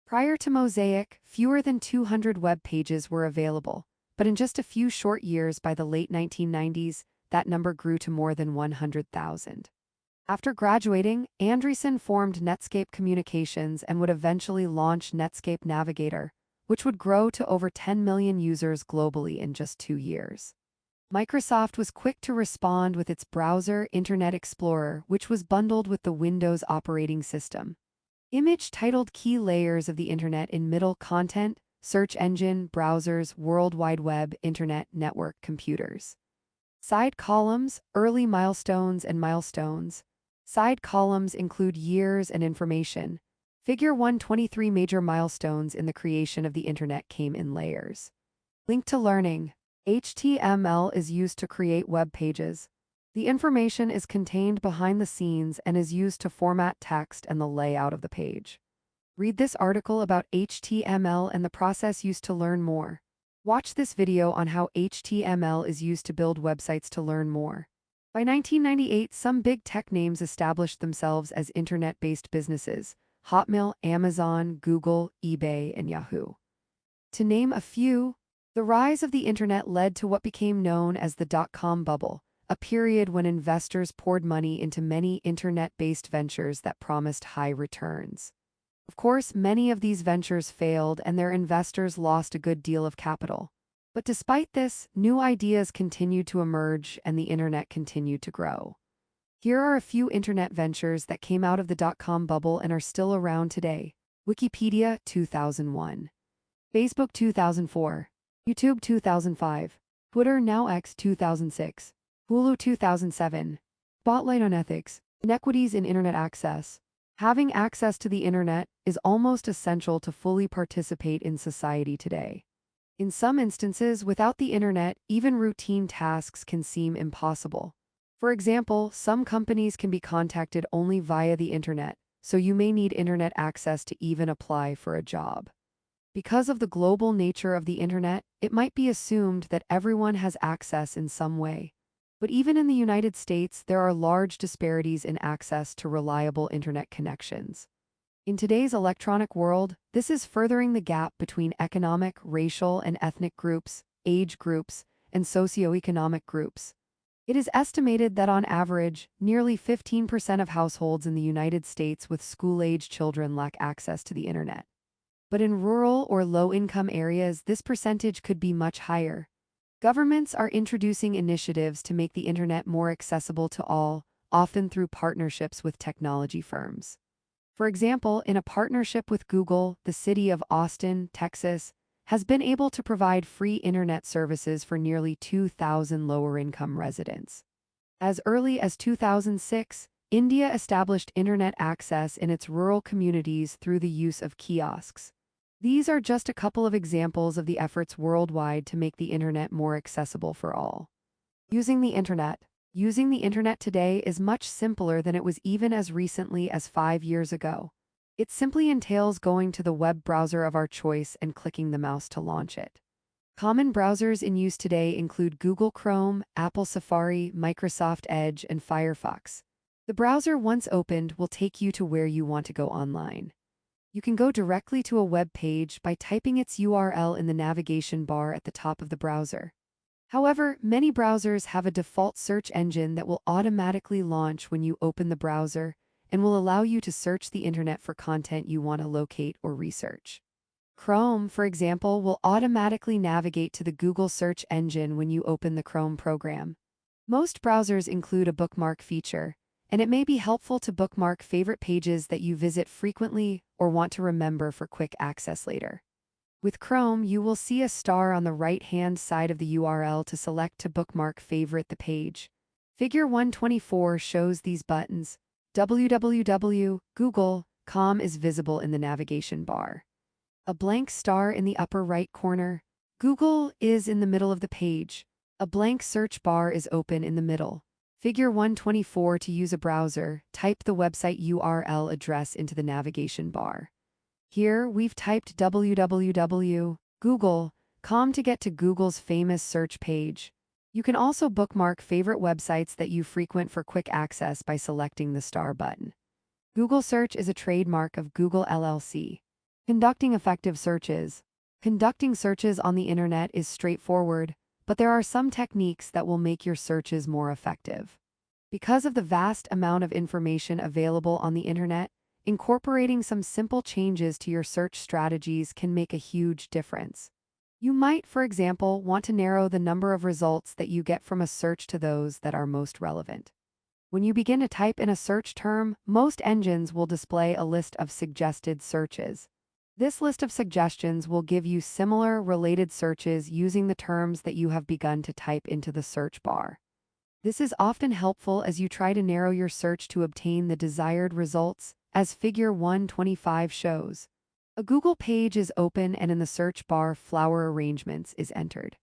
[SPEAKER 1] Prior to Mosaic, fewer than 200 web pages were available, but in just a few short years by the late 1990s, that number grew to more than 100,000. After graduating, Andreessen formed Netscape Communications and would eventually launch Netscape Navigator, which would grow to over 10 million users globally in just 2 years. Microsoft was quick to respond with its browser, Internet Explorer, which was bundled with the Windows operating system. Image titled Key Layers of the Internet in middle content, search engine, browsers, World Wide Web, Internet, network, computers. Side columns, early milestones and milestones. Side columns include years and information. Figure 123 major milestones in the creation of the Internet came in layers. Link to learning. HTML is used to create web pages. The information is contained behind the scenes and is used to format text and the layout of the page. Read this article about HTML and the process used to learn more. Watch this video on how HTML is used to build websites to learn more. By 1998, some big tech names established themselves as internet-based businesses: Hotmail, Amazon, Google, eBay, and Yahoo. To name a few, the rise of the internet led to what became known as the dot-com bubble, a period when investors poured money into many internet-based ventures that promised high returns. Of course, many of these ventures failed and their investors lost a good deal of capital. But despite this, new ideas continued to emerge and the internet continued to grow. Here are a few internet ventures that came out of the dot-com bubble and are still around today. Wikipedia, 2001. Facebook, 2004. YouTube, 2005. Twitter, now X, 2006. Hulu, 2007. Spotlight on ethics, inequities in internet access. Having access to the internet is almost essential to fully participate in society today. In some instances, without the internet, even routine tasks can seem impossible. For example, some companies can be contacted only via the internet, so you may need internet access to even apply for a job. Because of the global nature of the internet, it might be assumed that everyone has access in some way. But even in the United States, there are large disparities in access to reliable internet connections. In today's electronic world, this is furthering the gap between economic, racial, and ethnic groups, age groups, and socioeconomic groups. It is estimated that on average, nearly 15% of households in the United States with school-age children lack access to the internet. But in rural or low-income areas, this percentage could be much higher. Governments are introducing initiatives to make the internet more accessible to all, often through partnerships with technology firms. For example, in a partnership with Google, the city of Austin, Texas, has been able to provide free internet services for nearly 2,000 lower-income residents. As early as 2006, India established internet access in its rural communities through the use of kiosks. These are just a couple of examples of the efforts worldwide to make the internet more accessible for all. Using the internet. Using the internet today is much simpler than it was even as recently as 5 years ago. It simply entails going to the web browser of our choice and clicking the mouse to launch it. Common browsers in use today include Google Chrome, Apple Safari, Microsoft Edge, and Firefox. The browser, once opened, will take you to where you want to go online. You can go directly to a web page by typing its URL in the navigation bar at the top of the browser. However, many browsers have a default search engine that will automatically launch when you open the browser and will allow you to search the internet for content you want to locate or research. Chrome, for example, will automatically navigate to the Google search engine when you open the Chrome program. Most browsers include a bookmark feature, and it may be helpful to bookmark favorite pages that you visit frequently or want to remember for quick access later. With Chrome, you will see a star on the right-hand side of the URL to select to bookmark favorite the page. Figure 124 shows these buttons. www.google.com is visible in the navigation bar. A blank star in the upper right corner. Google is in the middle of the page. A blank search bar is open in the middle. Figure 124 to use a browser, type the website URL address into the navigation bar. Here, we've typed www.google.com to get to Google's famous search page. You can also bookmark favorite websites that you frequent for quick access by selecting the star button. Google Search is a trademark of Google LLC. Conducting effective searches. Conducting searches on the internet is straightforward, but there are some techniques that will make your searches more effective. Because of the vast amount of information available on the internet, incorporating some simple changes to your search strategies can make a huge difference. You might, for example, want to narrow the number of results that you get from a search to those that are most relevant. When you begin to type in a search term, most engines will display a list of suggested searches. This list of suggestions will give you similar, related searches using the terms that you have begun to type into the search bar. This is often helpful as you try to narrow your search to obtain the desired results, as Figure 125 shows. A Google page is open and in the search bar, flower arrangements is entered.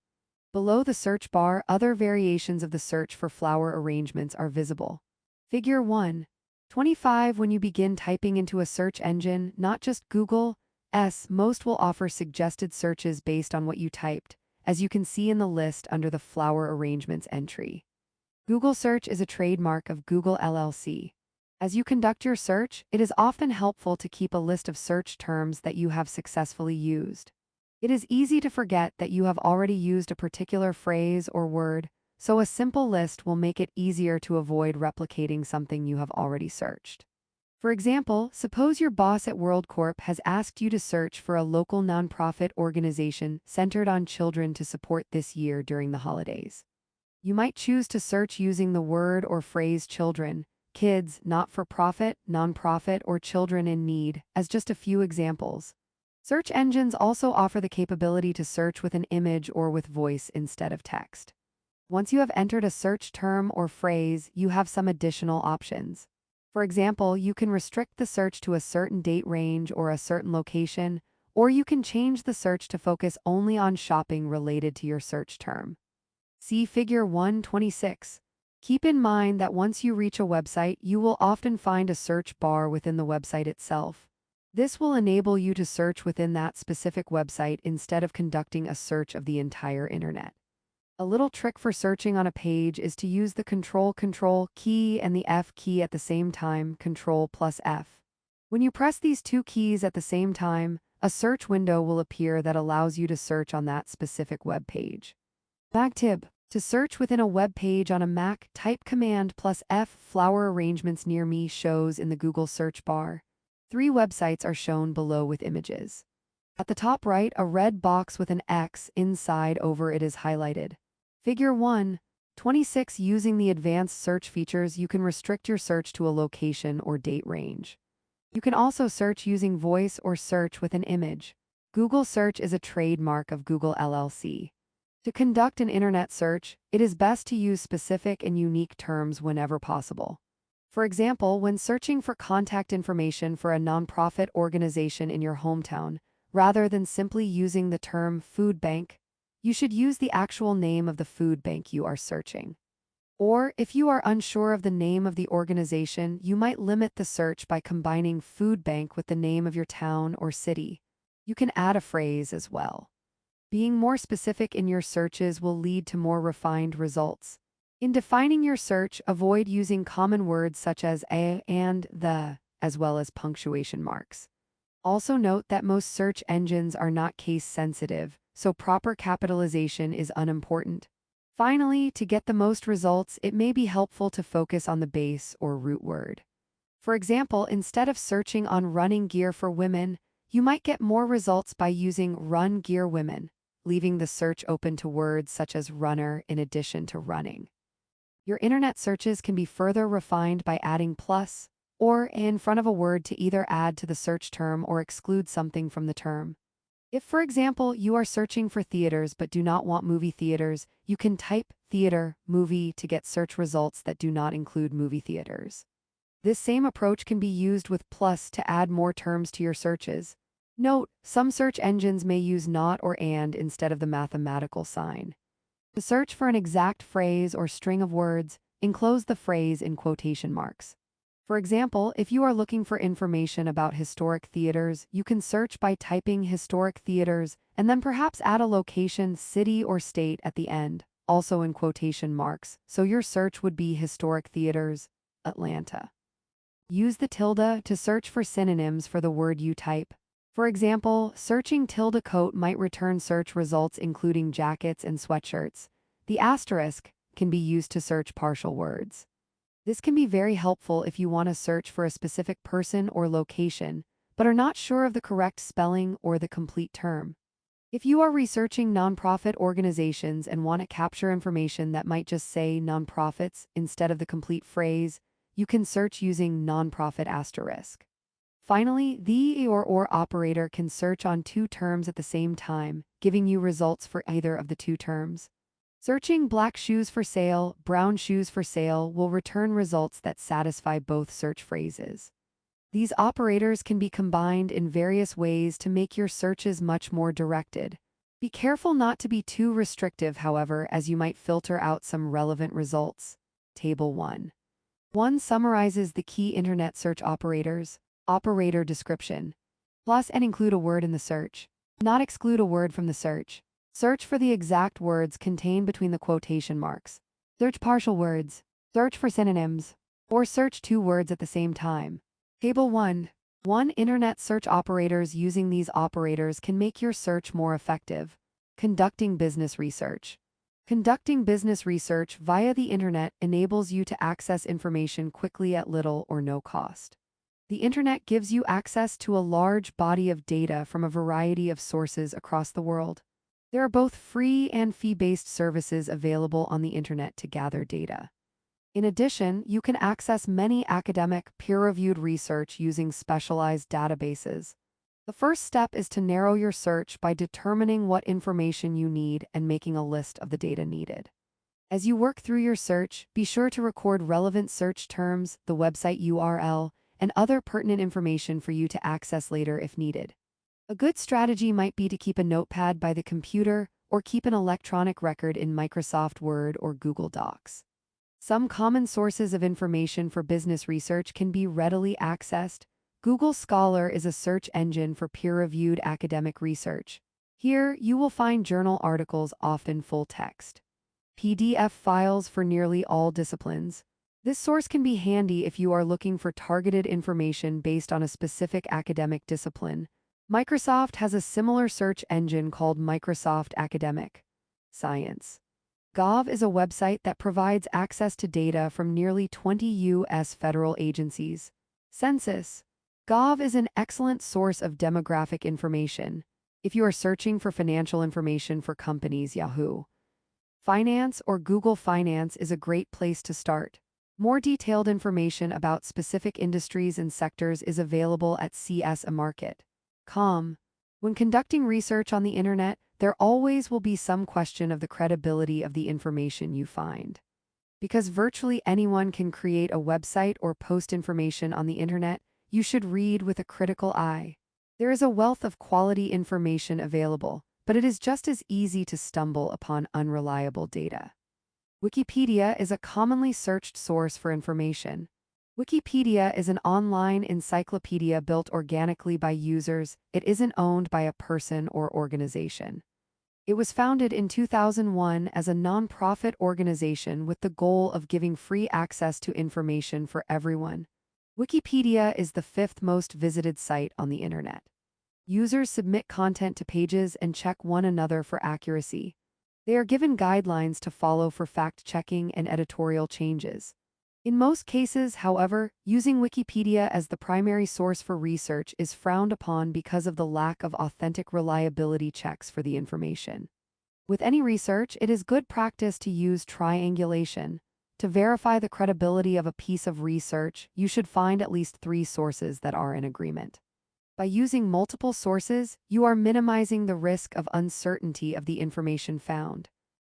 [SPEAKER 1] Below the search bar, other variations of the search for flower arrangements are visible. Figure 125. When you begin typing into a search engine, not just Google's, most will offer suggested searches based on what you typed, as you can see in the list under the flower arrangements entry. Google Search is a trademark of Google LLC. As you conduct your search, it is often helpful to keep a list of search terms that you have successfully used. It is easy to forget that you have already used a particular phrase or word, so a simple list will make it easier to avoid replicating something you have already searched. For example, suppose your boss at WorldCorp has asked you to search for a local nonprofit organization centered on children to support this year during the holidays. You might choose to search using the word or phrase children, kids, not-for-profit, nonprofit, or children in need, as just a few examples. Search engines also offer the capability to search with an image or with voice instead of text. Once you have entered a search term or phrase, you have some additional options. For example, you can restrict the search to a certain date range or a certain location, or you can change the search to focus only on shopping related to your search term. See Figure 126. Keep in mind that once you reach a website, you will often find a search bar within the website itself. This will enable you to search within that specific website instead of conducting a search of the entire internet. A little trick for searching on a page is to use the Control key and the F key at the same time, Control plus F. When you press these two keys at the same time, a search window will appear that allows you to search on that specific web page. Mac tip: to search within a web page on a Mac, type Command plus F. Flower arrangements near me shows in the Google search bar. 3 websites are shown below with images. At the top right, a red box with an X inside over it is highlighted. Figure 1.26. Using the advanced search features, you can restrict your search to a location or date range. You can also search using voice or search with an image. Google Search is a trademark of Google LLC. To conduct an internet search, it is best to use specific and unique terms whenever possible. For example, when searching for contact information for a nonprofit organization in your hometown, rather than simply using the term food bank, you should use the actual name of the food bank you are searching. Or, if you are unsure of the name of the organization, you might limit the search by combining food bank with the name of your town or city. You can add a phrase as well. Being more specific in your searches will lead to more refined results. In defining your search, avoid using common words such as a and the, as well as punctuation marks. Also note that most search engines are not case sensitive, so proper capitalization is unimportant. Finally, to get the most results, it may be helpful to focus on the base or root word. For example, instead of searching on running gear for women, you might get more results by using run gear women, leaving the search open to words such as runner in addition to running. Your internet searches can be further refined by adding plus or in front of a word to either add to the search term or exclude something from the term. If, for example, you are searching for theaters but do not want movie theaters, you can type theater, movie to get search results that do not include movie theaters. This same approach can be used with plus to add more terms to your searches. Note, some search engines may use not or and instead of the mathematical sign. To search for an exact phrase or string of words, enclose the phrase in quotation marks. For example, if you are looking for information about historic theaters, you can search by typing historic theaters and then perhaps add a location, city, or state at the end, also in quotation marks, so your search would be historic theaters, Atlanta. Use the tilde to search for synonyms for the word you type. For example, searching tilde coat might return search results including jackets and sweatshirts. The asterisk can be used to search partial words. This can be very helpful if you want to search for a specific person or location, but are not sure of the correct spelling or the complete term. If you are researching nonprofit organizations and want to capture information that might just say nonprofits instead of the complete phrase, you can search using nonprofit asterisk. Finally, the or operator can search on 2 terms at the same time, giving you results for either of the 2 terms. Searching black shoes for sale, brown shoes for sale will return results that satisfy both search phrases. These operators can be combined in various ways to make your searches much more directed. Be careful not to be too restrictive, however, as you might filter out some relevant results. Table 1. 1 summarizes the key internet search operators. Operator description. Plus and include a word in the search. Not exclude a word from the search. Search for the exact words contained between the quotation marks. Search partial words. Search for synonyms. Or search 2 words at the same time. Table 1. 1 internet search operators. Using these operators can make your search more effective. Conducting business research. Conducting business research via the internet enables you to access information quickly at little or no cost. The internet gives you access to a large body of data from a variety of sources across the world. There are both free and fee-based services available on the internet to gather data. In addition, you can access many academic, peer-reviewed research using specialized databases. The first step is to narrow your search by determining what information you need and making a list of the data needed. As you work through your search, be sure to record relevant search terms, the website URL, and other pertinent information for you to access later if needed. A good strategy might be to keep a notepad by the computer or keep an electronic record in Microsoft Word or Google Docs. Some common sources of information for business research can be readily accessed. Google Scholar is a search engine for peer-reviewed academic research. Here, you will find journal articles, often full text. PDF files for nearly all disciplines. This source can be handy if you are looking for targeted information based on a specific academic discipline. Microsoft has a similar search engine called Microsoft Academic Science. Gov is a website that provides access to data from nearly 20 U.S. federal agencies. Census. Gov is an excellent source of demographic information. If you are searching for financial information for companies, Yahoo Finance or Google Finance is a great place to start. More detailed information about specific industries and sectors is available at CSAmarket.com. When conducting research on the internet, there always will be some question of the credibility of the information you find. Because virtually anyone can create a website or post information on the internet, you should read with a critical eye. There is a wealth of quality information available, but it is just as easy to stumble upon unreliable data. Wikipedia is a commonly searched source for information. Wikipedia is an online encyclopedia built organically by users. It isn't owned by a person or organization. It was founded in 2001 as a nonprofit organization with the goal of giving free access to information for everyone. Wikipedia is the fifth most visited site on the internet. Users submit content to pages and check one another for accuracy. They are given guidelines to follow for fact-checking and editorial changes. In most cases, however, using Wikipedia as the primary source for research is frowned upon because of the lack of authentic reliability checks for the information. With any research, it is good practice to use triangulation. To verify the credibility of a piece of research, you should find at least 3 sources that are in agreement. By using multiple sources, you are minimizing the risk of uncertainty of the information found.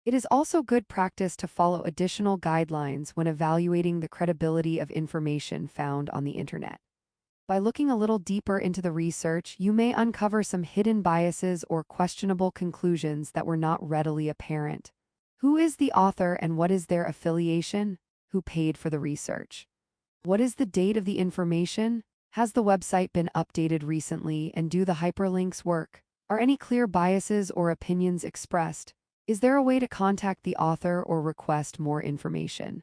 [SPEAKER 1] It is also good practice to follow additional guidelines when evaluating the credibility of information found on the internet. By looking a little deeper into the research, you may uncover some hidden biases or questionable conclusions that were not readily apparent. Who is the author and what is their affiliation? Who paid for the research? What is the date of the information? Has the website been updated recently, and do the hyperlinks work? Are any clear biases or opinions expressed? Is there a way to contact the author or request more information?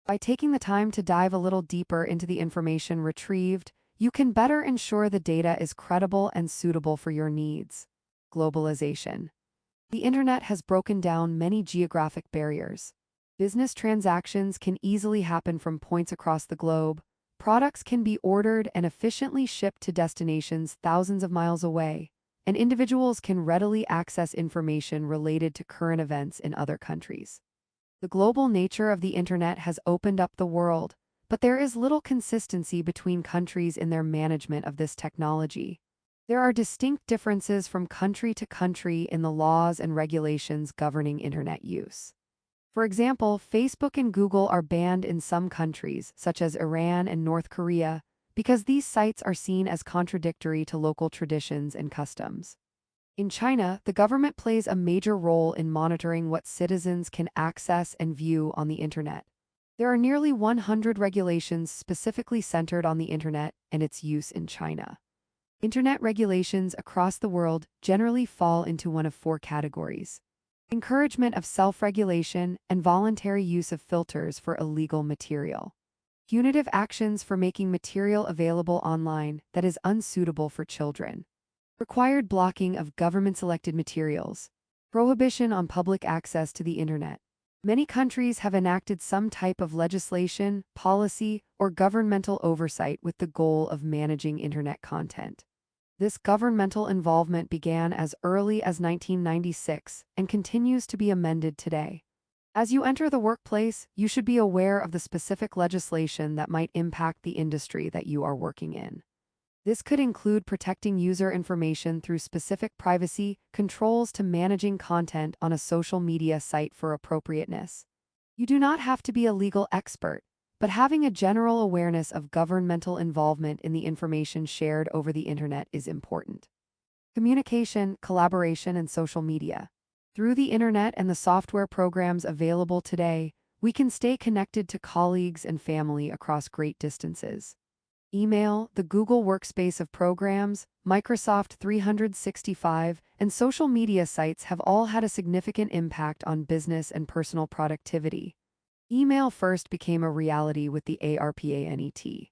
[SPEAKER 1] By taking the time to dive a little deeper into the information retrieved, you can better ensure the data is credible and suitable for your needs. Globalization. The internet has broken down many geographic barriers. Business transactions can easily happen from points across the globe. Products can be ordered and efficiently shipped to destinations thousands of miles away, and individuals can readily access information related to current events in other countries. The global nature of the internet has opened up the world, but there is little consistency between countries in their management of this technology. There are distinct differences from country to country in the laws and regulations governing internet use. For example, Facebook and Google are banned in some countries, such as Iran and North Korea, because these sites are seen as contradictory to local traditions and customs. In China, the government plays a major role in monitoring what citizens can access and view on the internet. There are nearly 100 regulations specifically centered on the internet and its use in China. Internet regulations across the world generally fall into one of 4 categories: encouragement of self-regulation and voluntary use of filters for illegal material, punitive actions for making material available online that is unsuitable for children, required blocking of government-selected materials, prohibition on public access to the internet. Many countries have enacted some type of legislation, policy, or governmental oversight with the goal of managing internet content. This governmental involvement began as early as 1996 and continues to be amended today. As you enter the workplace, you should be aware of the specific legislation that might impact the industry that you are working in. This could include protecting user information through specific privacy controls to managing content on a social media site for appropriateness. You do not have to be a legal expert, but having a general awareness of governmental involvement in the information shared over the internet is important. Communication, collaboration, and social media. Through the internet and the software programs available today, we can stay connected to colleagues and family across great distances. Email, the Google Workspace of programs, Microsoft 365, and social media sites have all had a significant impact on business and personal productivity. Email first became a reality with the ARPANET.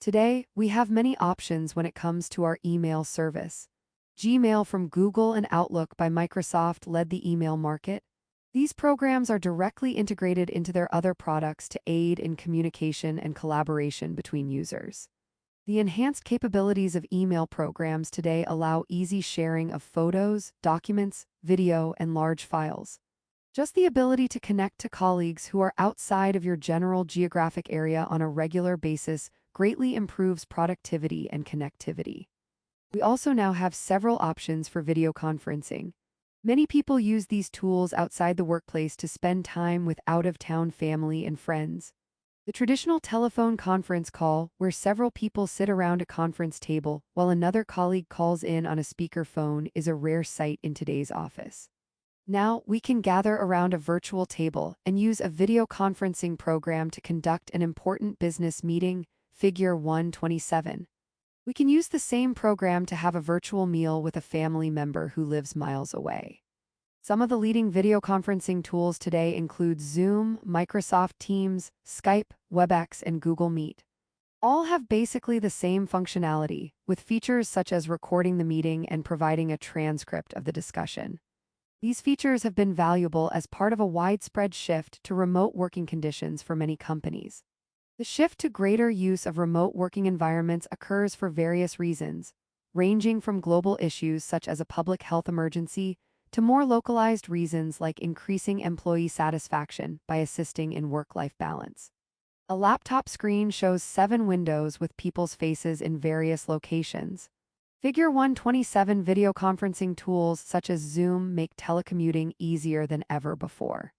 [SPEAKER 1] Today, we have many options when it comes to our email service. Gmail from Google and Outlook by Microsoft led the email market. These programs are directly integrated into their other products to aid in communication and collaboration between users. The enhanced capabilities of email programs today allow easy sharing of photos, documents, video, and large files. Just the ability to connect to colleagues who are outside of your general geographic area on a regular basis greatly improves productivity and connectivity. We also now have several options for video conferencing. Many people use these tools outside the workplace to spend time with out-of-town family and friends. The traditional telephone conference call, where several people sit around a conference table while another colleague calls in on a speakerphone, is a rare sight in today's office. Now, we can gather around a virtual table and use a video conferencing program to conduct an important business meeting, Figure 127. We can use the same program to have a virtual meal with a family member who lives miles away. Some of the leading video conferencing tools today include Zoom, Microsoft Teams, Skype, WebEx, and Google Meet. All have basically the same functionality, with features such as recording the meeting and providing a transcript of the discussion. These features have been valuable as part of a widespread shift to remote working conditions for many companies. The shift to greater use of remote working environments occurs for various reasons, ranging from global issues such as a public health emergency to more localized reasons like increasing employee satisfaction by assisting in work-life balance. A laptop screen shows 7 windows with people's faces in various locations. Figure 127 video conferencing tools such as Zoom make telecommuting easier than ever before.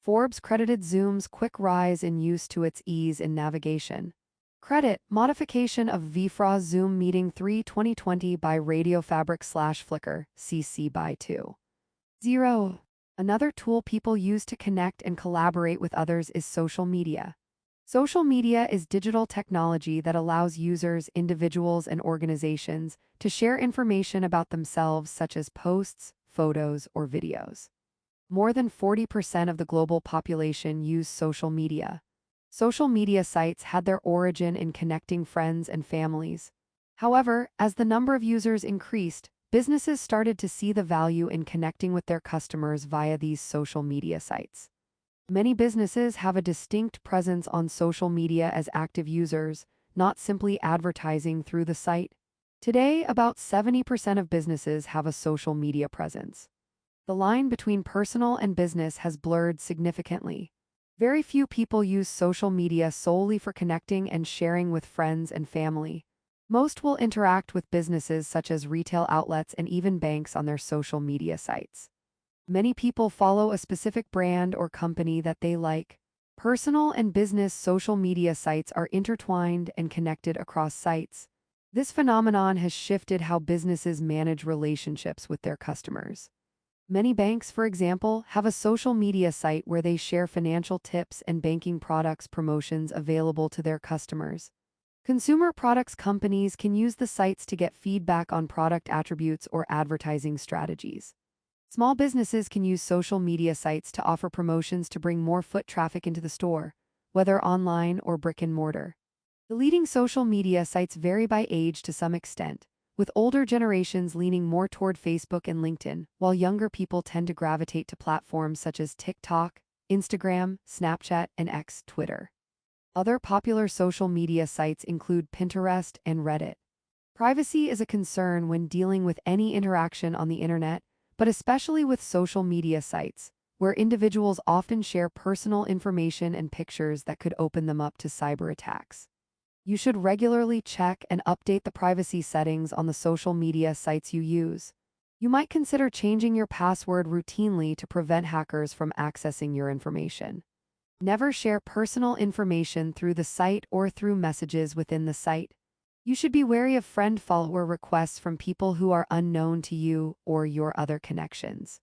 [SPEAKER 1] Forbes credited Zoom's quick rise in use to its ease in navigation. Credit, modification of VFRA Zoom Meeting 3 2020 by RadioFabric/Flickr, CC by 2. 0. Another tool people use to connect and collaborate with others is social media. Social media is digital technology that allows users, individuals, and organizations to share information about themselves such as posts, photos, or videos. More than 40% of the global population use social media. Social media sites had their origin in connecting friends and families. However, as the number of users increased, businesses started to see the value in connecting with their customers via these social media sites. Many businesses have a distinct presence on social media as active users, not simply advertising through the site. Today, about 70% of businesses have a social media presence. The line between personal and business has blurred significantly. Very few people use social media solely for connecting and sharing with friends and family. Most will interact with businesses such as retail outlets and even banks on their social media sites. Many people follow a specific brand or company that they like. Personal and business social media sites are intertwined and connected across sites. This phenomenon has shifted how businesses manage relationships with their customers. Many banks, for example, have a social media site where they share financial tips and banking products promotions available to their customers. Consumer products companies can use the sites to get feedback on product attributes or advertising strategies. Small businesses can use social media sites to offer promotions to bring more foot traffic into the store, whether online or brick and mortar. The leading social media sites vary by age to some extent, with older generations leaning more toward Facebook and LinkedIn, while younger people tend to gravitate to platforms such as TikTok, Instagram, Snapchat, and X, Twitter. Other popular social media sites include Pinterest and Reddit. Privacy is a concern when dealing with any interaction on the internet, but especially with social media sites, where individuals often share personal information and pictures that could open them up to cyber attacks. You should regularly check and update the privacy settings on the social media sites you use. You might consider changing your password routinely to prevent hackers from accessing your information. Never share personal information through the site or through messages within the site. You should be wary of friend-follower requests from people who are unknown to you or your other connections.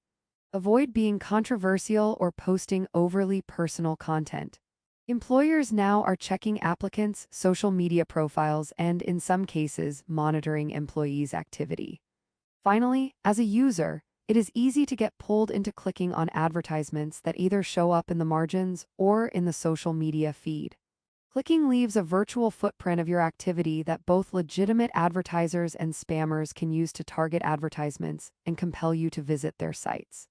[SPEAKER 1] Avoid being controversial or posting overly personal content. Employers now are checking applicants' social media profiles and, in some cases, monitoring employees' activity. Finally, as a user, it is easy to get pulled into clicking on advertisements that either show up in the margins or in the social media feed. Clicking leaves a virtual footprint of your activity that both legitimate advertisers and spammers can use to target advertisements and compel you to visit their sites.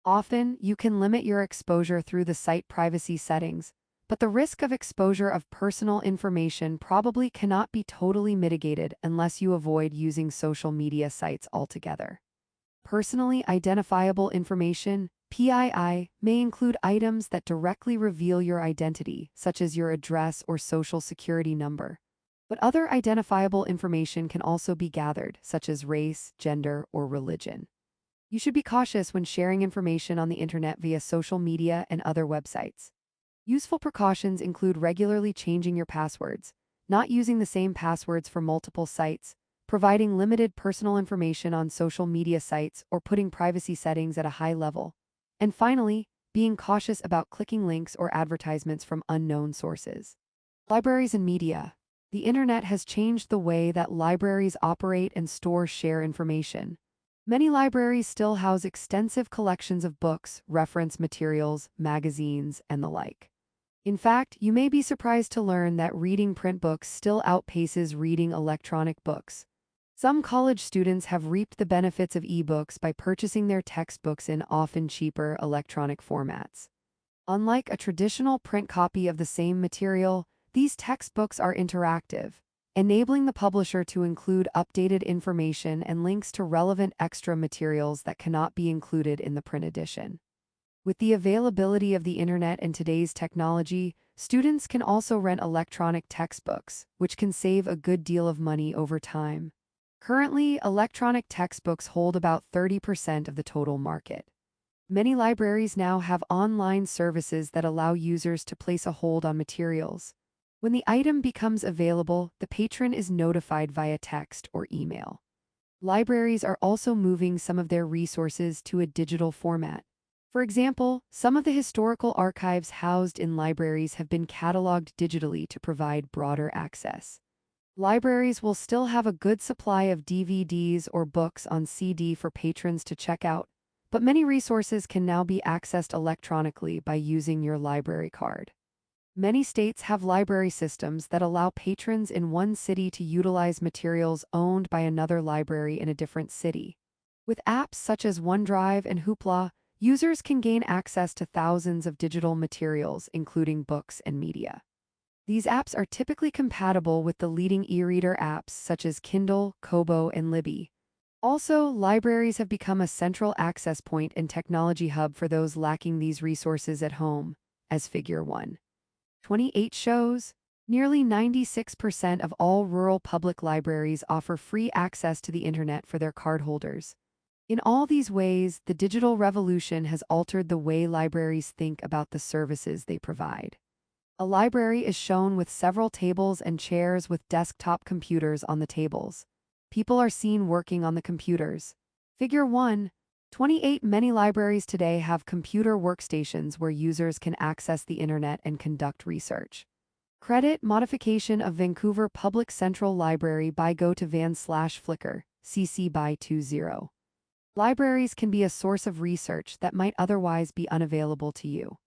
[SPEAKER 1] Often, you can limit your exposure through the site privacy settings, but the risk of exposure of personal information probably cannot be totally mitigated unless you avoid using social media sites altogether. Personally identifiable information, PII, may include items that directly reveal your identity, such as your address or social security number. But other identifiable information can also be gathered, such as race, gender, or religion. You should be cautious when sharing information on the internet via social media and other websites. Useful precautions include regularly changing your passwords, not using the same passwords for multiple sites, providing limited personal information on social media sites, or putting privacy settings at a high level. And finally, being cautious about clicking links or advertisements from unknown sources. Libraries and media. The internet has changed the way that libraries operate and share information. Many libraries still house extensive collections of books, reference materials, magazines, and the like. In fact, you may be surprised to learn that reading print books still outpaces reading electronic books. Some college students have reaped the benefits of ebooks by purchasing their textbooks in often cheaper electronic formats. Unlike a traditional print copy of the same material, these textbooks are interactive, enabling the publisher to include updated information and links to relevant extra materials that cannot be included in the print edition. With the availability of the internet and today's technology, students can also rent electronic textbooks, which can save a good deal of money over time. Currently, electronic textbooks hold about 30% of the total market. Many libraries now have online services that allow users to place a hold on materials. When the item becomes available, the patron is notified via text or email. Libraries are also moving some of their resources to a digital format. For example, some of the historical archives housed in libraries have been cataloged digitally to provide broader access. Libraries will still have a good supply of DVDs or books on CD for patrons to check out, but many resources can now be accessed electronically by using your library card. Many states have library systems that allow patrons in one city to utilize materials owned by another library in a different city. With apps such as OneDrive and Hoopla, users can gain access to thousands of digital materials, including books and media. These apps are typically compatible with the leading e-reader apps such as Kindle, Kobo, and Libby. Also, libraries have become a central access point and technology hub for those lacking these resources at home, as Figure 1.28 shows. Nearly 96% of all rural public libraries offer free access to the internet for their cardholders. In all these ways, the digital revolution has altered the way libraries think about the services they provide. A library is shown with several tables and chairs with desktop computers on the tables. People are seen working on the computers. Figure 1.28. Many libraries today have computer workstations where users can access the internet and conduct research. Credit modification of Vancouver Public Central Library by Go to Van/Flickr, CC by 20. Libraries can be a source of research that might otherwise be unavailable to you.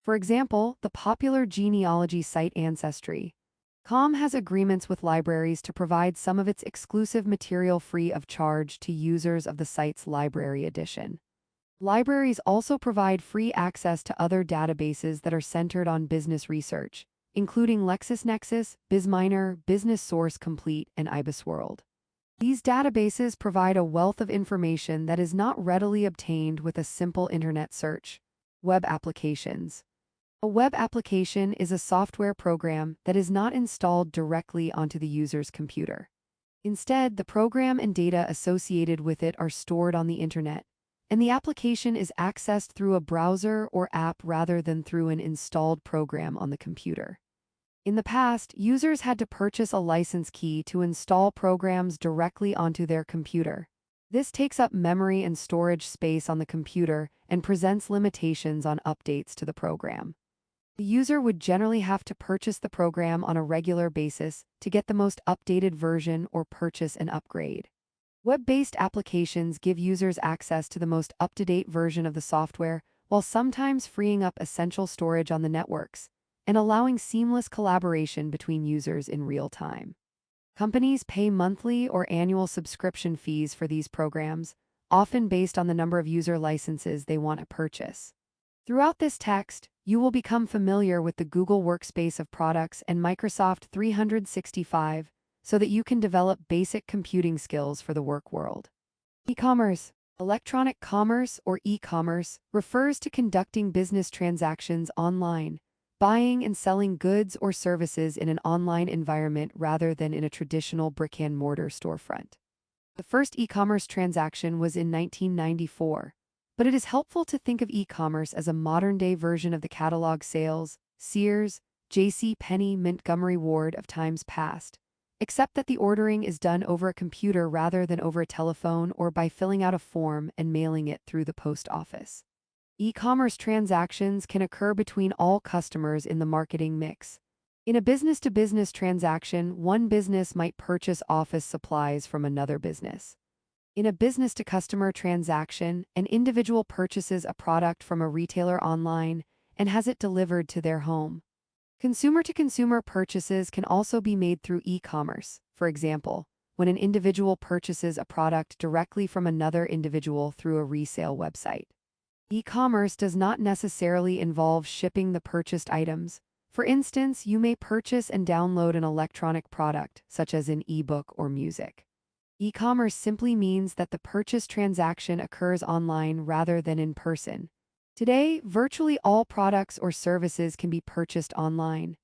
[SPEAKER 1] For example, the popular genealogy site Ancestry.com has agreements with libraries to provide some of its exclusive material free of charge to users of the site's library edition. Libraries also provide free access to other databases that are centered on business research, including LexisNexis, BizMiner, Business Source Complete, and IBISWorld. These databases provide a wealth of information that is not readily obtained with a simple internet search. Web applications. A web application is a software program that is not installed directly onto the user's computer. Instead, the program and data associated with it are stored on the internet, and the application is accessed through a browser or app rather than through an installed program on the computer. In the past, users had to purchase a license key to install programs directly onto their computer. This takes up memory and storage space on the computer and presents limitations on updates to the program. The user would generally have to purchase the program on a regular basis to get the most updated version or purchase an upgrade. Web-based applications give users access to the most up-to-date version of the software, while sometimes freeing up essential storage on the networks and allowing seamless collaboration between users in real time. Companies pay monthly or annual subscription fees for these programs, often based on the number of user licenses they want to purchase. Throughout this text, you will become familiar with the Google Workspace of products and Microsoft 365 so that you can develop basic computing skills for the work world. E-commerce. Electronic commerce or e-commerce refers to conducting business transactions online, buying and selling goods or services in an online environment rather than in a traditional brick-and-mortar storefront. The first e-commerce transaction was in 1994, but it is helpful to think of e-commerce as a modern-day version of the catalog sales, Sears, J.C. Penney, Montgomery Ward of times past, except that the ordering is done over a computer rather than over a telephone or by filling out a form and mailing it through the post office. E-commerce transactions can occur between all customers in the marketing mix. In a business-to-business transaction, one business might purchase office supplies from another business. In a business-to-customer transaction, an individual purchases a product from a retailer online and has it delivered to their home. Consumer-to-consumer purchases can also be made through e-commerce. For example, when an individual purchases a product directly from another individual through a resale website. E-commerce does not necessarily involve shipping the purchased items. For instance, you may purchase and download an electronic product, such as an e-book or music. E-commerce simply means that the purchase transaction occurs online rather than in person. Today, virtually all products or services can be purchased online.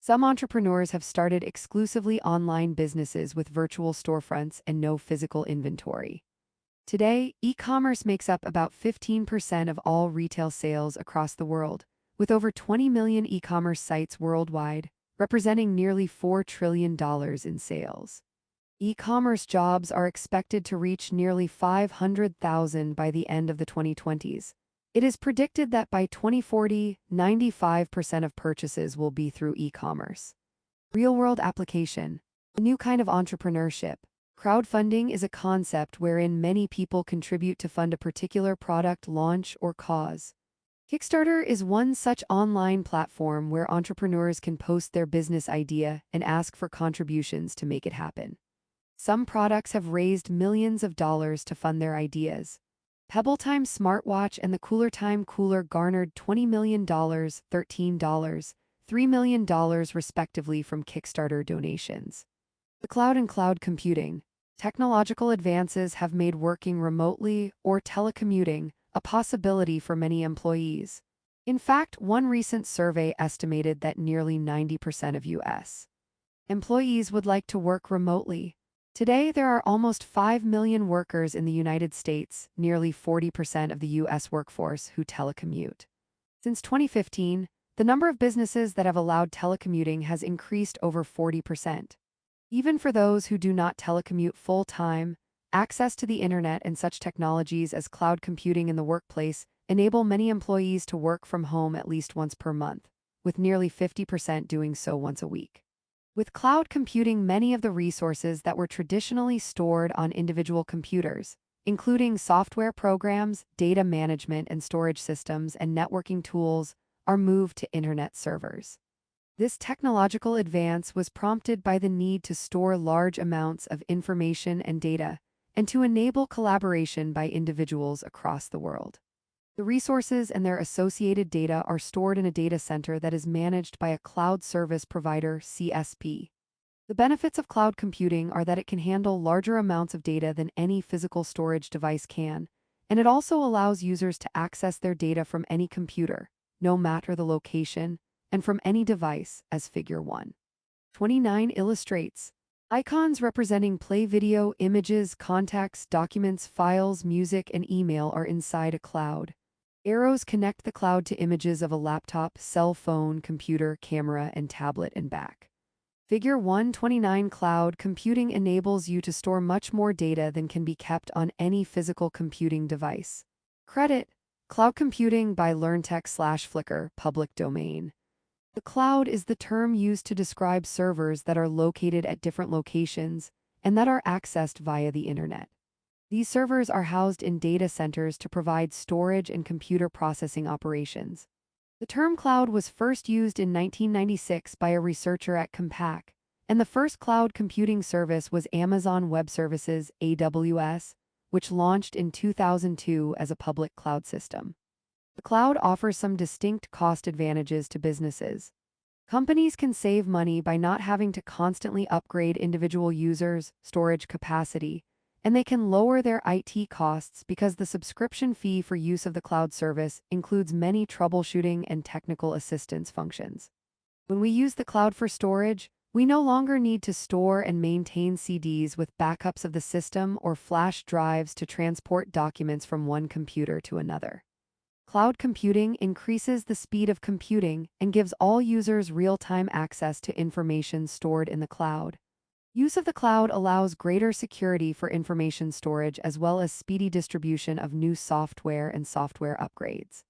[SPEAKER 1] Some entrepreneurs have started exclusively online businesses with virtual storefronts and no physical inventory. Today, e-commerce makes up about 15% of all retail sales across the world, with over 20 million e-commerce sites worldwide, representing nearly $4 trillion in sales. E-commerce jobs are expected to reach nearly 500,000 by the end of the 2020s. It is predicted that by 2040, 95% of purchases will be through e-commerce. Real-world application. A new kind of entrepreneurship. Crowdfunding is a concept wherein many people contribute to fund a particular product, launch, or cause. Kickstarter is one such online platform where entrepreneurs can post their business idea and ask for contributions to make it happen. Some products have raised millions of dollars to fund their ideas. PebbleTime smartwatch and the Cooler Time cooler garnered $20 million, $13, $3 million respectively from Kickstarter donations. The cloud and cloud computing. Technological advances have made working remotely or telecommuting a possibility for many employees. In fact, one recent survey estimated that nearly 90% of U.S. employees would like to work remotely. Today, there are almost 5 million workers in the United States, nearly 40% of the U.S. workforce, who telecommute. Since 2015, the number of businesses that have allowed telecommuting has increased over 40%. Even for those who do not telecommute full-time, access to the internet and such technologies as cloud computing in the workplace enable many employees to work from home at least once per month, with nearly 50% doing so once a week. With cloud computing, many of the resources that were traditionally stored on individual computers, including software programs, data management and storage systems, and networking tools, are moved to internet servers. This technological advance was prompted by the need to store large amounts of information and data, and to enable collaboration by individuals across the world. The resources and their associated data are stored in a data center that is managed by a cloud service provider, CSP. The benefits of cloud computing are that it can handle larger amounts of data than any physical storage device can, and it also allows users to access their data from any computer, no matter the location, and from any device, as Figure 1.29 illustrates. Icons representing play video, images, contacts, documents, files, music, and email are inside a cloud. Arrows connect the cloud to images of a laptop, cell phone, computer, camera, and tablet and back. Figure 129. Cloud computing enables you to store much more data than can be kept on any physical computing device. Credit: Cloud Computing by LearnTech/Flickr, public domain. The cloud is the term used to describe servers that are located at different locations and that are accessed via the internet. These servers are housed in data centers to provide storage and computer processing operations. The term cloud was first used in 1996 by a researcher at Compaq, and the first cloud computing service was Amazon Web Services (AWS), which launched in 2002 as a public cloud system. The cloud offers some distinct cost advantages to businesses. Companies can save money by not having to constantly upgrade individual users' storage capacity, and they can lower their IT costs because the subscription fee for use of the cloud service includes many troubleshooting and technical assistance functions. When we use the cloud for storage, we no longer need to store and maintain CDs with backups of the system or flash drives to transport documents from one computer to another. Cloud computing increases the speed of computing and gives all users real-time access to information stored in the cloud. Use of the cloud allows greater security for information storage as well as speedy distribution of new software and software upgrades.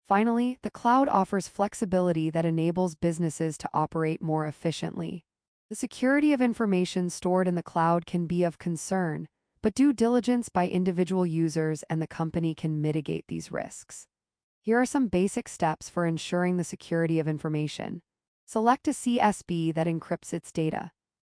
[SPEAKER 1] Finally, the cloud offers flexibility that enables businesses to operate more efficiently. The security of information stored in the cloud can be of concern, but due diligence by individual users and the company can mitigate these risks. Here are some basic steps for ensuring the security of information. Select a CSP that encrypts its data.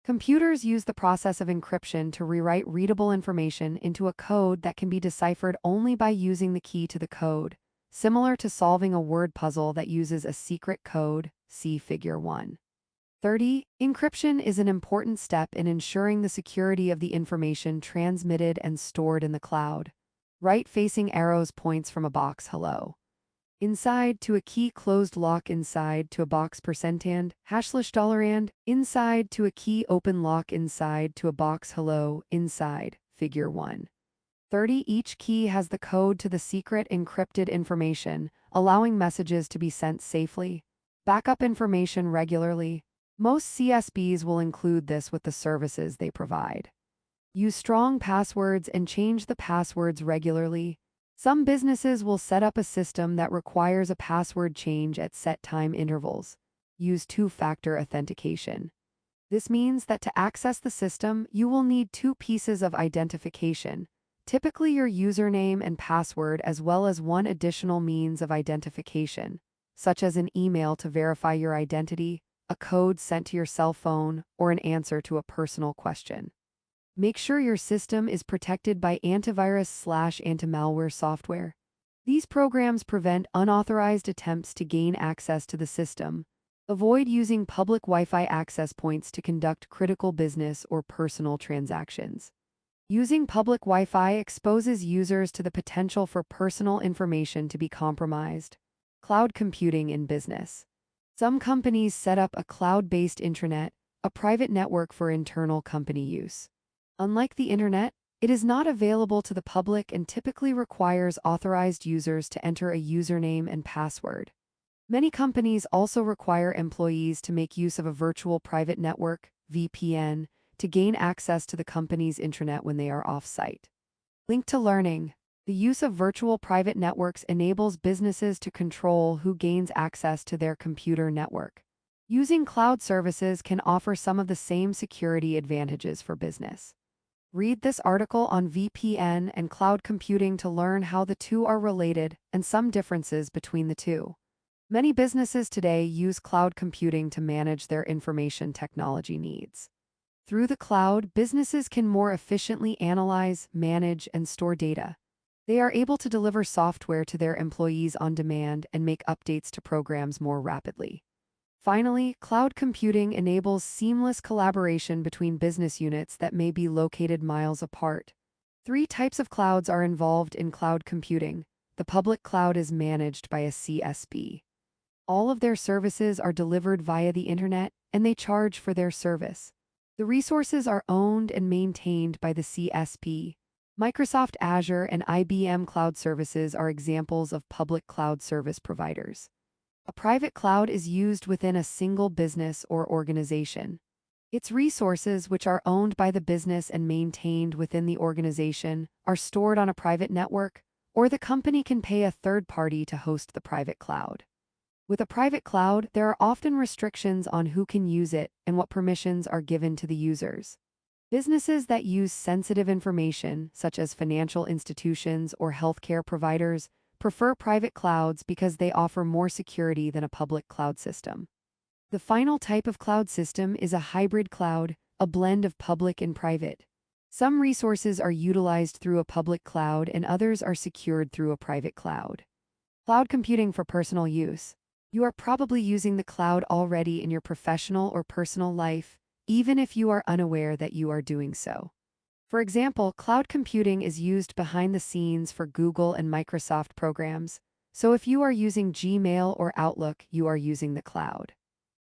[SPEAKER 1] Computers use the process of encryption to rewrite readable information into a code that can be deciphered only by using the key to the code, similar to solving a word puzzle that uses a secret code, see Figure 130. Encryption is an important step in ensuring the security of the information transmitted and stored in the cloud. Right-facing arrows points from a box hello. Inside to a key closed lock inside to a box %and, $and, inside to a key open lock inside to a box hello, inside, Figure 130. Each key has the code to the secret encrypted information, allowing messages to be sent safely. Backup information regularly. Most CSPs will include this with the services they provide. Use strong passwords and change the passwords regularly. Some businesses will set up a system that requires a password change at set time intervals. Use two-factor authentication. This means that to access the system, you will need two pieces of identification, typically your username and password, as well as one additional means of identification, such as an email to verify your identity, a code sent to your cell phone, or an answer to a personal question. Make sure your system is protected by antivirus/anti-malware software. These programs prevent unauthorized attempts to gain access to the system. Avoid using public Wi-Fi access points to conduct critical business or personal transactions. Using public Wi-Fi exposes users to the potential for personal information to be compromised. Cloud computing in business. Some companies set up a cloud-based intranet, a private network for internal company use. Unlike the internet, it is not available to the public and typically requires authorized users to enter a username and password. Many companies also require employees to make use of a virtual private network, VPN, to gain access to the company's intranet when they are off-site. Link to learning. The use of virtual private networks enables businesses to control who gains access to their computer network. Using cloud services can offer some of the same security advantages for business. Read this article on VPN and cloud computing to learn how the two are related and some differences between the two. Many businesses today use cloud computing to manage their information technology needs. Through the cloud, businesses can more efficiently analyze, manage, and store data. They are able to deliver software to their employees on demand and make updates to programs more rapidly. Finally, cloud computing enables seamless collaboration between business units that may be located miles apart. 3 types of clouds are involved in cloud computing. The public cloud is managed by a CSP. All of their services are delivered via the internet, and they charge for their service. The resources are owned and maintained by the CSP. Microsoft Azure and IBM Cloud Services are examples of public cloud service providers. A private cloud is used within a single business or organization. Its resources, which are owned by the business and maintained within the organization, are stored on a private network, or the company can pay a third party to host the private cloud. With a private cloud, there are often restrictions on who can use it and what permissions are given to the users. Businesses that use sensitive information, such as financial institutions or healthcare providers, prefer private clouds because they offer more security than a public cloud system. The final type of cloud system is a hybrid cloud, a blend of public and private. Some resources are utilized through a public cloud and others are secured through a private cloud. Cloud computing for personal use. You are probably using the cloud already in your professional or personal life, even if you are unaware that you are doing so. For example, cloud computing is used behind the scenes for Google and Microsoft programs, so if you are using Gmail or Outlook, you are using the cloud.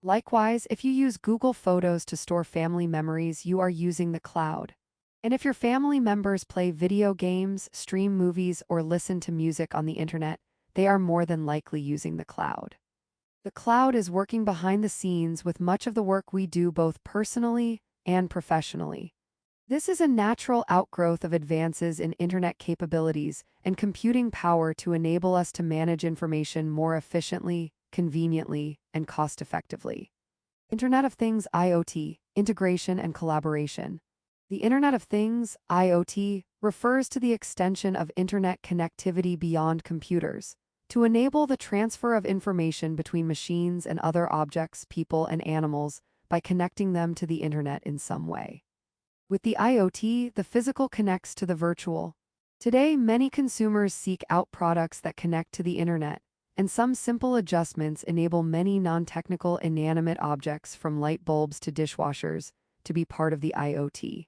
[SPEAKER 1] Likewise, if you use Google Photos to store family memories, you are using the cloud. And if your family members play video games, stream movies, or listen to music on the internet, they are more than likely using the cloud. The cloud is working behind the scenes with much of the work we do both personally and professionally. This is a natural outgrowth of advances in internet capabilities and computing power to enable us to manage information more efficiently, conveniently, and cost-effectively. Internet of Things (IoT), integration and collaboration. The Internet of Things (IoT) refers to the extension of internet connectivity beyond computers to enable the transfer of information between machines and other objects, people, and animals by connecting them to the internet in some way. With the IoT, the physical connects to the virtual. Today, many consumers seek out products that connect to the internet, and some simple adjustments enable many non-technical inanimate objects from light bulbs to dishwashers to be part of the IoT.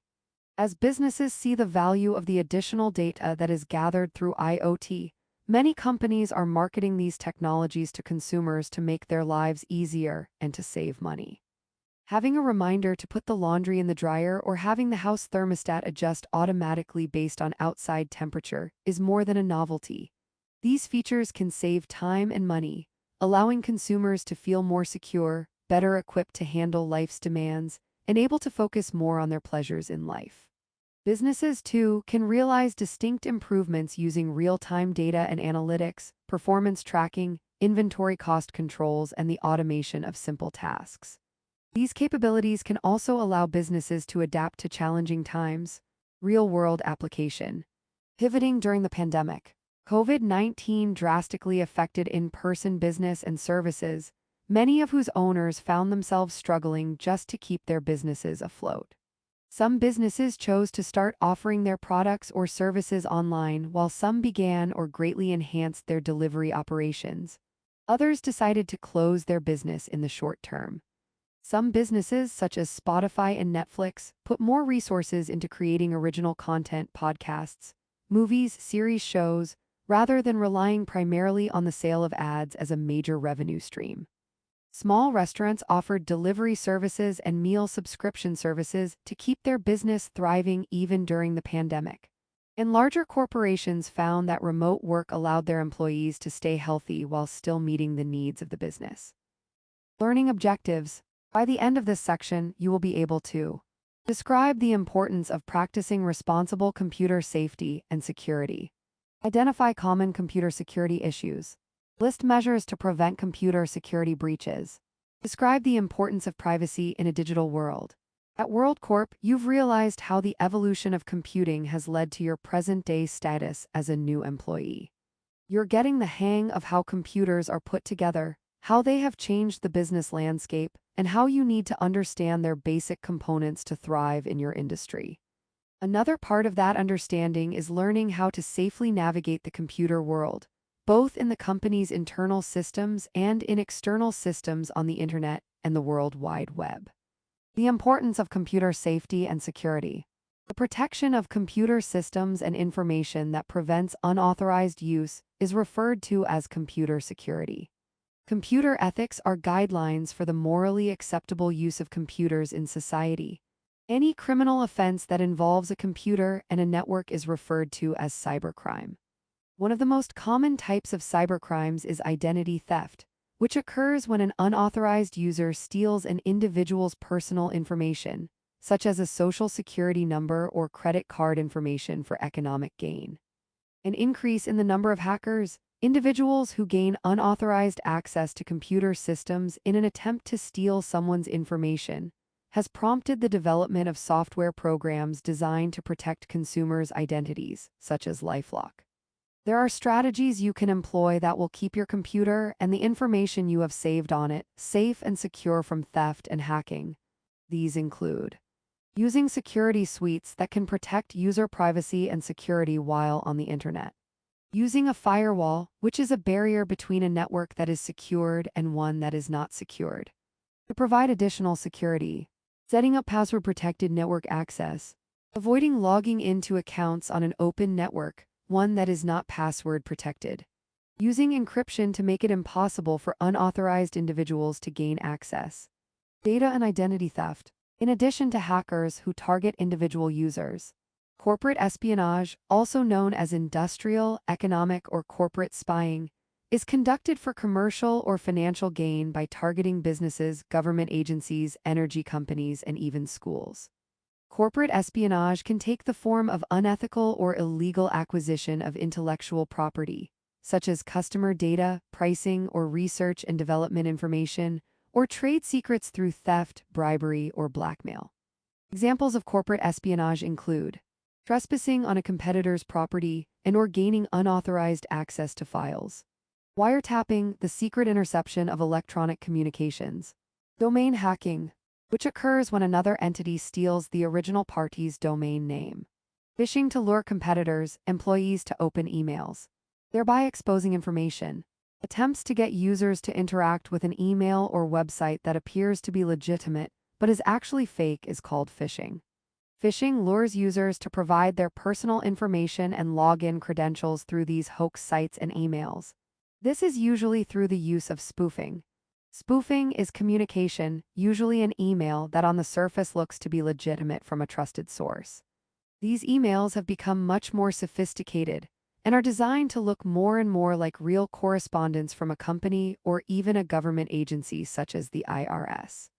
[SPEAKER 1] As businesses see the value of the additional data that is gathered through IoT, many companies are marketing these technologies to consumers to make their lives easier and to save money. Having a reminder to put the laundry in the dryer or having the house thermostat adjust automatically based on outside temperature is more than a novelty. These features can save time and money, allowing consumers to feel more secure, better equipped to handle life's demands, and able to focus more on their pleasures in life. Businesses, too, can realize distinct improvements using real-time data and analytics, performance tracking, inventory cost controls, and the automation of simple tasks. These capabilities can also allow businesses to adapt to challenging times. Real-world application. Pivoting during the pandemic. COVID-19 drastically affected in-person business and services, many of whose owners found themselves struggling just to keep their businesses afloat. Some businesses chose to start offering their products or services online, while some began or greatly enhanced their delivery operations. Others decided to close their business in the short term. Some businesses, such as Spotify and Netflix, put more resources into creating original content, podcasts, movies, series shows, rather than relying primarily on the sale of ads as a major revenue stream. Small restaurants offered delivery services and meal subscription services to keep their business thriving even during the pandemic. And larger corporations found that remote work allowed their employees to stay healthy while still meeting the needs of the business. Learning objectives. By the end of this section, you will be able to describe the importance of practicing responsible computer safety and security. Identify common computer security issues. List measures to prevent computer security breaches. Describe the importance of privacy in a digital world. At WorldCorp, you've realized how the evolution of computing has led to your present-day status as a new employee. You're getting the hang of how computers are put together, how they have changed the business landscape, and how you need to understand their basic components to thrive in your industry. Another part of that understanding is learning how to safely navigate the computer world, both in the company's internal systems and in external systems on the internet and the World Wide Web. The importance of computer safety and security. The protection of computer systems and information that prevents unauthorized use is referred to as computer security. Computer ethics are guidelines for the morally acceptable use of computers in society. Any criminal offense that involves a computer and a network is referred to as cybercrime. One of the most common types of cybercrimes is identity theft, which occurs when an unauthorized user steals an individual's personal information, such as a social security number or credit card information for economic gain. An increase in the number of hackers, individuals who gain unauthorized access to computer systems in an attempt to steal someone's information, has prompted the development of software programs designed to protect consumers' identities, such as LifeLock. There are strategies you can employ that will keep your computer and the information you have saved on it safe and secure from theft and hacking. These include using security suites that can protect user privacy and security while on the internet. Using a firewall, which is a barrier between a network that is secured and one that is not secured. To provide additional security, setting up password-protected network access. Avoiding logging into accounts on an open network, one that is not password-protected. Using encryption to make it impossible for unauthorized individuals to gain access. Data and identity theft. In addition to hackers who target individual users, corporate espionage, also known as industrial, economic, or corporate spying, is conducted for commercial or financial gain by targeting businesses, government agencies, energy companies, and even schools. Corporate espionage can take the form of unethical or illegal acquisition of intellectual property, such as customer data, pricing, or research and development information, or trade secrets through theft, bribery, or blackmail. Examples of corporate espionage include trespassing on a competitor's property and/or gaining unauthorized access to files. Wiretapping, the secret interception of electronic communications. Domain hacking, which occurs when another entity steals the original party's domain name. Phishing to lure competitors, employees to open emails, thereby exposing information. Attempts to get users to interact with an email or website that appears to be legitimate but is actually fake is called phishing. Phishing lures users to provide their personal information and login credentials through these hoax sites and emails. This is usually through the use of spoofing. Spoofing is communication, usually an email that on the surface looks to be legitimate from a trusted source. These emails have become much more sophisticated and are designed to look more and more like real correspondence from a company or even a government agency such as the IRS.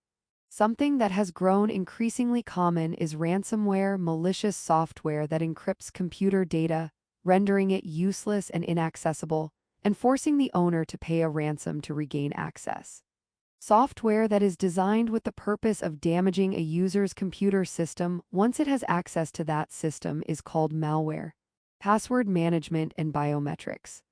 [SPEAKER 1] Something that has grown increasingly common is ransomware, malicious software that encrypts computer data, rendering it useless and inaccessible, and forcing the owner to pay a ransom to regain access. Software that is designed with the purpose of damaging a user's computer system once it has access to that system is called malware. Password management and biometrics.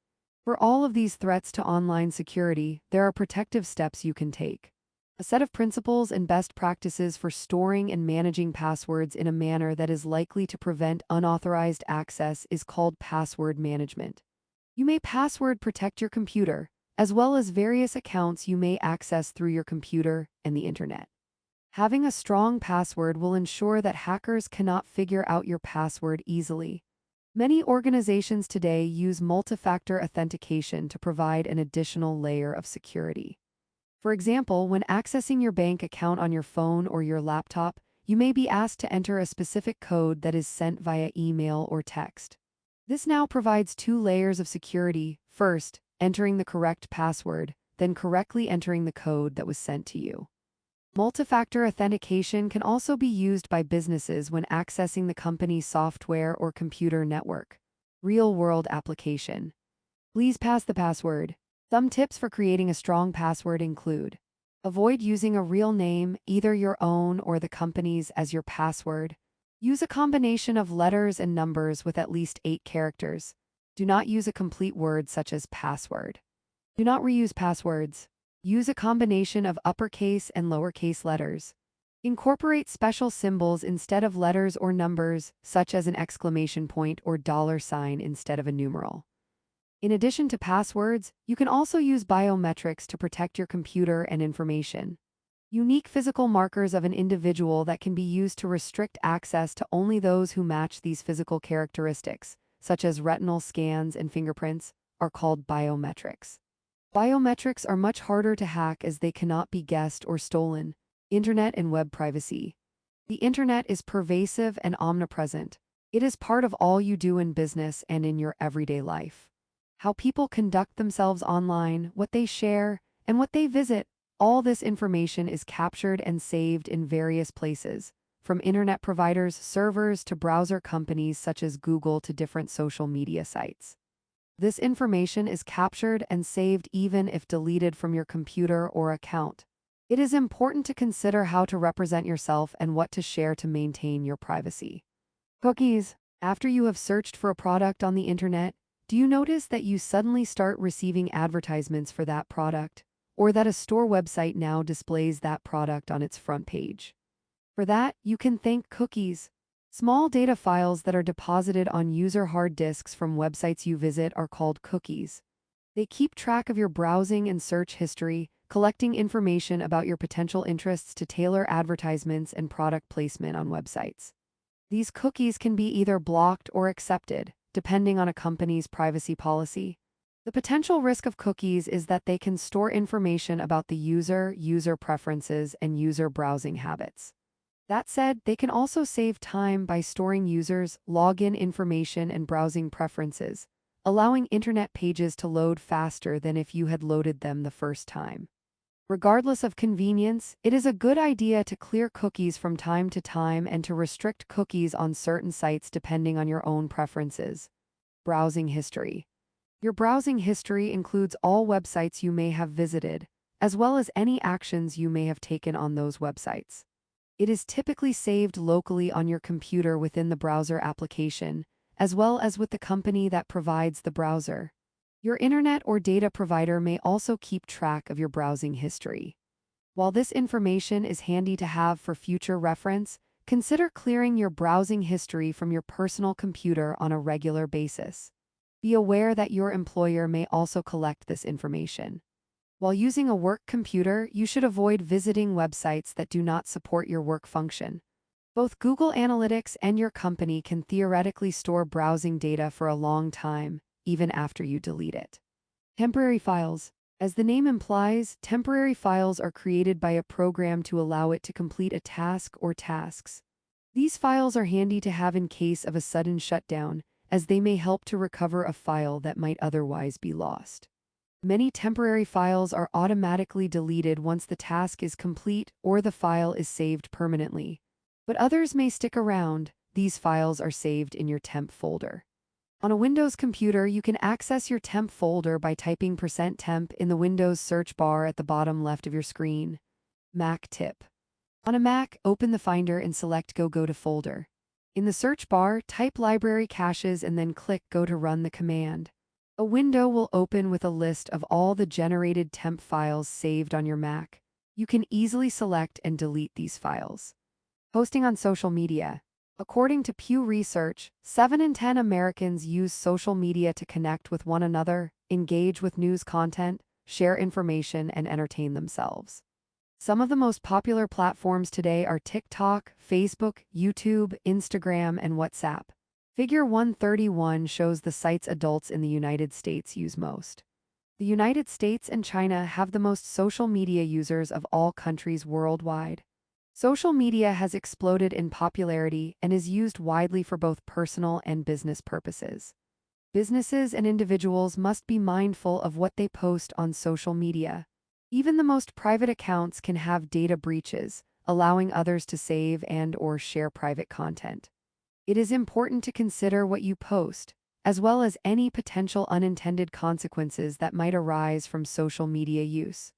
[SPEAKER 1] For all of these threats to online security, there are protective steps you can take. A set of principles and best practices for storing and managing passwords in a manner that is likely to prevent unauthorized access is called password management. You may password protect your computer, as well as various accounts you may access through your computer and the internet. Having a strong password will ensure that hackers cannot figure out your password easily. Many organizations today use multi-factor authentication to provide an additional layer of security. For example, when accessing your bank account on your phone or your laptop, you may be asked to enter a specific code that is sent via email or text. This now provides two layers of security. First, entering the correct password, then correctly entering the code that was sent to you. Multi-factor authentication can also be used by businesses when accessing the company's software or computer network. Real-world application. Please pass the password. Some tips for creating a strong password include: avoid using a real name, either your own or the company's, as your password. Use a combination of letters and numbers with at least 8 characters. Do not use a complete word such as password. Do not reuse passwords. Use a combination of uppercase and lowercase letters. Incorporate special symbols instead of letters or numbers, such as an exclamation point or $sign instead of a numeral. In addition to passwords, you can also use biometrics to protect your computer and information. Unique physical markers of an individual that can be used to restrict access to only those who match these physical characteristics, such as retinal scans and fingerprints, are called biometrics. Biometrics are much harder to hack as they cannot be guessed or stolen. Internet and web privacy. The internet is pervasive and omnipresent. It is part of all you do in business and in your everyday life. How people conduct themselves online, what they share, and what they visit. All this information is captured and saved in various places, from internet providers' servers to browser companies such as Google to different social media sites. This information is captured and saved even if deleted from your computer or account. It is important to consider how to represent yourself and what to share to maintain your privacy. Cookies. After you have searched for a product on the internet, do you notice that you suddenly start receiving advertisements for that product, or that a store website now displays that product on its front page? For that, you can thank cookies. Small data files that are deposited on user hard disks from websites you visit are called cookies. They keep track of your browsing and search history, collecting information about your potential interests to tailor advertisements and product placement on websites. These cookies can be either blocked or accepted, depending on a company's privacy policy. The potential risk of cookies is that they can store information about the user, user preferences, and user browsing habits. That said, they can also save time by storing users' login information and browsing preferences, allowing internet pages to load faster than if you had loaded them the first time. Regardless of convenience, it is a good idea to clear cookies from time to time and to restrict cookies on certain sites depending on your own preferences. Browsing history. Your browsing history includes all websites you may have visited, as well as any actions you may have taken on those websites. It is typically saved locally on your computer within the browser application, as well as with the company that provides the browser. Your internet or data provider may also keep track of your browsing history. While this information is handy to have for future reference, consider clearing your browsing history from your personal computer on a regular basis. Be aware that your employer may also collect this information. While using a work computer, you should avoid visiting websites that do not support your work function. Both Google Analytics and your company can theoretically store browsing data for a long time, even after you delete it. Temporary files. As the name implies, temporary files are created by a program to allow it to complete a task or tasks. These files are handy to have in case of a sudden shutdown, as they may help to recover a file that might otherwise be lost. Many temporary files are automatically deleted once the task is complete or the file is saved permanently. But others may stick around. These files are saved in your temp folder. On a Windows computer, you can access your temp folder by typing %temp in the Windows search bar at the bottom left of your screen. Mac tip. On a Mac, open the Finder and select Go to Folder. In the search bar, type library caches and then click Go to run the command. A window will open with a list of all the generated temp files saved on your Mac. You can easily select and delete these files. Posting on social media. According to Pew Research, 7 in 10 Americans use social media to connect with one another, engage with news content, share information, and entertain themselves. Some of the most popular platforms today are TikTok, Facebook, YouTube, Instagram, and WhatsApp. Figure 131 shows the sites adults in the United States use most. The United States and China have the most social media users of all countries worldwide. Social media has exploded in popularity and is used widely for both personal and business purposes. Businesses and individuals must be mindful of what they post on social media. Even the most private accounts can have data breaches, allowing others to save and/or share private content. It is important to consider what you post, as well as any potential unintended consequences that might arise from social media use.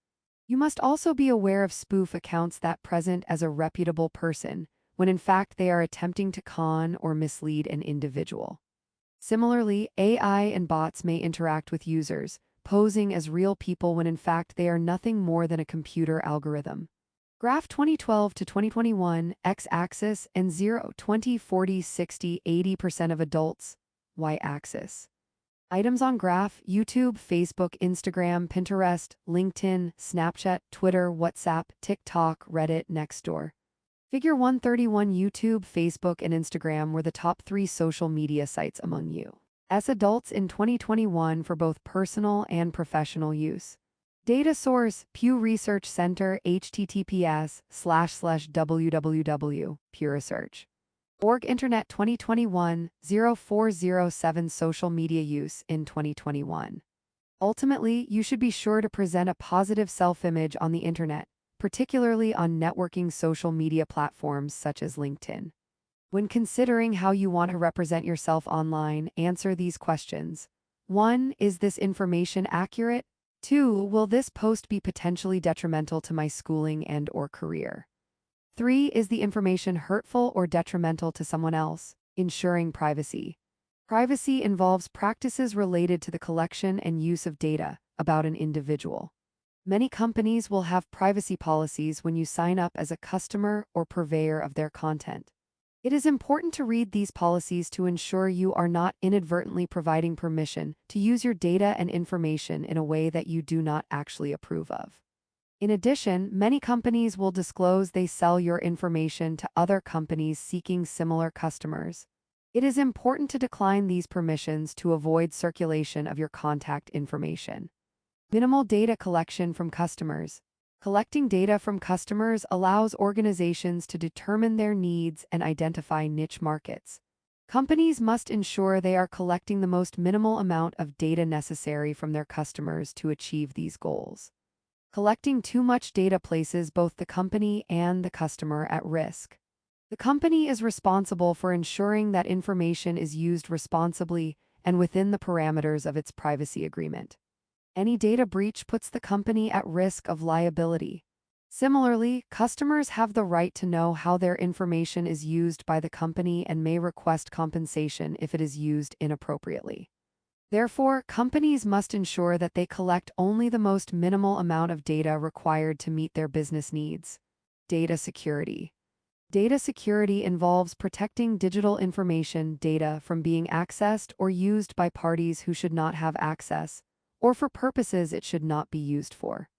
[SPEAKER 1] You must also be aware of spoof accounts that present as a reputable person, when in fact they are attempting to con or mislead an individual. Similarly, AI and bots may interact with users, posing as real people when in fact they are nothing more than a computer algorithm. Graph 2012 to 2021, x-axis, and 0, 20, 40, 60, 80% of adults, y-axis. Items on graph: YouTube, Facebook, Instagram, Pinterest, LinkedIn, Snapchat, Twitter, WhatsApp, TikTok, Reddit, Nextdoor. Figure 131. YouTube, Facebook, and Instagram were the top 3 social media sites among U.S. adults in 2021 for both personal and professional use. Data source: Pew Research Center, https://www. Pew Research. Org Internet 2021, 0407 Social media use in 2021. Ultimately, you should be sure to present a positive self-image on the internet, particularly on networking social media platforms such as LinkedIn. When considering how you want to represent yourself online, answer these questions. 1. Is this information accurate? 2. Will this post be potentially detrimental to my schooling and/or career? 3. Is the information hurtful or detrimental to someone else? Ensuring privacy. Privacy involves practices related to the collection and use of data about an individual. Many companies will have privacy policies when you sign up as a customer or purveyor of their content. It is important to read these policies to ensure you are not inadvertently providing permission to use your data and information in a way that you do not actually approve of. In addition, many companies will disclose they sell your information to other companies seeking similar customers. It is important to decline these permissions to avoid circulation of your contact information. Minimal data collection from customers. Collecting data from customers allows organizations to determine their needs and identify niche markets. Companies must ensure they are collecting the most minimal amount of data necessary from their customers to achieve these goals. Collecting too much data places both the company and the customer at risk. The company is responsible for ensuring that information is used responsibly and within the parameters of its privacy agreement. Any data breach puts the company at risk of liability. Similarly, customers have the right to know how their information is used by the company and may request compensation if it is used inappropriately. Therefore, companies must ensure that they collect only the most minimal amount of data required to meet their business needs. Data security. Data security involves protecting digital information data from being accessed or used by parties who should not have access, or for purposes it should not be used for.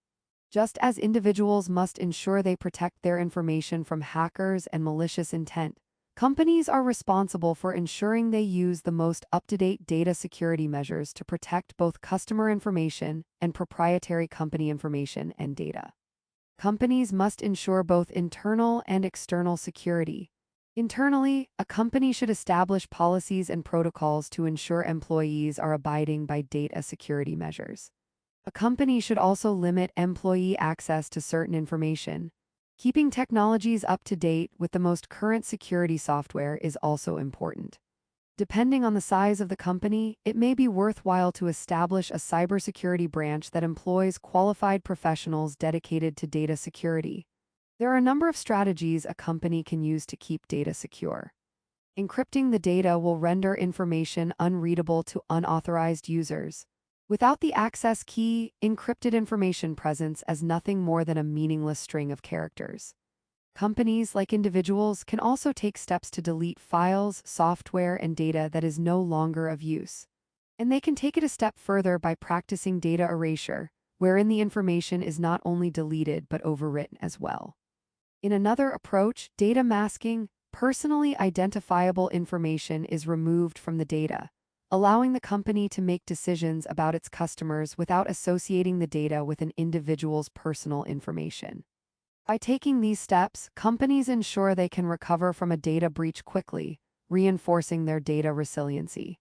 [SPEAKER 1] Just as individuals must ensure they protect their information from hackers and malicious intent, companies are responsible for ensuring they use the most up-to-date data security measures to protect both customer information and proprietary company information and data. Companies must ensure both internal and external security. Internally, a company should establish policies and protocols to ensure employees are abiding by data security measures. A company should also limit employee access to certain information. Keeping technologies up to date with the most current security software is also important. Depending on the size of the company, it may be worthwhile to establish a cybersecurity branch that employs qualified professionals dedicated to data security. There are a number of strategies a company can use to keep data secure. Encrypting the data will render information unreadable to unauthorized users. Without the access key, encrypted information presents as nothing more than a meaningless string of characters. Companies, like individuals, can also take steps to delete files, software, and data that is no longer of use. And they can take it a step further by practicing data erasure, wherein the information is not only deleted but overwritten as well. In another approach, data masking, personally identifiable information is removed from the data, allowing the company to make decisions about its customers without associating the data with an individual's personal information. By taking these steps, companies ensure they can recover from a data breach quickly, reinforcing their data resiliency.